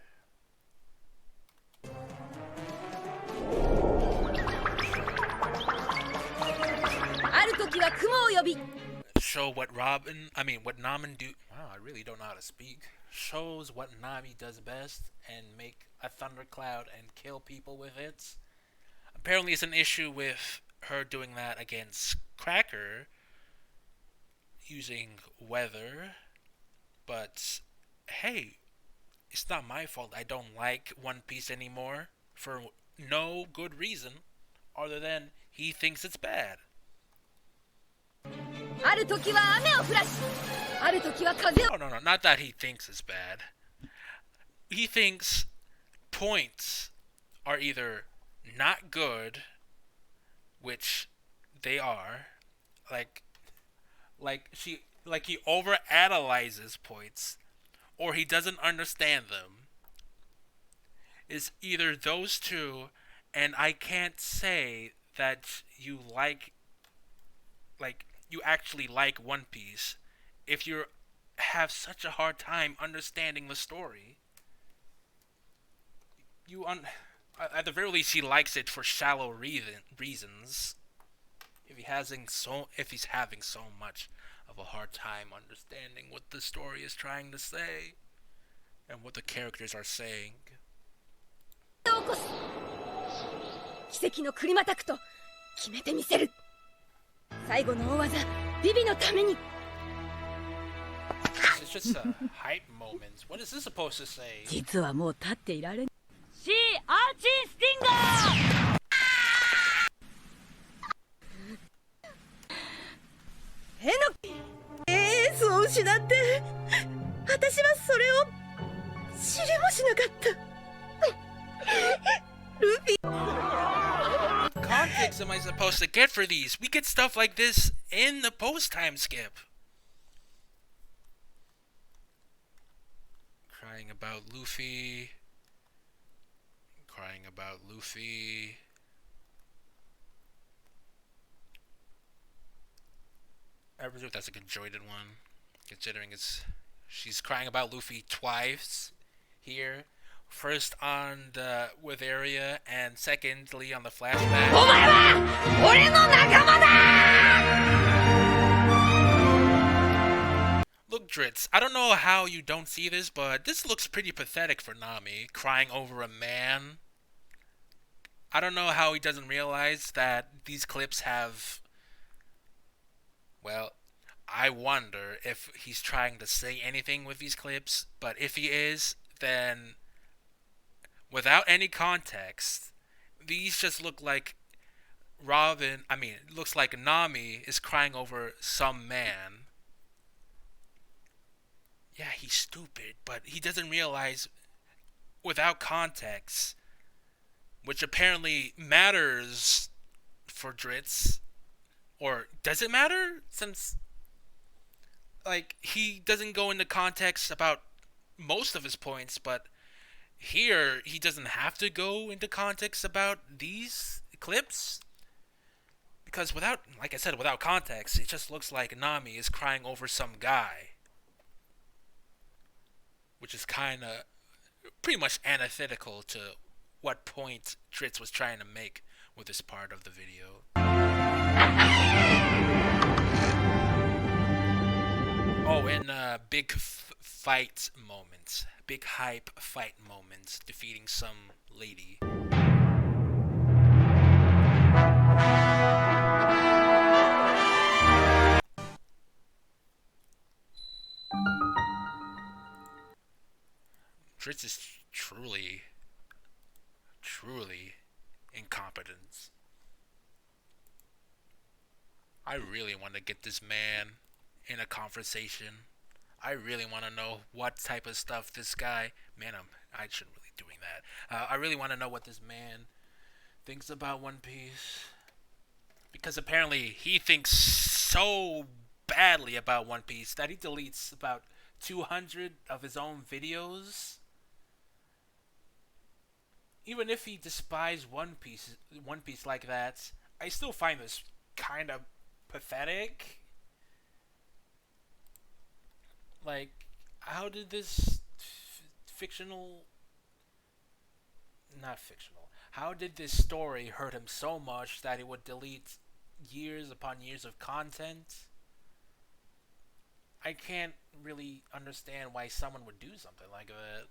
Show what Nami do. Wow, I really don't know how to speak. Shows what Nami does best and make a thundercloud and kill people with it. Apparently, it's an issue with her doing that against Cracker using weather, but hey, it's not my fault I don't like One Piece anymore for no good reason other than he thinks it's bad. Oh, no, not that he thinks it's bad. He thinks points are either not good, which they are, like he overanalyzes points, or he doesn't understand them. Is either those two, and I can't say that you you actually like One Piece if you have such a hard time understanding the story. At the very least, he likes it for shallow reasons. If he's having so much of a hard time understanding what the story is trying to say and what the characters are saying. 奇跡のクリマタクト決めてみせる。最後の大技ビビのために。 It's just a hype moment. What is this supposed to say? 実はもう立っていられん。シーアーチンスティンガー。へのエースを失って私はそれを知りもしなかった。ルフィ。 What context am I supposed to get for these? We get stuff like this in the post-time skip. Crying about Luffy. Crying about Luffy. I presume that's a conjoined one, considering she's crying about Luffy twice here. First on the with area, and secondly on the flashback. Look, Dritz, I don't know how you don't see this, but this looks pretty pathetic for Nami, crying over a man. I don't know how he doesn't realize that these clips have... Well, I wonder if he's trying to say anything with these clips, but if he is, then... Without any context, these just look like it looks like Nami is crying over some man. Yeah, he's stupid, but he doesn't realize without context, which apparently matters for Dritz. Or does it matter? Since, he doesn't go into context about most of his points, but here, he doesn't have to go into context about these clips. Because without context, it just looks like Nami is crying over some guy. Which is kind of pretty much antithetical to what point Dritz was trying to make with this part of the video. Oh, and big fight moments. Big hype fight moments. Defeating some lady. Dritz is truly incompetent. I really want to get this man in a conversation. I really want to know what type of stuff this guy... Man, I shouldn't really be doing that. I really want to know what this man thinks about One Piece. Because apparently he thinks so badly about One Piece that he deletes about 200 of his own videos. Even if he despised One Piece like that, I still find this kind of pathetic. How did this how did this story hurt him so much that he would delete years upon years of content? I can't really understand why someone would do something like that.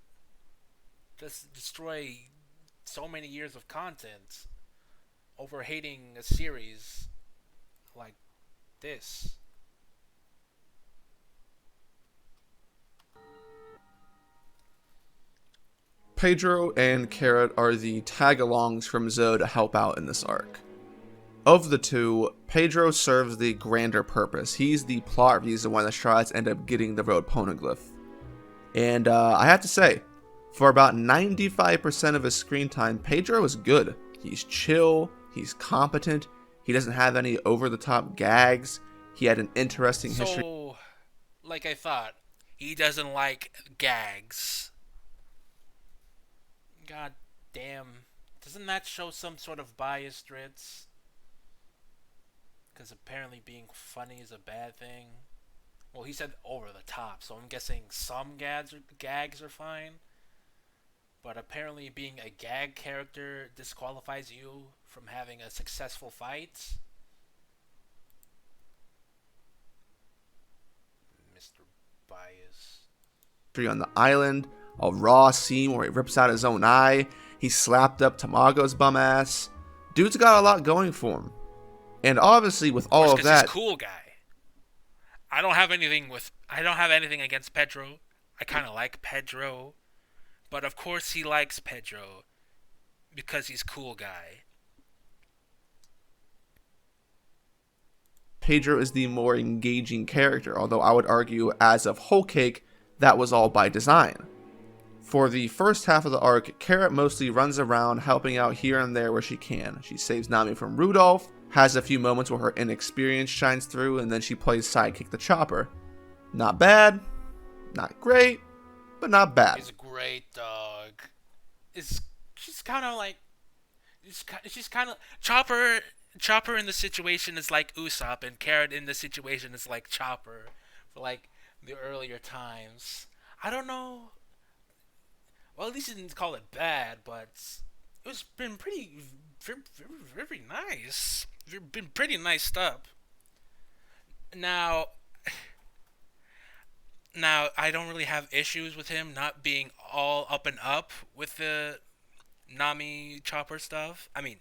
Just destroy so many years of content over hating a series like this. Pedro and Carrot are the tag-alongs from Zoe to help out in this arc. Of the two, Pedro serves the grander purpose. He's the plot reason why the Straw Hats end up getting the road poneglyph. And I have to say, for about 95% of his screen time, Pedro is good. He's chill, he's competent, he doesn't have any over-the-top gags, he had an interesting history. So, like I thought, he doesn't like gags. God damn. Doesn't that show some sort of bias, Dritz? Because apparently being funny is a bad thing. Well, he said over the top, so I'm guessing some gags are fine. But apparently being a gag character disqualifies you from having a successful fight. Mr. Bias. On the island, a raw scene where he rips out his own eye, he slapped up Tamago's bum ass. Dude's got a lot going for him. And obviously with all of that, he's a cool guy. I don't have anything against Pedro. I kind of like Pedro, but of course he likes Pedro because he's a cool guy. Pedro is the more engaging character, although I would argue as of Whole Cake, that was all by design. For the first half of the arc, Carrot mostly runs around helping out here and there where she can. She saves Nami from Rudolph, has a few moments where her inexperience shines through, and then she plays sidekick the Chopper. Not bad, not great, but not bad. He's a great dog. She's kind of like... She's kind of... Chopper in the situation is like Usopp, and Carrot in the situation is like Chopper for like the earlier times. I don't know. Well, at least he didn't call it bad, but it was been pretty, very nice. Been pretty nice stuff. Now I don't really have issues with him not being all up and up with the Nami Chopper stuff. I mean,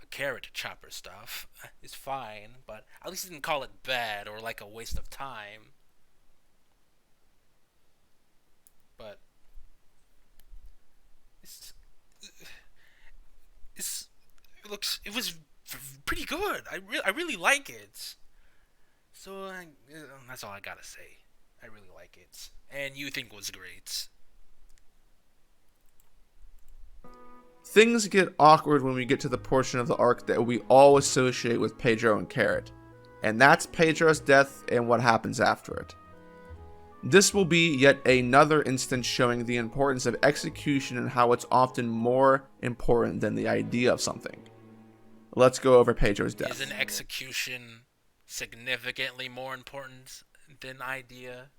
Carrot Chopper stuff is fine, but at least he didn't call it bad or like a waste of time. But it was pretty good. I really like it. So that's all I gotta say. I really like it, and you think it was great. Things get awkward when we get to the portion of the arc that we all associate with Pedro and Carrot, and that's Pedro's death and what happens after it. This will be yet another instance showing the importance of execution and how it's often more important than the idea of something. Let's go over Pedro's death. Isn't execution significantly more important than idea?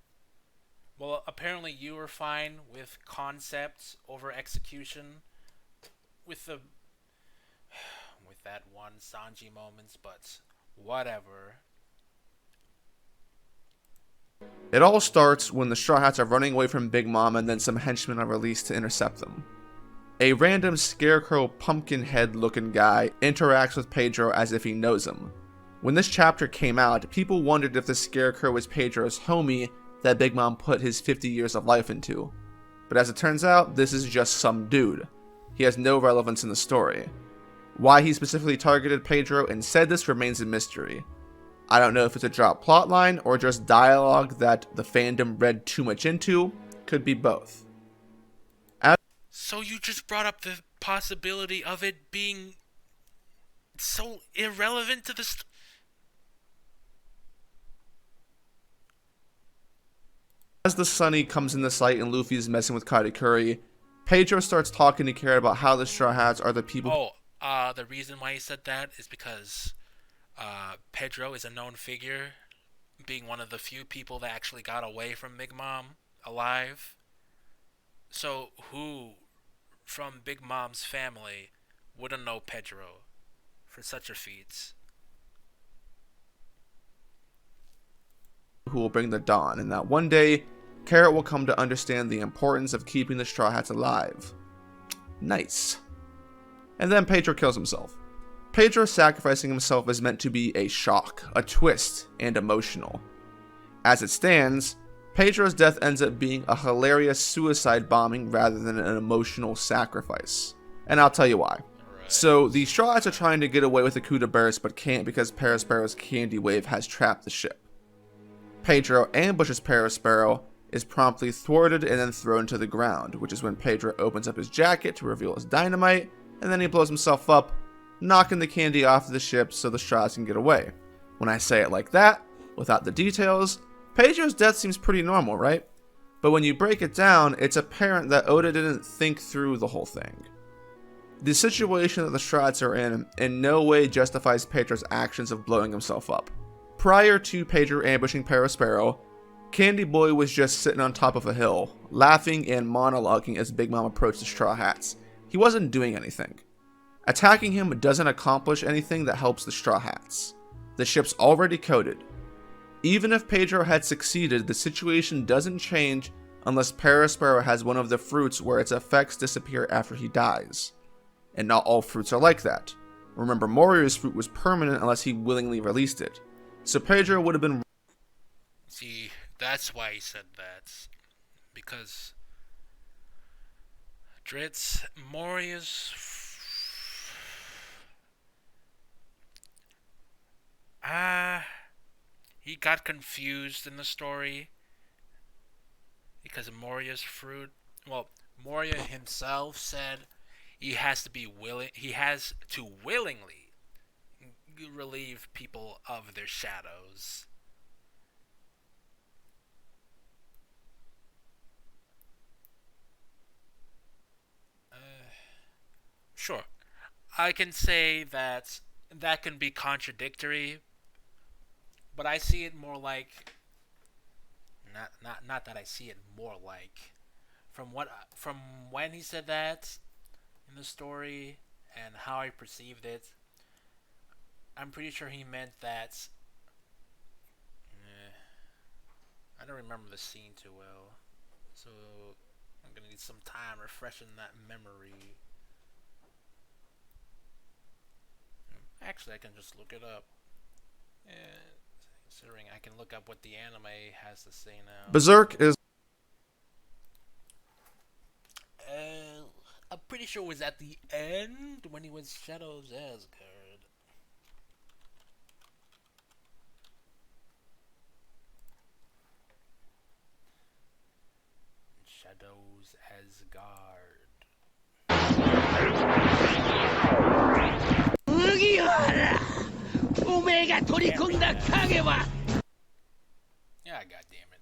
Well, apparently you were fine with concepts over execution with that one Sanji moments, but whatever. It all starts when the Straw Hats are running away from Big Mom and then some henchmen are released to intercept them. A random scarecrow pumpkin head looking guy interacts with Pedro as if he knows him. When this chapter came out, people wondered if the scarecrow was Pedro's homie that Big Mom put his 50 years of life into. But as it turns out, this is just some dude. He has no relevance in the story. Why he specifically targeted Pedro and said this remains a mystery. I don't know if it's a drop plotline or just dialogue that the fandom read too much into. Could be both. So you just brought up the possibility of it being so irrelevant to the As the Sunny comes into sight and Luffy is messing with Katakuri, Pedro starts talking to Carrot about how the Straw Hats are the people. The reason why he said that is because Pedro is a known figure, being one of the few people that actually got away from Big Mom alive. So who from Big Mom's family wouldn't know Pedro for such a feat? Who will bring the dawn, and that one day, Carrot will come to understand the importance of keeping the Straw Hats alive. Nice. And then Pedro kills himself. Pedro sacrificing himself is meant to be a shock, a twist, and emotional. As it stands, Pedro's death ends up being a hilarious suicide bombing rather than an emotional sacrifice. And I'll tell you why. So, the Straw Hats are trying to get away with the coup de Burst but can't because Parasparrow's candy wave has trapped the ship. Pedro ambushes Parasparrow, is promptly thwarted and then thrown to the ground, which is when Pedro opens up his jacket to reveal his dynamite, and then he blows himself up, knocking the candy off the ship so the Straws can get away. When I say it like that, without the details, Pedro's death seems pretty normal, right? But when you break it down, it's apparent that Oda didn't think through the whole thing. The situation that the Straws are in no way justifies Pedro's actions of blowing himself up. Prior to Pedro ambushing Parasparrow, Candy Boy was just sitting on top of a hill, laughing and monologuing as Big Mom approached the Straw Hats. He wasn't doing anything. Attacking him doesn't accomplish anything that helps the Straw Hats. The ship's already coated. Even if Pedro had succeeded, the situation doesn't change unless Parasparrow has one of the fruits where its effects disappear after he dies. And not all fruits are like that. Remember, Morio's fruit was permanent unless he willingly released it. So Pedro would have been... See, that's why he said that. Because Dritz, Moria's... he got confused in the story because of Moria's fruit. Well, Moria himself said he has to willingly relieve people of their shadows. Sure, I can say that that can be contradictory, but I see it more like not that I see it more like from when he said that in the story and how I perceived it. I'm pretty sure he meant that. I don't remember the scene too well, so I'm gonna need some time refreshing that memory. Actually, I can just look it up. Considering I can look up what the anime has to say now. Berserk is... I'm pretty sure it was at the end when he was Shadows Asgard. Shadows Asgard. Yeah, goddammit.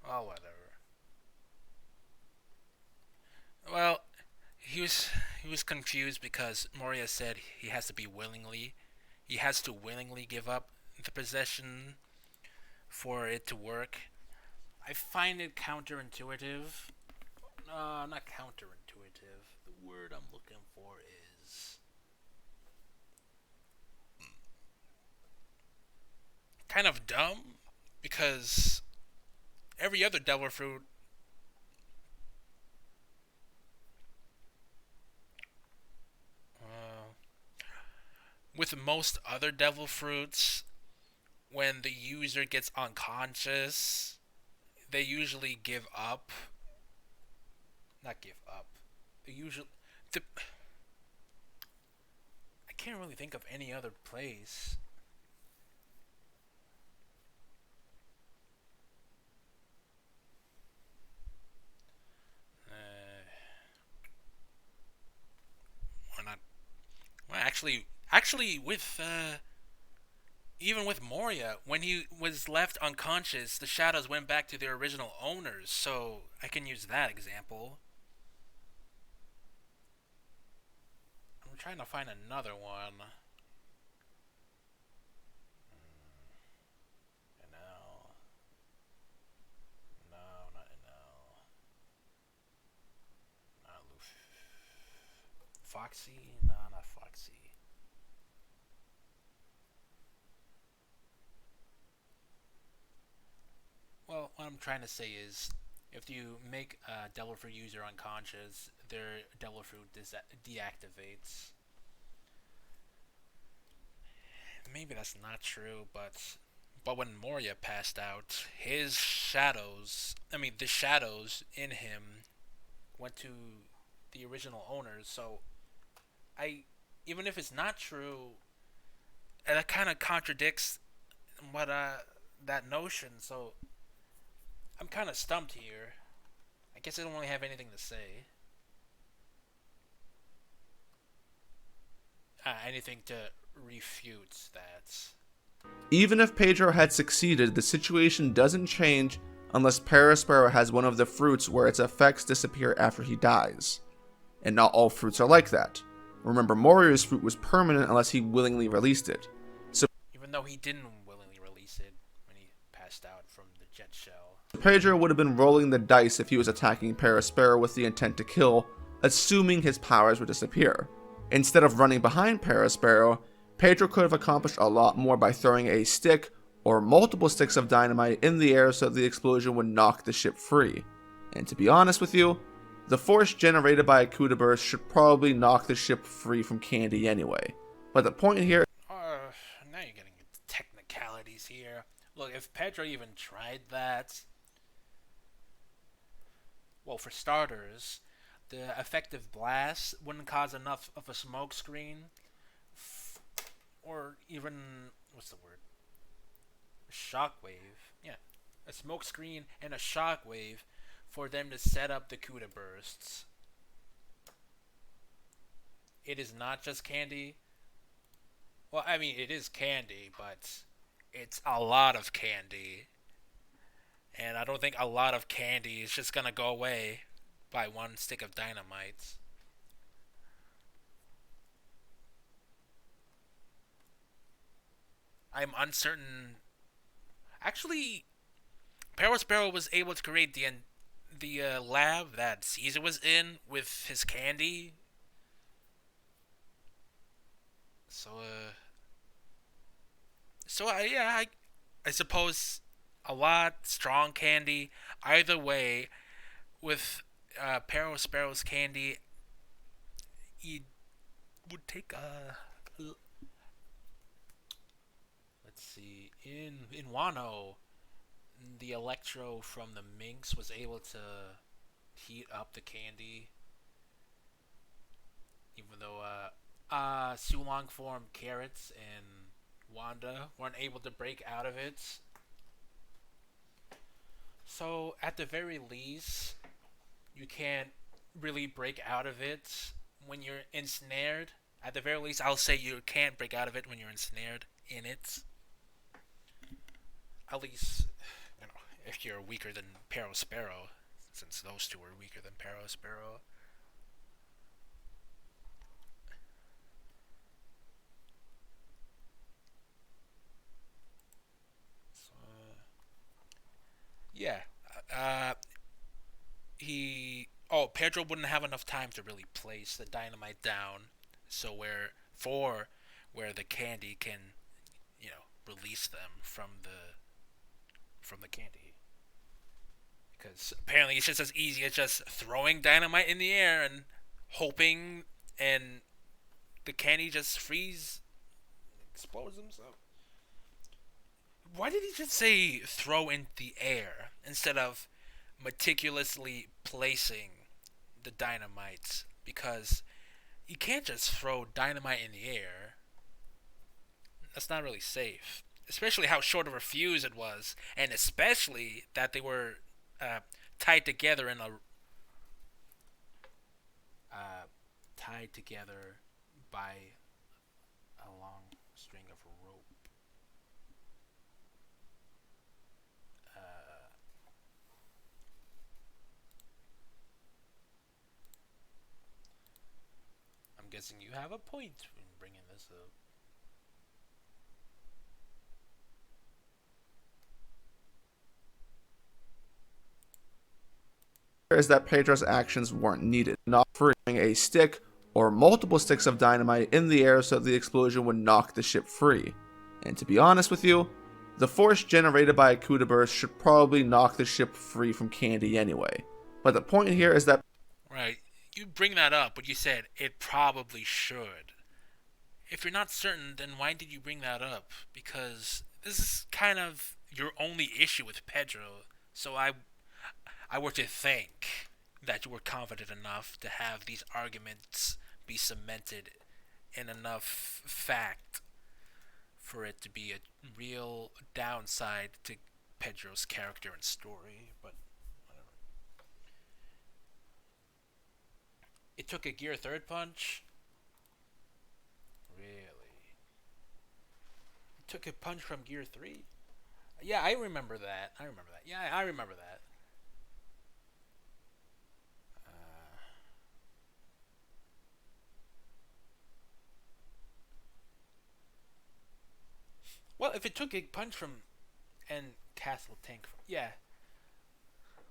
Oh, whatever. Well, he was confused because Moria said he has to willingly give up the possession for it to work. I find it counterintuitive. Not counterintuitive. The word I'm looking for is kind of dumb because every other devil fruit with most other devil fruits, when the user gets unconscious, they usually give up. Not give up. They usually... I can't really think of any other place. Why not? Well, actually, with even with Moria, when he was left unconscious, the shadows went back to their original owners. So I can use that example. I'm trying to find another one. You know. Foxy? No, not Foxy. Well, what I'm trying to say is, if you make a Devil Fruit user unconscious, their Devil Fruit deactivates. Maybe that's not true, but when Moria passed out, his shadows, the shadows in him went to the original owners. So I, even if it's not true, that kind of contradicts what that notion. So I'm kind of stumped here. I guess I don't really have anything to say. Anything to refute that. Even if Pedro had succeeded, the situation doesn't change unless Perospero has one of the fruits where its effects disappear after he dies. And not all fruits are like that. Remember, Moria's fruit was permanent unless he willingly released it. So even though he didn't willingly release it when he passed out from the jet shell. Pedro would have been rolling the dice if he was attacking Perospero with the intent to kill, assuming his powers would disappear. Instead of running behind Perospero, Pedro could have accomplished a lot more by throwing a stick or multiple sticks of dynamite in the air so the explosion would knock the ship free. And to be honest with you, the force generated by a coup de burst should probably knock the ship free from Candy anyway. But the point here... Now you're getting into technicalities here. Look, if Pedro even tried that... Well, for starters, the effective blast wouldn't cause enough of a smoke screen, or even, what's the word? A shockwave. Yeah, a smoke screen and a shockwave for them to set up the coup de bursts. It is not just candy. Well, it is candy, but it's a lot of candy. And I don't think a lot of candy is just gonna go away by one stick of dynamite. I'm uncertain. Actually, Perospero was able to create the lab that Caesar was in with his candy. Yeah, I suppose a lot strong candy. Either way, with Perospero's candy, he would take let's see, in Wano, the electro from the minx was able to heat up the candy, even though Sulong form carrots and Wanda weren't able to break out of it. So at the very least, you can't really break out of it when you're ensnared. At the very least, I'll say you can't break out of it when you're ensnared in it. At least, if you're weaker than Perospero, since those two are weaker than Perospero. So, yeah. Pedro wouldn't have enough time to really place the dynamite down, so where the candy can, release them from the candy. Because apparently it's just as easy as just throwing dynamite in the air and hoping, and the candy just explodes himself. Why did he just say throw in the air instead of meticulously placing the dynamite? Because you can't just throw dynamite in the air. That's not really safe. Especially how short of a fuse it was, and especially that they were tied together by a long string of rope. I'm guessing you have a point in bringing this up. Is that Pedro's actions weren't needed, not offering a stick or multiple sticks of dynamite in the air so the explosion would knock the ship free. And to be honest with you, the force generated by a coup de burst should probably knock the ship free from Candy anyway. But the point here is that... Right. You bring that up, but you said it probably should. If you're not certain, then why did you bring that up? Because this is kind of your only issue with Pedro. So I were to think that you were confident enough to have these arguments be cemented in enough fact for it to be a real downside to Pedro's character and story, but whatever. It took a Gear third punch? Really? It took a punch from Gear 3? Yeah, I remember that. Yeah, I remember that. Well, if it took a punch from and Castle Tank, yeah.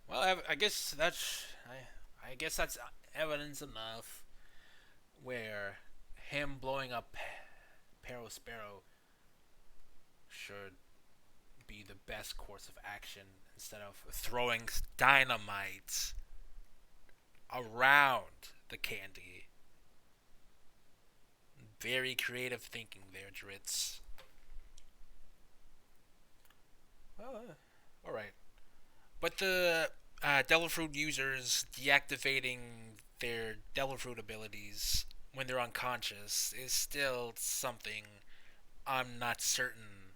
Well, I guess that's I guess that's evidence enough where him blowing up Pero Sparrow should be the best course of action instead of throwing dynamite around the candy. Very creative thinking there, Dritz. Alright. But the Devil Fruit users deactivating their Devil Fruit abilities when they're unconscious is still something I'm not certain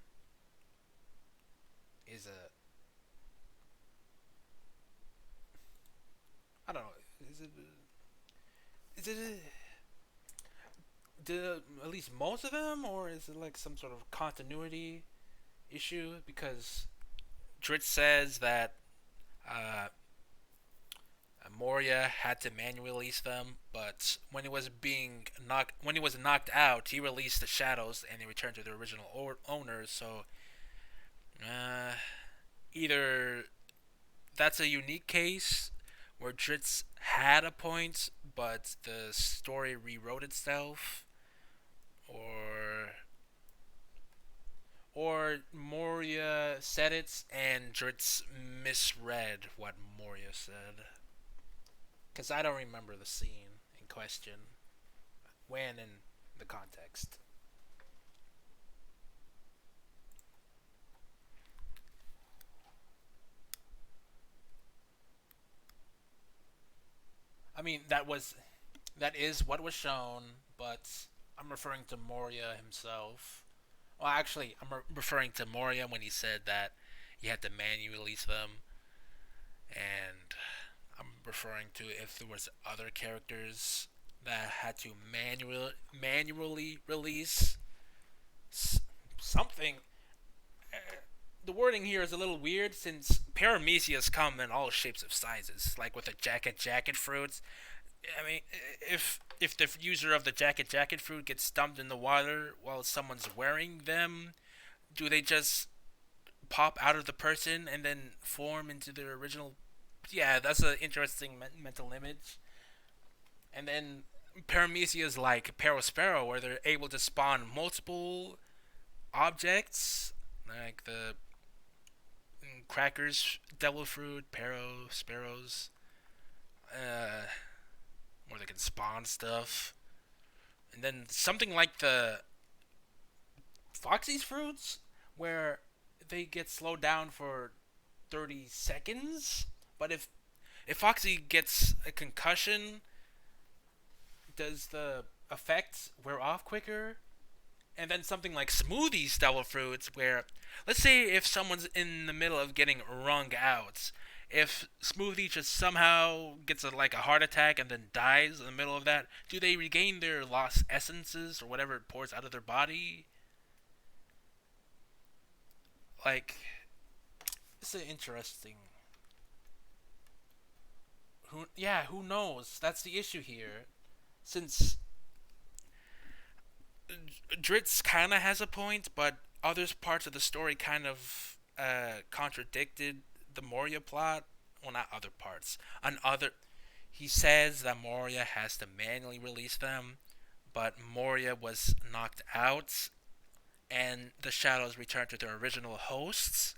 is I don't know. Do at least most of them, or is it like some sort of continuity issue? Because Dritz says that Moria had to manually release them, but when he was knocked out, he released the shadows and they returned to their original owners. So either that's a unique case where Dritz had a point, but the story rewrote itself, or Moria said it and Dritz misread what Moria said. Because I don't remember the scene in question when in the context. I mean, that is what was shown, but I'm referring to Moria himself. Well, actually, I'm referring to Moria when he said that he had to manually release them, and I'm referring to if there was other characters that had to manually release something. The wording here is a little weird since paramecias come in all shapes of sizes, like with the jacket fruits. I mean, if the user of the jacket fruit gets dumped in the water while someone's wearing them, do they just pop out of the person and then form into their original? Yeah, that's an interesting mental image. And then paramecias like Parasparrow, where they're able to spawn multiple objects, like the crackers, devil fruit, sparrows, where they can spawn stuff. And then something like the Foxy's fruits, where they get slowed down for 30 seconds. But if Foxy gets a concussion, does the effects wear off quicker? And then something like Smoothie's devil fruits, where let's say if someone's in the middle of getting wrung out, if Smoothie just somehow gets a heart attack and then dies in the middle of that, do they regain their lost essences or whatever it pours out of their body? It's an interesting. Who knows? That's the issue here, since Dritz kind of has a point, but other parts of the story kind of contradicted the Moria plot. Well, not other parts. He says that Moria has to manually release them, but Moria was knocked out and the shadows returned to their original hosts.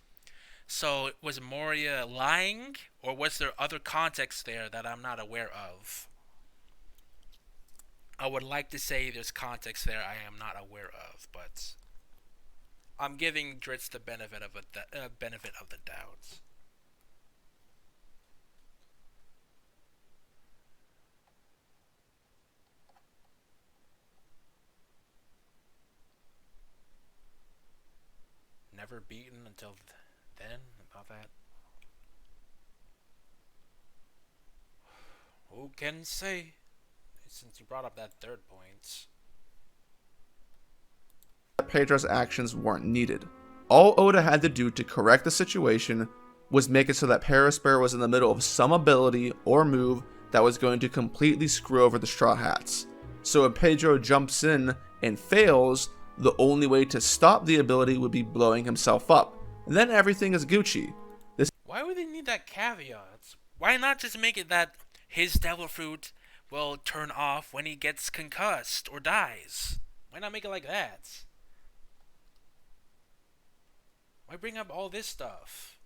So was Moria lying, or was there other context there that I'm not aware of? I would like to say there's context there I am not aware of, but I'm giving Dritz the benefit of the doubt. Never beaten until then? About that? Who can say? Since you brought up that third point. Pedro's actions weren't needed. All Oda had to do to correct the situation was make it so that Perospero was in the middle of some ability or move that was going to completely screw over the Straw Hats. So if Pedro jumps in and fails, the only way to stop the ability would be blowing himself up. And then everything is Gucci. Why would they need that caveat? Why not just make it that his devil fruit will turn off when he gets concussed or dies? Why not make it like that? Why bring up all this stuff?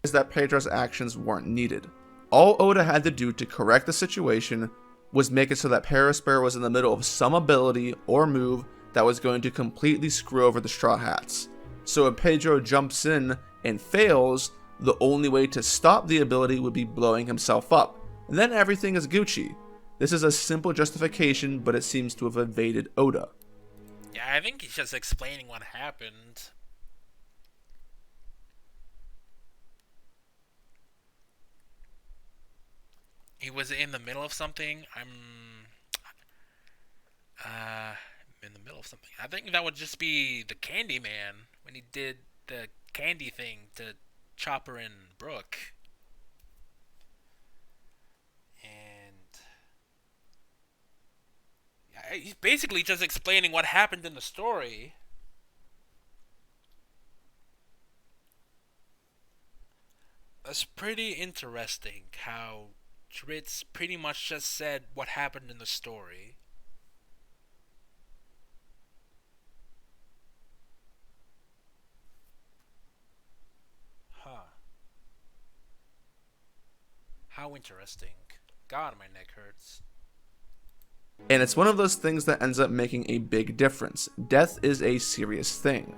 Is that Pedro's actions weren't needed. All Oda had to do to correct the situation was make it so that Perospero was in the middle of some ability or move that was going to completely screw over the Straw Hats. So if Pedro jumps in and fails, the only way to stop the ability would be blowing himself up. And then everything is Gucci. This is a simple justification, but it seems to have evaded Oda. Yeah, I think he's just explaining what happened. He was in the middle of something. In the middle of something. I think that would just be the Candy Man when he did the candy thing to Chopper and Brooke. And yeah, he's basically just explaining what happened in the story. That's pretty interesting how Dritz pretty much just said what happened in the story. Huh. How interesting. God, my neck hurts. And it's one of those things that ends up making a big difference. Death is a serious thing.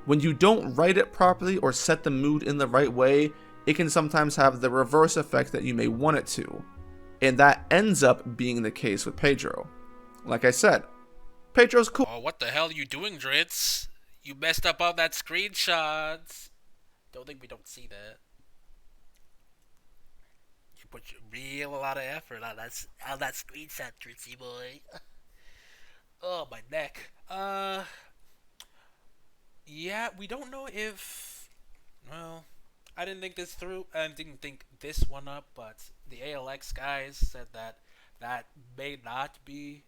When you don't write it properly or set the mood in the right way, it can sometimes have the reverse effect that you may want it to. And that ends up being the case with Pedro. Like I said, Pedro's cool. Oh, what the hell are you doing, Dritz? You messed up all that screenshots. Don't think we don't see that. You put a lot of effort on that screenshot, Dritzy boy. Oh, my neck. Yeah, we don't know if... Well, I didn't think this through. I didn't think this one up, but the ALX guys said that that may not be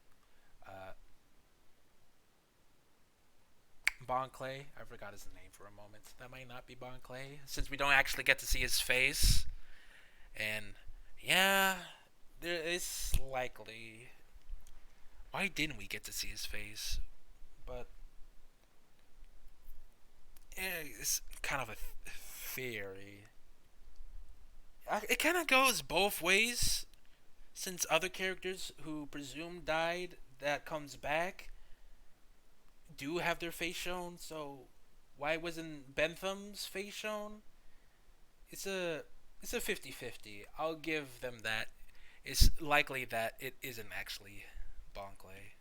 Bon Clay. I forgot his name for a moment. That might not be Bon Clay, since we don't actually get to see his face. And yeah, there is likely. Why didn't we get to see his face? But it's kind of a theory. It kind of goes both ways, since other characters who presume died that comes back do have their face shown. So why wasn't Bentham's face shown? It's a 50-50. I'll give them that. It's likely that it isn't actually Bon Clay.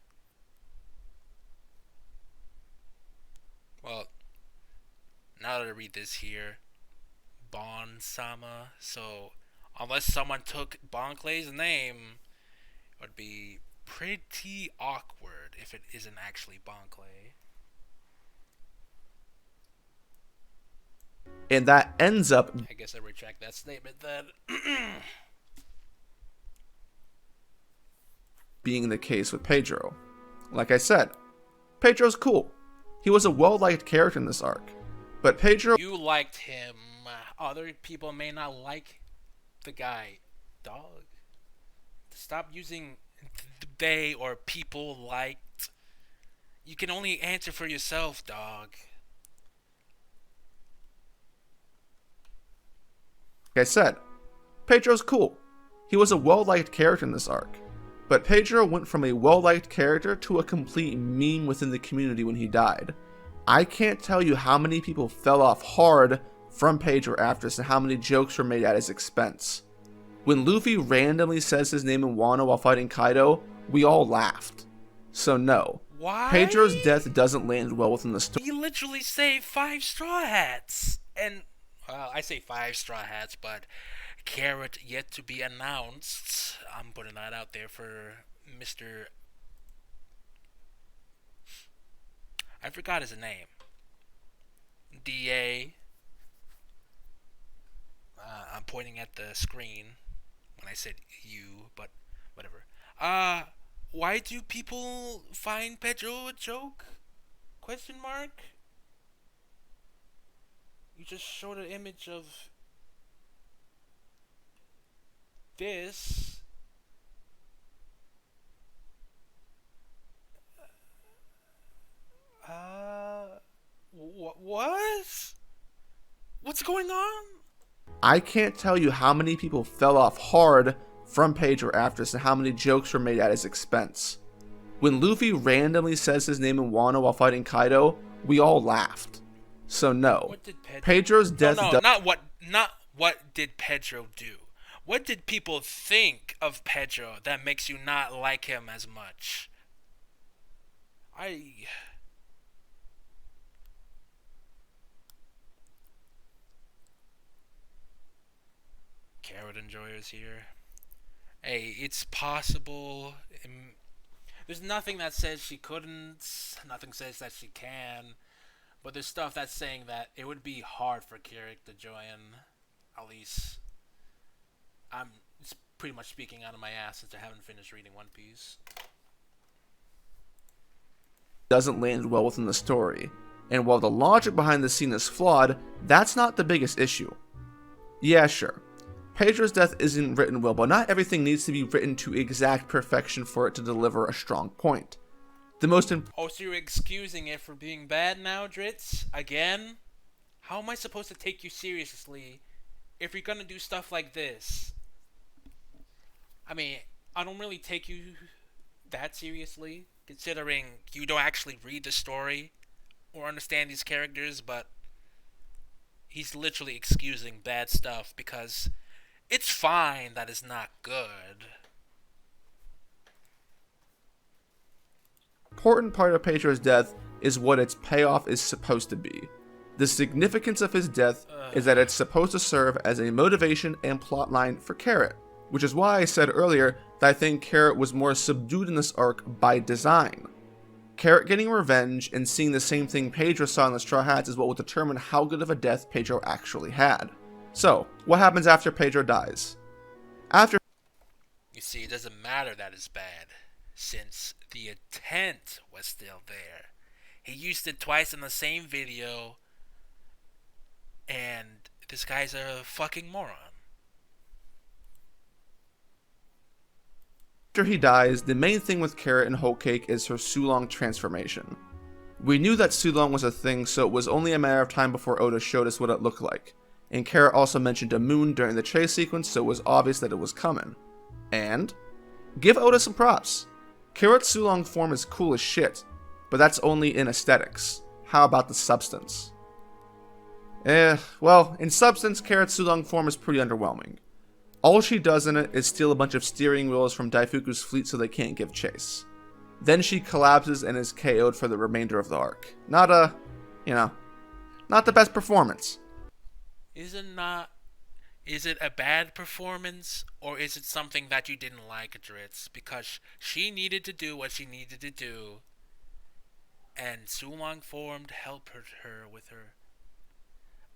Well, now that I read this here, Bon Sama. So, unless someone took Bon Clay's name, it would be pretty awkward if it isn't actually Bon Clay. And that ends up... I guess I retract that statement then. being the case with Pedro. Like I said, Pedro's cool. He was a well-liked character in this arc. But Pedro... You liked him. Other people may not like the guy. Dog. Stop using they or people liked. You can only answer for yourself, dog. Like I said, Pedro's cool. He was a well-liked character in this arc. But Pedro went from a well-liked character to a complete meme within the community when he died. I can't tell you how many people fell off hard from Pedro after this and how many jokes were made at his expense. When Luffy randomly says his name in Wano while fighting Kaido, we all laughed. So no, Why? Pedro's death doesn't land well within the story. He literally saved 5 Straw Hats. And, well, I say 5 Straw Hats, but Carrot yet to be announced. I'm putting that out there for Mr. I forgot his name. DA. I'm pointing at the screen when I said you, but whatever. Why do people find Pedro a joke? Question mark? You just showed an image of this. What? What's going on? I can't tell you how many people fell off hard from Pedro after this and how many jokes were made at his expense. When Luffy randomly says his name in Wano while fighting Kaido, we all laughed. So no, Pedro's death... No, not what did Pedro do. What did people think of Pedro that makes you not like him as much? Carrot enjoyers here. Hey, it's possible. There's nothing that says she couldn't. Nothing says that she can. But there's stuff that's saying that it would be hard for Carrot to join. At least, I'm pretty much speaking out of my ass since I haven't finished reading One Piece. Doesn't land well within the story. And while the logic behind the scene is flawed, that's not the biggest issue. Yeah, sure. Pedro's death isn't written well, but not everything needs to be written to exact perfection for it to deliver a strong point. The most Oh, so you're excusing it for being bad now, Dritz? Again? How am I supposed to take you seriously if you're gonna do stuff like this? I mean, I don't really take you that seriously, considering you don't actually read the story or understand these characters, but he's literally excusing bad stuff because it's fine that it's not good. important part of Pedro's death is what its payoff is supposed to be. The significance of his death is that it's supposed to serve as a motivation and plotline for Carrot, which is why I said earlier that I think Carrot was more subdued in this arc by design. Carrot getting revenge and seeing the same thing Pedro saw in the Straw Hats is what will determine how good of a death Pedro actually had. So, what happens after Pedro dies? You see, it doesn't matter that it's bad, since the intent was still there. He used it twice in the same video, and this guy's a fucking moron. After he dies, the main thing with Carrot and Whole Cake is her Sulong transformation. We knew that Sulong was a thing, so it was only a matter of time before Oda showed us what it looked like. And Carrot also mentioned a moon during the chase sequence, so it was obvious that it was coming. And give Oda some props. Carrot's Sulong form is cool as shit, but that's only in aesthetics. How about the substance? Well, in substance, Carrot's Sulong form is pretty underwhelming. All she does in it is steal a bunch of steering wheels from Daifuku's fleet so they can't give chase. Then she collapses and is KO'd for the remainder of the arc. Not the best performance. Is it a bad performance, or is it something that you didn't like, Dritz? Because she needed to do what she needed to do, and Sulong form to help her with her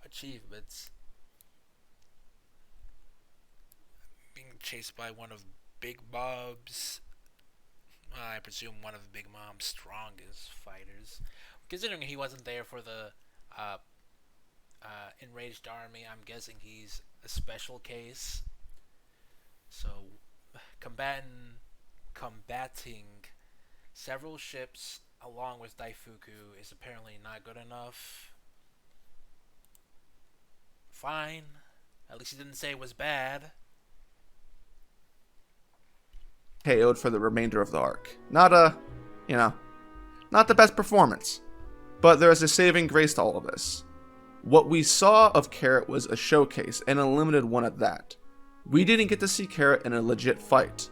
achievements. Being chased by one of Big Mom's, I presume one of Big Mom's strongest fighters, considering he wasn't there for the enraged army. I'm guessing he's a special case. So, combating several ships along with Daifuku is apparently not good enough. Fine. At least he didn't say it was bad. KO'd for the remainder of the arc. Not the best performance. But there is a saving grace to all of this. What we saw of Carrot was a showcase, and a limited one at that. We didn't get to see Carrot in a legit fight.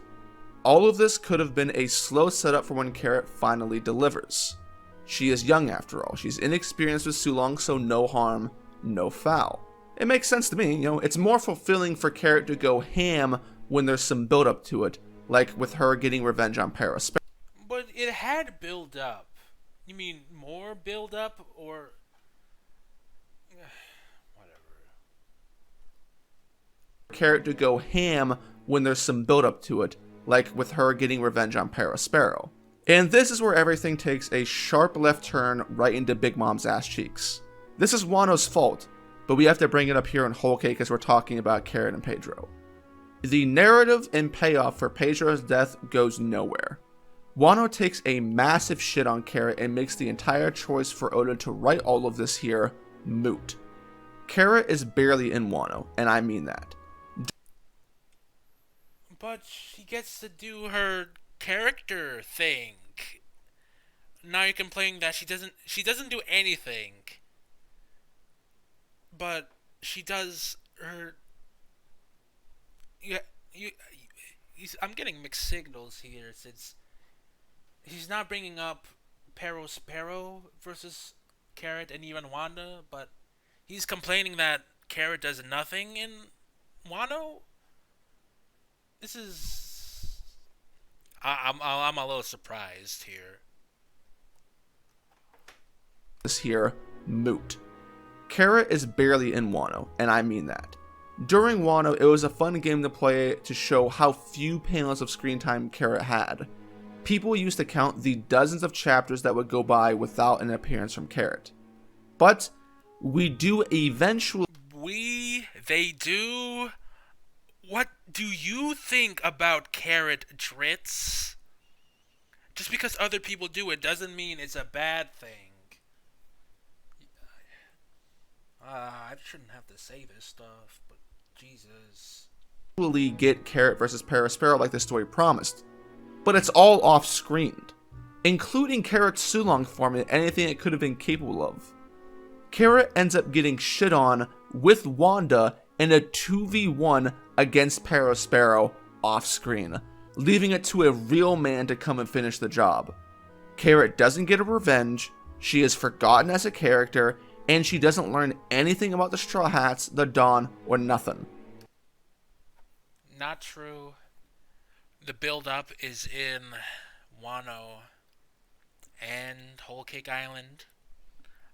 All of this could have been a slow setup for when Carrot finally delivers. She is young after all, she's inexperienced with Sulong, so no harm, no foul. It makes sense to me, it's more fulfilling for Carrot to go ham when there's some build up to it, like with her getting revenge on Parasparrow. But it had build up. You mean more build up or whatever? Carrot to go ham when there's some build up to it, like with her getting revenge on Parasparrow. And this is where everything takes a sharp left turn right into Big Mom's ass cheeks. This is Wano's fault, but we have to bring it up here in Whole Cake as we're talking about Carrot and Pedro. The narrative and payoff for Pedro's death goes nowhere. Wano takes a massive shit on Carrot and makes the entire choice for Oda to write all of this here moot. Carrot is barely in Wano, and I mean that. But she gets to do her character thing. Now you're complaining that she doesn't do anything. But she does her. I'm getting mixed signals here since he's not bringing up Parasparrow versus Carrot and even Wanda, but he's complaining that Carrot does nothing in Wano. This is. I'm a little surprised here. This here moot. Carrot is barely in Wano, and I mean that. During Wano, it was a fun game to play to show how few panels of screen time Carrot had. People used to count the dozens of chapters that would go by without an appearance from Carrot. But we do eventually. They do. What do you think about Carrot, Dritz? Just because other people do it doesn't mean it's a bad thing. I shouldn't have to say this stuff, but Jesus. Get Carrot versus Parasparrow like the story promised, but it's all off-screened, including Carrot's Sulong form and anything it could have been capable of. Carrot ends up getting shit on with Wanda in a 2v1 against Parasparrow off-screen, leaving it to a real man to come and finish the job. Carrot doesn't get a revenge, she is forgotten as a character, and she doesn't learn anything about the Straw Hats, the Dawn, or nothing. Not true. The build-up is in Wano and Whole Cake Island.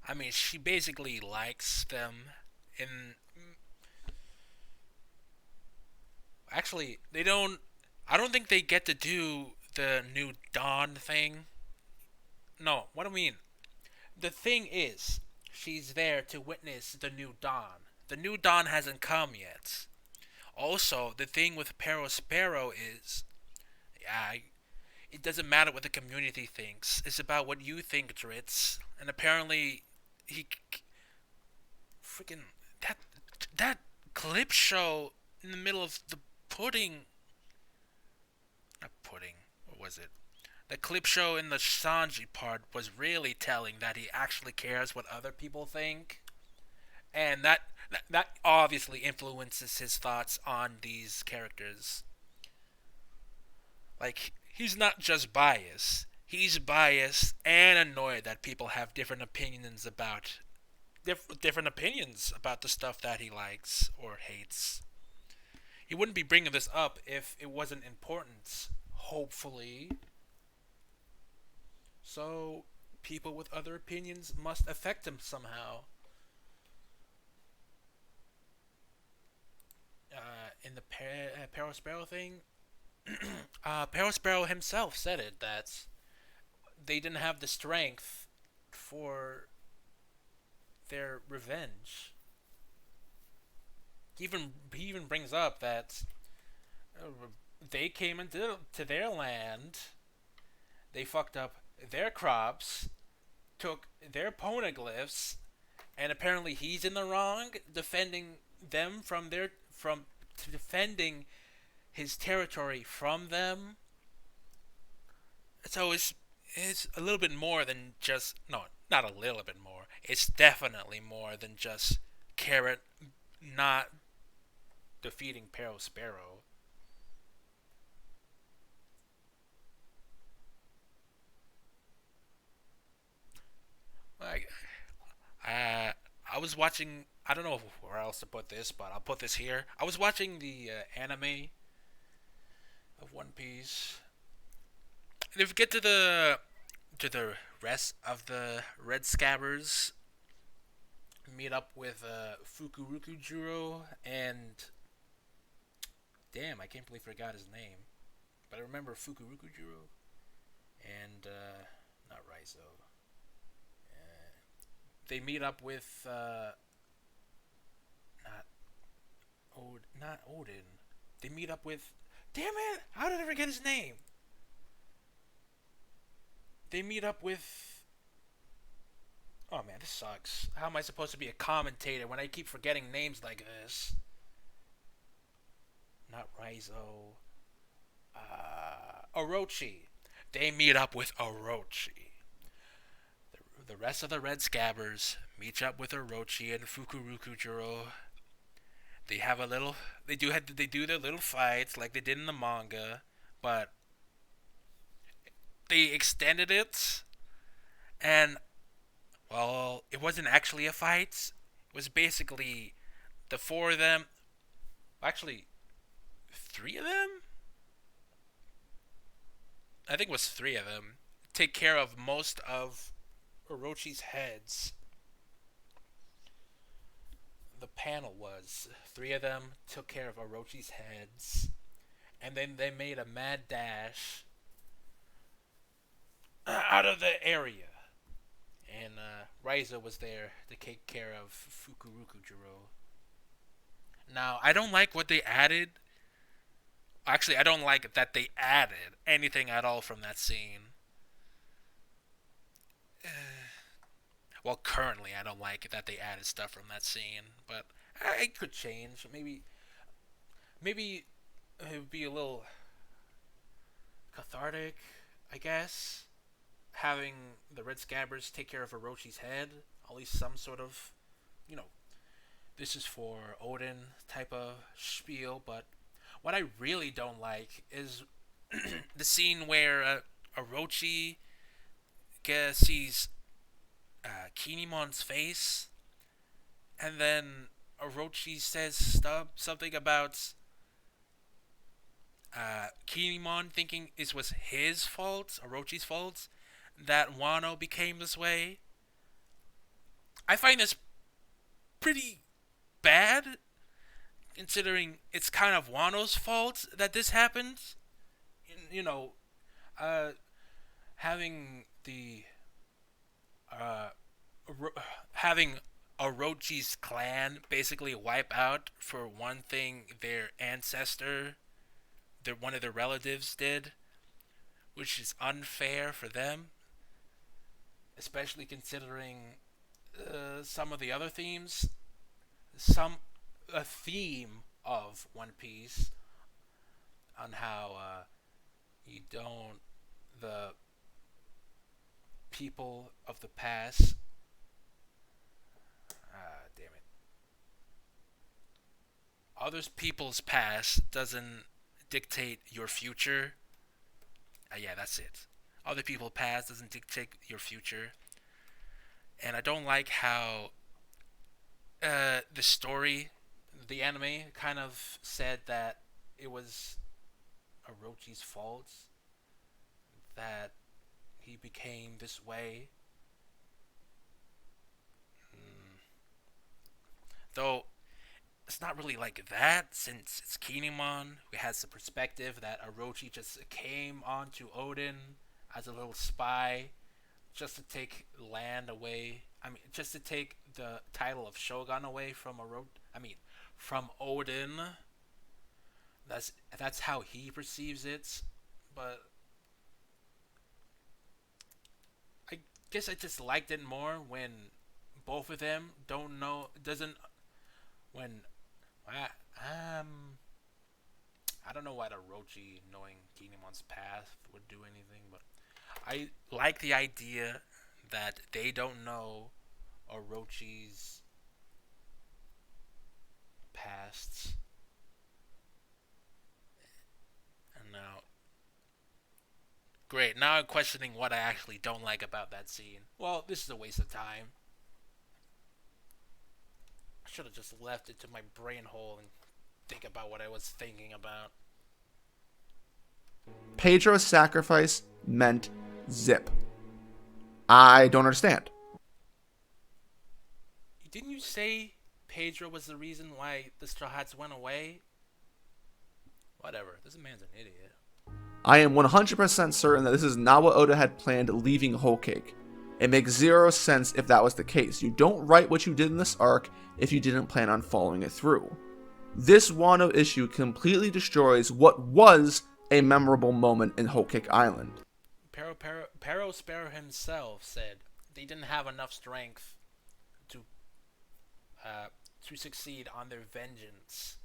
I mean, she basically likes them in... Actually, they don't... I don't think they get to do the new Dawn thing. No, what do I mean? The thing is, she's there to witness the new dawn. The new dawn hasn't come yet. Also, the thing with Parasparrow is, it doesn't matter what the community thinks. It's about what you think, Dritz. And apparently, freaking that clip show in the middle of the pudding. Not pudding. What was it? The clip show in the Sanji part was really telling that he actually cares what other people think. And that obviously influences his thoughts on these characters. Like, he's not just biased. He's biased and annoyed that people have different opinions about the stuff that he likes or hates. He wouldn't be bringing this up if it wasn't important, hopefully. So, people with other opinions must affect him somehow. In the Parasparrow thing, Parasparrow himself said it, that they didn't have the strength for their revenge. he even brings up that they came into to their land, they fucked up their crops, took their poneglyphs, and apparently he's in the wrong, defending them from defending his territory from them. So it's a little bit more than just no, not a little bit more. It's definitely more than just Carrot not defeating Sparrow. Like, I was watching. I don't know where else to put this, but I'll put this here. I was watching the anime of One Piece. And if we get to the rest of the Red Scabbers, meet up with Fukuruku Juro and damn, I can't believe I forgot his name, but I remember Fukuruku Juro and not Raizo. They meet up with not Odin. They meet up with damn it! How did I forget his name? They meet up with. Oh man, this sucks. How am I supposed to be a commentator when I keep forgetting names like this? Not Raizo. Orochi. They meet up with Orochi. The rest of the Red Scabbers meet up with Orochi and Fukuruku Juro. They have a little. They do their little fights like they did in the manga, but they extended it, and well, it wasn't actually a fight. It was basically the four of them. Actually, three of them. I think it was three of them. Take care of most of Orochi's heads. The panel was three of them took care of Orochi's heads, and then they made a mad dash out of the area. And Raizo was there to take care of Fukuruku Juro. Now, I don't like what they added. Actually, I don't like that they added anything at all from that scene. Well, currently, I don't like that they added stuff from that scene, but it could change. Maybe it would be a little cathartic, I guess, having the Red Scabbers take care of Orochi's head. At least some sort of, this is for Odin type of spiel. But what I really don't like is the scene where Orochi sees Kinemon's face, and then Orochi says something about Kinemon thinking it was his fault, Orochi's fault, that Wano became this way. I find this pretty bad, considering it's kind of Wano's fault that this happened. Having the having Orochi's clan basically wipe out for one thing their ancestor, one of their relatives did, which is unfair for them, especially considering some of the other themes. A theme of One Piece on how the people of the past, damn it, others people's past doesn't dictate your future. Yeah, that's it. Other people's past doesn't dictate your future. And I don't like how the story, the anime, kind of said that it was Orochi's fault that he became this way. Though it's not really like that, since it's Kinemon who has the perspective that Orochi just came onto Odin as a little spy just to take land away. I mean, just to take the title of Shogun away from from Odin. That's how he perceives it, but I guess I just liked it more when both of them don't know doesn't when I don't know why the Orochi knowing Kinemon's path would do anything, but I like the idea that they don't know Orochi's past. And now, great, now I'm questioning what I actually don't like about that scene. Well, this is a waste of time. I should have just left it to my brain hole and think about what I was thinking about. Pedro's sacrifice meant zip. I don't understand. Didn't you say Pedro was the reason why the Straw Hats went away? Whatever, this man's an idiot. I am 100% certain that this is not what Oda had planned leaving Whole Cake. It makes zero sense if that was the case. You don't write what you did in this arc if you didn't plan on following it through. This Wano issue completely destroys what was a memorable moment in Whole Cake Island. Pero Sparrow himself said they didn't have enough strength to succeed on their vengeance,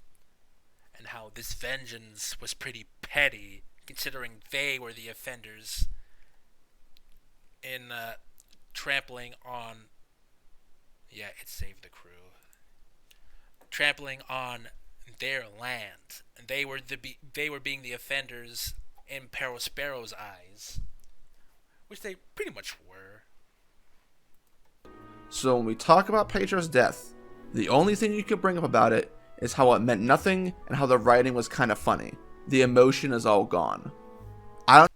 and how this vengeance was pretty petty considering they were the offenders in trampling on it saved the crew, trampling on their land, and they were being the offenders in Pero Sparrow's eyes, which they pretty much were. So when we talk about Pedro's death, the only thing you could bring up about it is how it meant nothing and how the writing was kind of funny. The emotion is all gone. I'm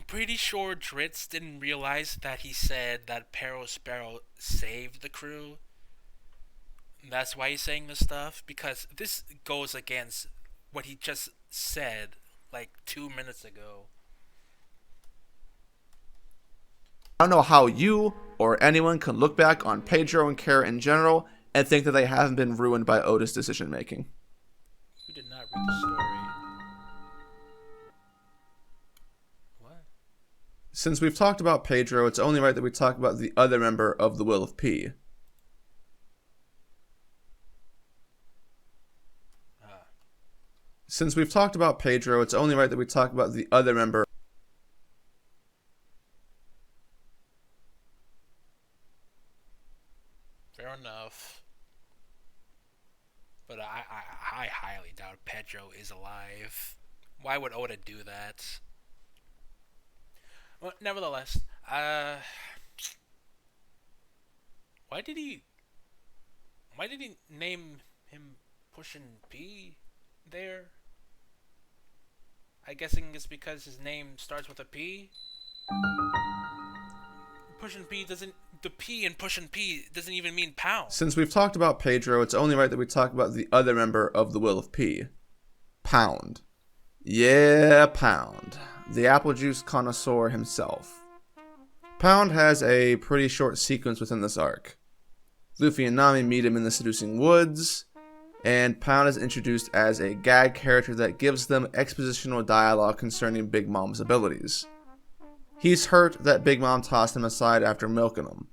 pretty sure Dritz didn't realize that he said that Pero Sparrow saved the crew. That's why he's saying this stuff, because this goes against what he just said like 2 minutes ago. I don't know how you or anyone can look back on Pedro and Kara in general and think that they haven't been ruined by Oda's decision making. You did not read the story. What? Since we've talked about Pedro, it's only right that we talk about the other member of the Will of P. Since we've talked about Pedro, it's only right that we talk about the other member. Fair enough. But I highly doubt Pedro is alive. Why would Oda do that? Well, nevertheless, why did he name him Pushin' P there? I'm guessing it's because his name starts with a P. Pushin' P doesn't. The P in Pushin' P doesn't even mean pound. Since we've talked about Pedro, it's only right that we talk about the other member of the Will of P. Pound. Yeah, Pound. The apple juice connoisseur himself. Pound has a pretty short sequence within this arc. Luffy and Nami meet him in the seducing woods, and Pound is introduced as a gag character that gives them expositional dialogue concerning Big Mom's abilities. He's hurt that Big Mom tossed him aside after milking him.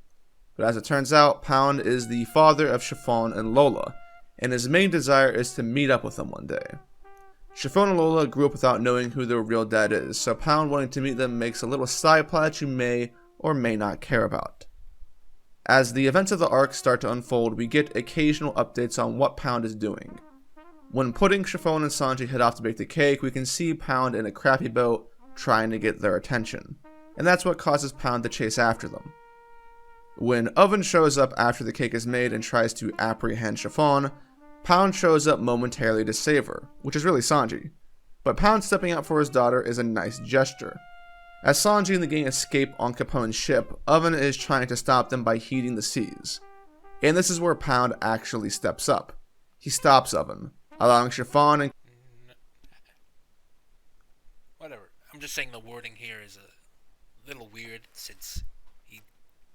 But as it turns out, Pound is the father of Chiffon and Lola, and his main desire is to meet up with them one day. Chiffon and Lola grew up without knowing who their real dad is, so Pound wanting to meet them makes a little side plot you may or may not care about. As the events of the arc start to unfold, we get occasional updates on what Pound is doing. When Pudding, Chiffon, and Sanji head off to bake the cake, we can see Pound in a crappy boat trying to get their attention, and that's what causes Pound to chase after them. When Oven shows up after the cake is made and tries to apprehend Chiffon, Pound shows up momentarily to save her, which is really Sanji. But Pound stepping up for his daughter is a nice gesture. As Sanji and the gang escape on Capone's ship, Oven is trying to stop them by heating the seas. And this is where Pound actually steps up. He stops Oven, allowing Chiffon and... Whatever. I'm just saying the wording here is a little weird since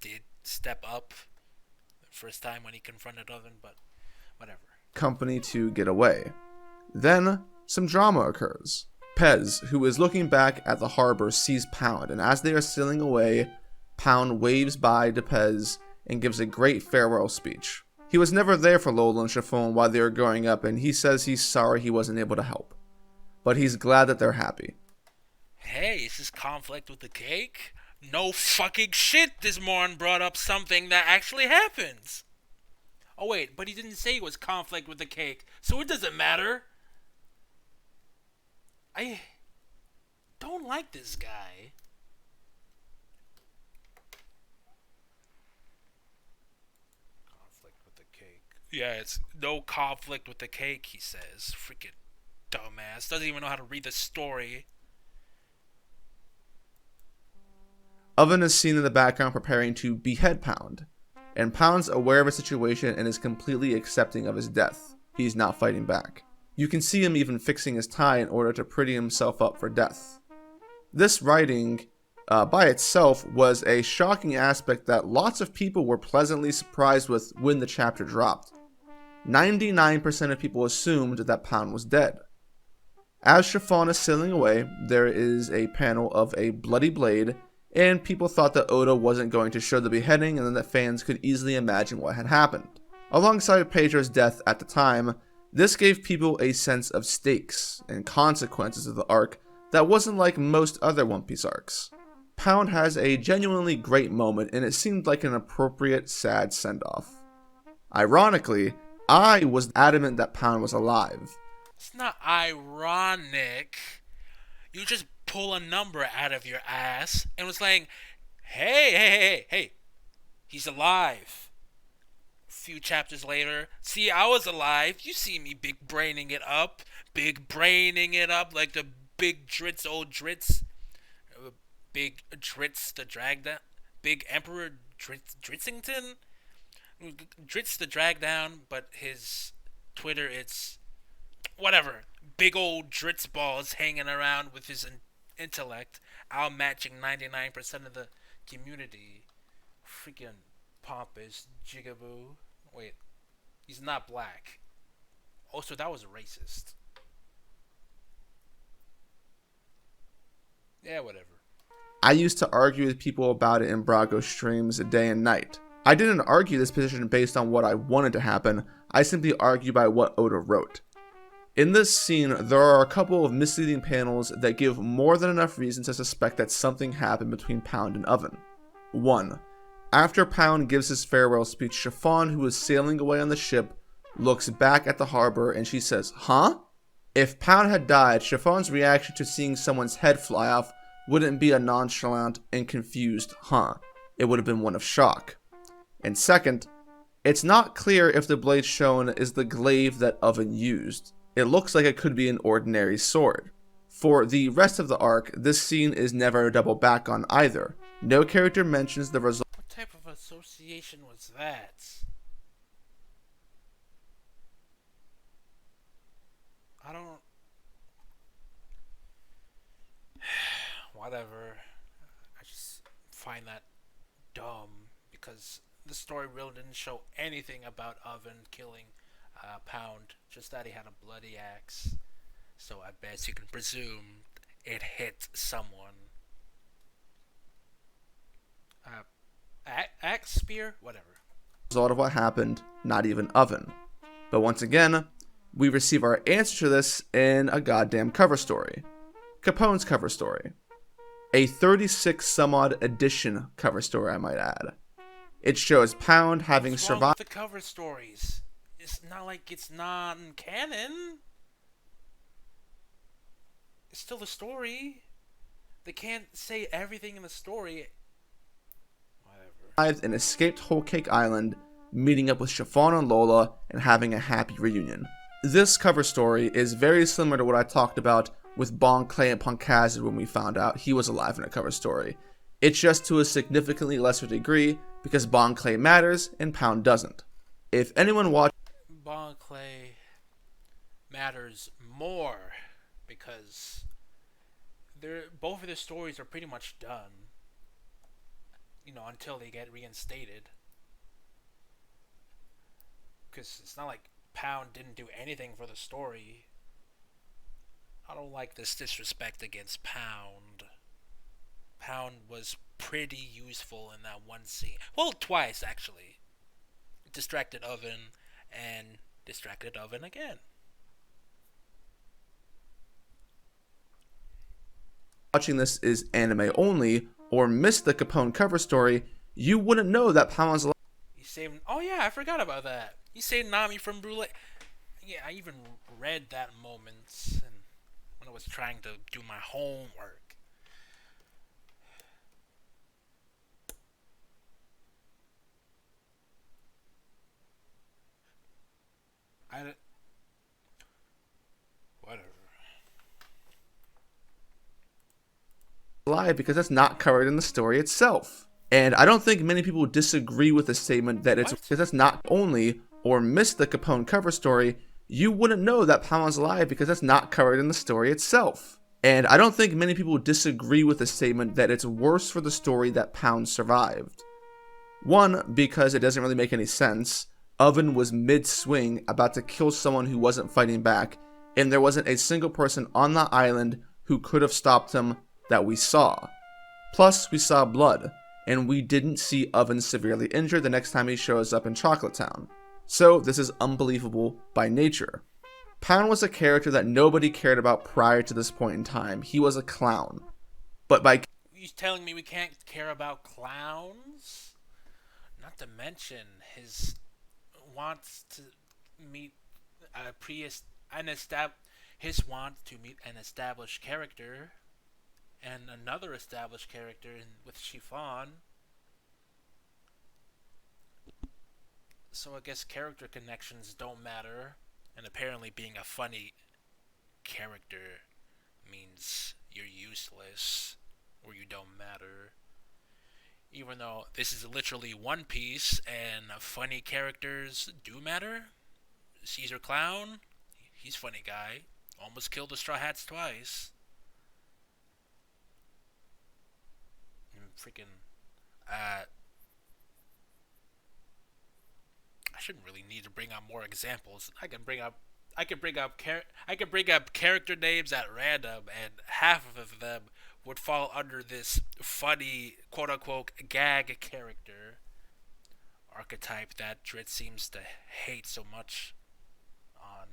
did step up the first time when he confronted Oven, but whatever. Company to get away. Then, some drama occurs. Pez, who is looking back at the harbor, sees Pound, and as they are sailing away, Pound waves by to Pez and gives a great farewell speech. He was never there for Lola and Chiffon while they were growing up, and he says he's sorry he wasn't able to help. But he's glad that they're happy. Hey, is this conflict with the cake? No fucking shit, this moron brought up something that actually happens. Oh wait, but he didn't say it was conflict with the cake, so it doesn't matter. I don't like this guy. Conflict with the cake. Yeah, it's no conflict with the cake, he says. Freaking dumbass. Doesn't even know how to read the story. Oven is seen in the background preparing to behead Pound, and Pound's aware of his situation and is completely accepting of his death. He's not fighting back. You can see him even fixing his tie in order to pretty himself up for death. This writing, by itself, was a shocking aspect that lots of people were pleasantly surprised with when the chapter dropped. 99% of people assumed that Pound was dead. As Chiffon is sailing away, there is a panel of a bloody blade, and people thought that Oda wasn't going to show the beheading and then that fans could easily imagine what had happened. Alongside Pedro's death at the time, this gave people a sense of stakes and consequences of the arc that wasn't like most other One Piece arcs. Pound has a genuinely great moment, and it seemed like an appropriate sad send-off. Ironically, I was adamant that Pound was alive. It's not ironic. You just pull a number out of your ass and was like, hey, he's alive. A few chapters later, see, I was alive. You see me big braining it up like the big Dritz, old Dritz. Big Dritz the drag down. Big Emperor Dritzington? Dritz the drag down, but his Twitter, it's whatever. Big old Dritz balls hanging around with his intellect, outmatching 99% of the community. Freaking pompous jigaboo. Wait, he's not black. Also, that was racist. Yeah, whatever. I used to argue with people about it in Brago streams day and night. I didn't argue this position based on what I wanted to happen, I simply argued by what Oda wrote. In this scene, there are a couple of misleading panels that give more than enough reason to suspect that something happened between Pound and Oven. 1. After Pound gives his farewell speech, Chiffon, who is sailing away on the ship, looks back at the harbor and she says, "Huh?" If Pound had died, Chiffon's reaction to seeing someone's head fly off wouldn't be a nonchalant and confused "huh." It would have been one of shock. And second, it's not clear if the blade shown is the glaive that Oven used. It looks like it could be an ordinary sword. For the rest of the arc, this scene is never double back on either. No character mentions the result. What type of association was that? I don't... Whatever. I just find that dumb because the story really didn't show anything about Oven killing Pound, just that he had a bloody axe. So I bet you can presume it hit someone. Axe, spear, whatever. Result of what happened, not even Oven. But once again, we receive our answer to this in a goddamn cover story. Capone's cover story. A 36 some odd edition cover story, I might add. It shows Pound having What's wrong survived. with the cover stories? It's not like it's not in canon. It's still a story. They can't say everything in the story. Whatever. And escaped Whole Cake Island, meeting up with Chiffon and Lola and having a happy reunion. This cover story is very similar to what I talked about with Bon Clay and Punkazid when we found out he was alive in a cover story. It's just to a significantly lesser degree because Bon Clay matters and Pound doesn't. If anyone watched Bon Clay matters more because both of the stories are pretty much done. until they get reinstated. Because it's not like Pound didn't do anything for the story. I don't like this disrespect against Pound. Pound was pretty useful in that one scene. Well, twice, actually. Distracted Oven and Distracted Oven again. Watching this is anime only, or missed the Capone cover story, you wouldn't know that Pound's alive. He saved... Oh yeah, I forgot about that. He saved Nami from Brule. Yeah, I even read that moment when I was trying to do my homework. Whatever. Alive because that's not covered in the story itself. And I don't think many people disagree with the statement that it's because that's not only, or missed the Capone cover story, you wouldn't know that Pound's alive because that's not covered in the story itself. And I don't think many people disagree with the statement that it's worse for the story that Pound survived. One, because it doesn't really make any sense. Oven was mid-swing, about to kill someone who wasn't fighting back, and there wasn't a single person on the island who could have stopped him that we saw. Plus, we saw blood, and we didn't see Oven severely injured the next time he shows up in Chocolate Town. So this is unbelievable by nature. Pound was a character that nobody cared about prior to this point in time. He was a clown. But by... You telling me we can't care about clowns? Not to mention his wants to meet his want to meet an established character and another established character with Chiffon. So I guess character connections don't matter, and apparently being a funny character means you're useless or you don't matter. Even though this is literally One Piece and funny characters do matter. Caesar Clown, he's a funny guy. Almost killed the Straw Hats twice. And freaking, I shouldn't really need to bring up more examples. I can bring up character names at random, and half of them would fall under this funny, quote-unquote, gag character archetype that Dritz seems to hate so much on.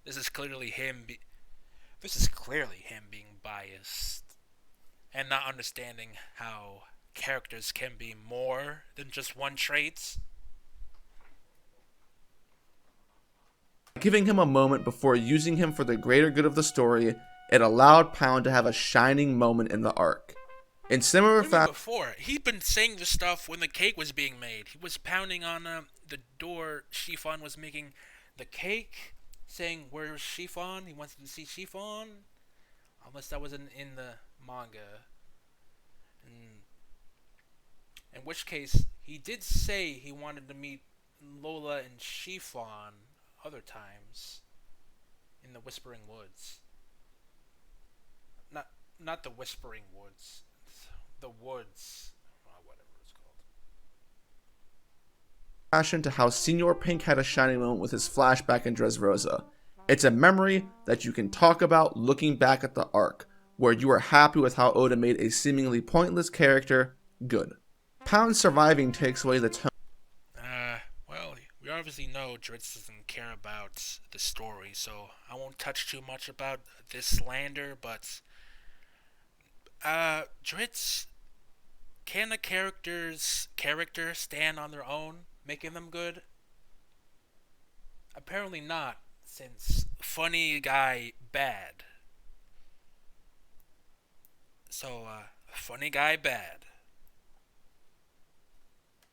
This is clearly him being biased and not understanding how characters can be more than just one trait. Giving him a moment before using him for the greater good of the story, it allowed Pound to have a shining moment in the arc. In similar fashion, before he'd been saying the stuff when the cake was being made. He was pounding on the door. Chiffon was making the cake, saying, "Where's Chiffon?" He wants to see Chiffon, unless that was in the manga. In which case, he did say he wanted to meet Lola and Chiffon other times in the Whispering Woods. Not the Whispering Woods. The woods. Whatever it's called. Passion to how Senior Pink had a shining moment with his flashback in Dressrosa. It's a memory that you can talk about looking back at the arc, where you are happy with how Oda made a seemingly pointless character good. Pound surviving takes away the tone. Well, we obviously know Dritz doesn't care about the story, so I won't touch too much about this slander, but Dritz, can a character stand on their own, making them good? Apparently not, since funny guy bad. So, funny guy bad.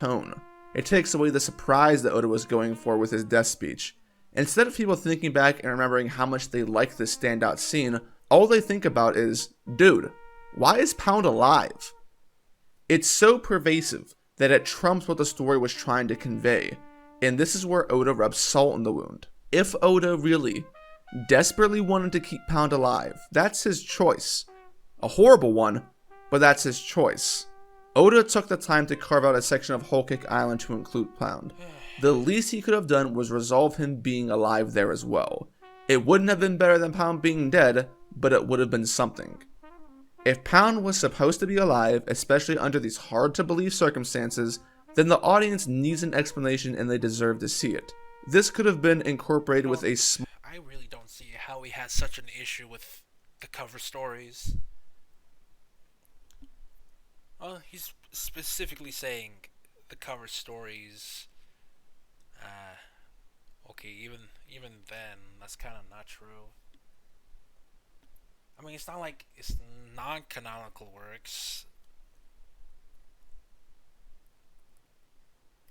Tone. It takes away the surprise that Oda was going for with his death speech. Instead of people thinking back and remembering how much they like this standout scene, all they think about is, dude, why is Pound alive? It's so pervasive that it trumps what the story was trying to convey, and this is where Oda rubs salt in the wound. If Oda really, desperately wanted to keep Pound alive, that's his choice. A horrible one, but that's his choice. Oda took the time to carve out a section of Whole Cake Island to include Pound. The least he could have done was resolve him being alive there as well. It wouldn't have been better than Pound being dead, but it would have been something. If Pound was supposed to be alive, especially under these hard-to-believe circumstances, then the audience needs an explanation and they deserve to see it. This could have been incorporated with a I really don't see how he has such an issue with the cover stories. Well, he's specifically saying the cover stories. Okay, even then, that's kind of not true. I mean, it's not like it's non-canonical works.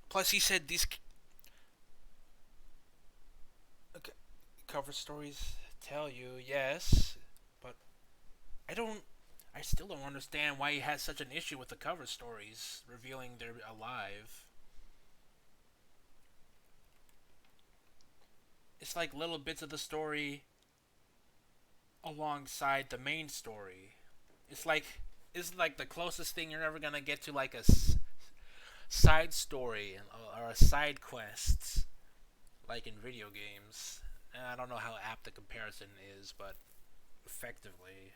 Plus, he said these cover stories tell you, yes, but I still don't understand why he has such an issue with the cover stories revealing they're alive. It's like little bits of the story alongside the main story. It's like the closest thing you're ever gonna get to like a side story or a side quest, like in video games. And I don't know how apt the comparison is, but effectively.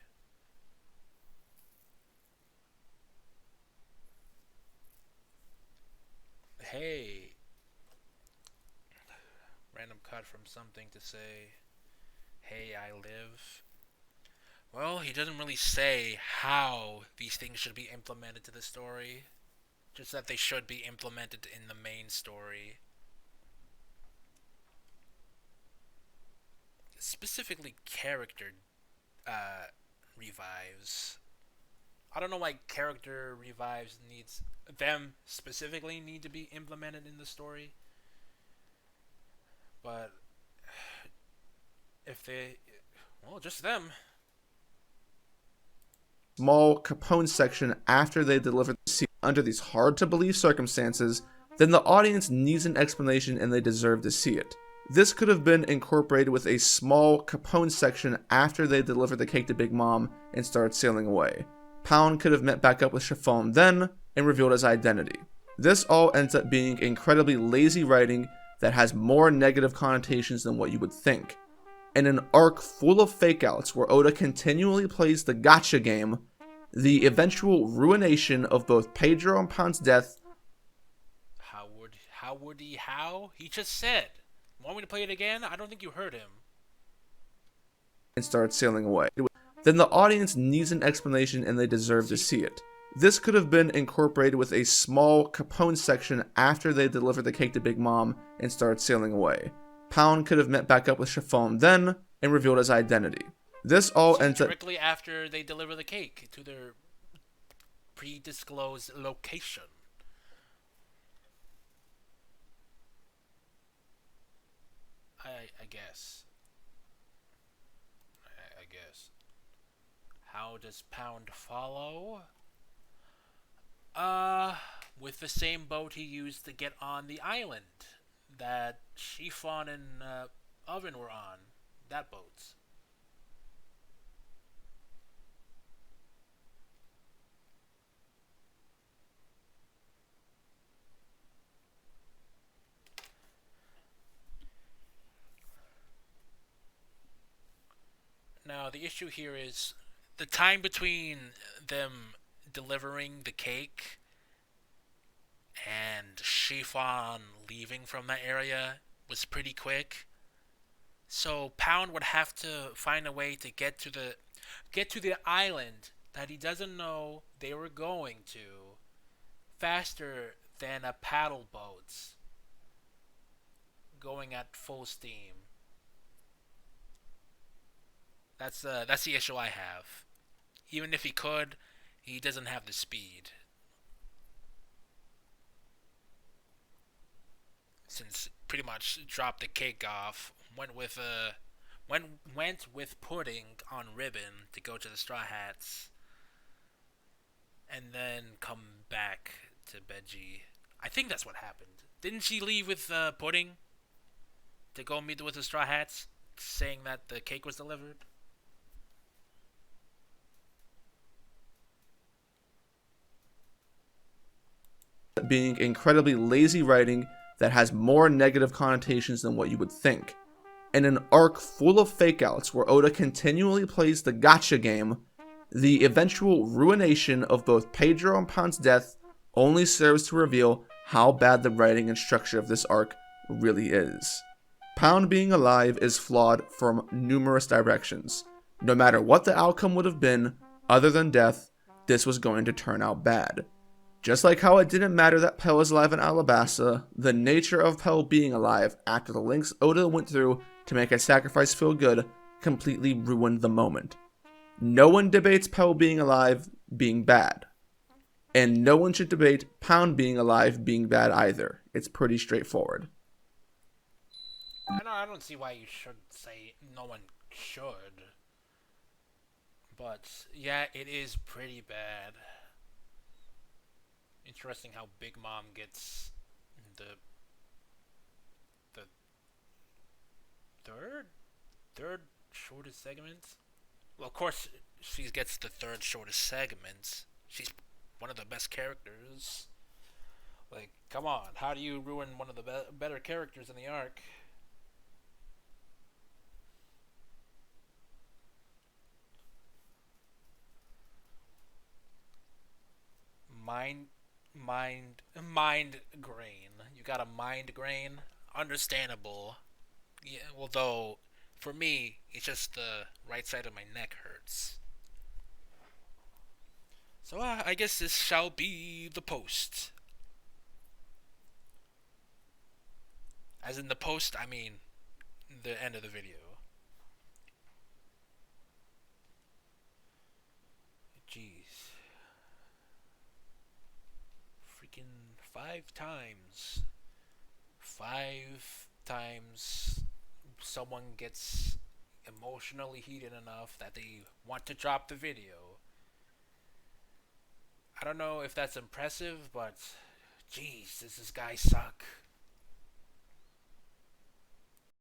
Hey, random cut from something to say, hey, I live. Well, he doesn't really say how these things should be implemented to the story, just that they should be implemented in the main story. Specifically character revives. I don't know why character revives specifically need to be implemented in the story. But if just them. Small Capone section after they deliver the scene under these hard-to-believe circumstances, then the audience needs an explanation and they deserve to see it. This could have been incorporated with a small Capone section after they delivered the cake to Big Mom and started sailing away. Pound could have met back up with Chiffon then and revealed his identity. This all ends up being incredibly lazy writing that has more negative connotations than what you would think. In an arc full of fakeouts where Oda continually plays the gotcha game, the eventual ruination of both Pedro and Pound's death. How? He just said. Want me to play it again? I don't think you heard him. And started sailing away. Then the audience needs an explanation and they deserve to see it. This could have been incorporated with a small Capone section after they delivered the cake to Big Mom and started sailing away. Pound could have met back up with Chiffon then and revealed his identity. This all ends up directly after they deliver the cake to their pre-disclosed location. I guess. I guess. How does Pound follow? With the same boat he used to get on the island that Chiffon and Oven were on. That boat. Now, the issue here is the time between them delivering the cake and Chiffon leaving from that area was pretty quick. So Pound would have to find a way to get to the island that he doesn't know they were going to faster than a paddle boat going at full steam. That's the issue I have. Even if he could, he doesn't have the speed. Since pretty much dropped the cake off, went with Pudding on Ribbon to go to the Straw Hats, and then come back to Benji. I think that's what happened. Didn't she leave with Pudding to go meet with the Straw Hats, saying that the cake was delivered? being incredibly lazy writing that has more negative connotations than what you would think. In an arc full of fakeouts where Oda continually plays the gotcha game, the eventual ruination of both Pedro and Pound's death only serves to reveal how bad the writing and structure of this arc really is. Pound being alive is flawed from numerous directions. No matter what the outcome would have been, other than death, this was going to turn out bad. Just like how it didn't matter that Pell is alive in Alabasta, the nature of Pell being alive after the links Oda went through to make a sacrifice feel good completely ruined the moment. No one debates Pell being alive being bad. And no one should debate Pound being alive being bad either. It's pretty straightforward. I don't see why you should say no one should. But yeah, it is pretty bad. Interesting how Big Mom gets the third shortest segment. Well, of course she gets the third shortest segment. She's one of the best characters. Like, come on, how do you ruin one of the better characters in the arc? Mind grain. You got a mind grain? Understandable. Yeah, although, for me, it's just the right side of my neck hurts. So, I guess this shall be the post. As in the post, I mean the end of the video. Jeez. Freaking 5 times. 5 times someone gets emotionally heated enough that they want to drop the video. I don't know if that's impressive, but jeez, does this guy suck?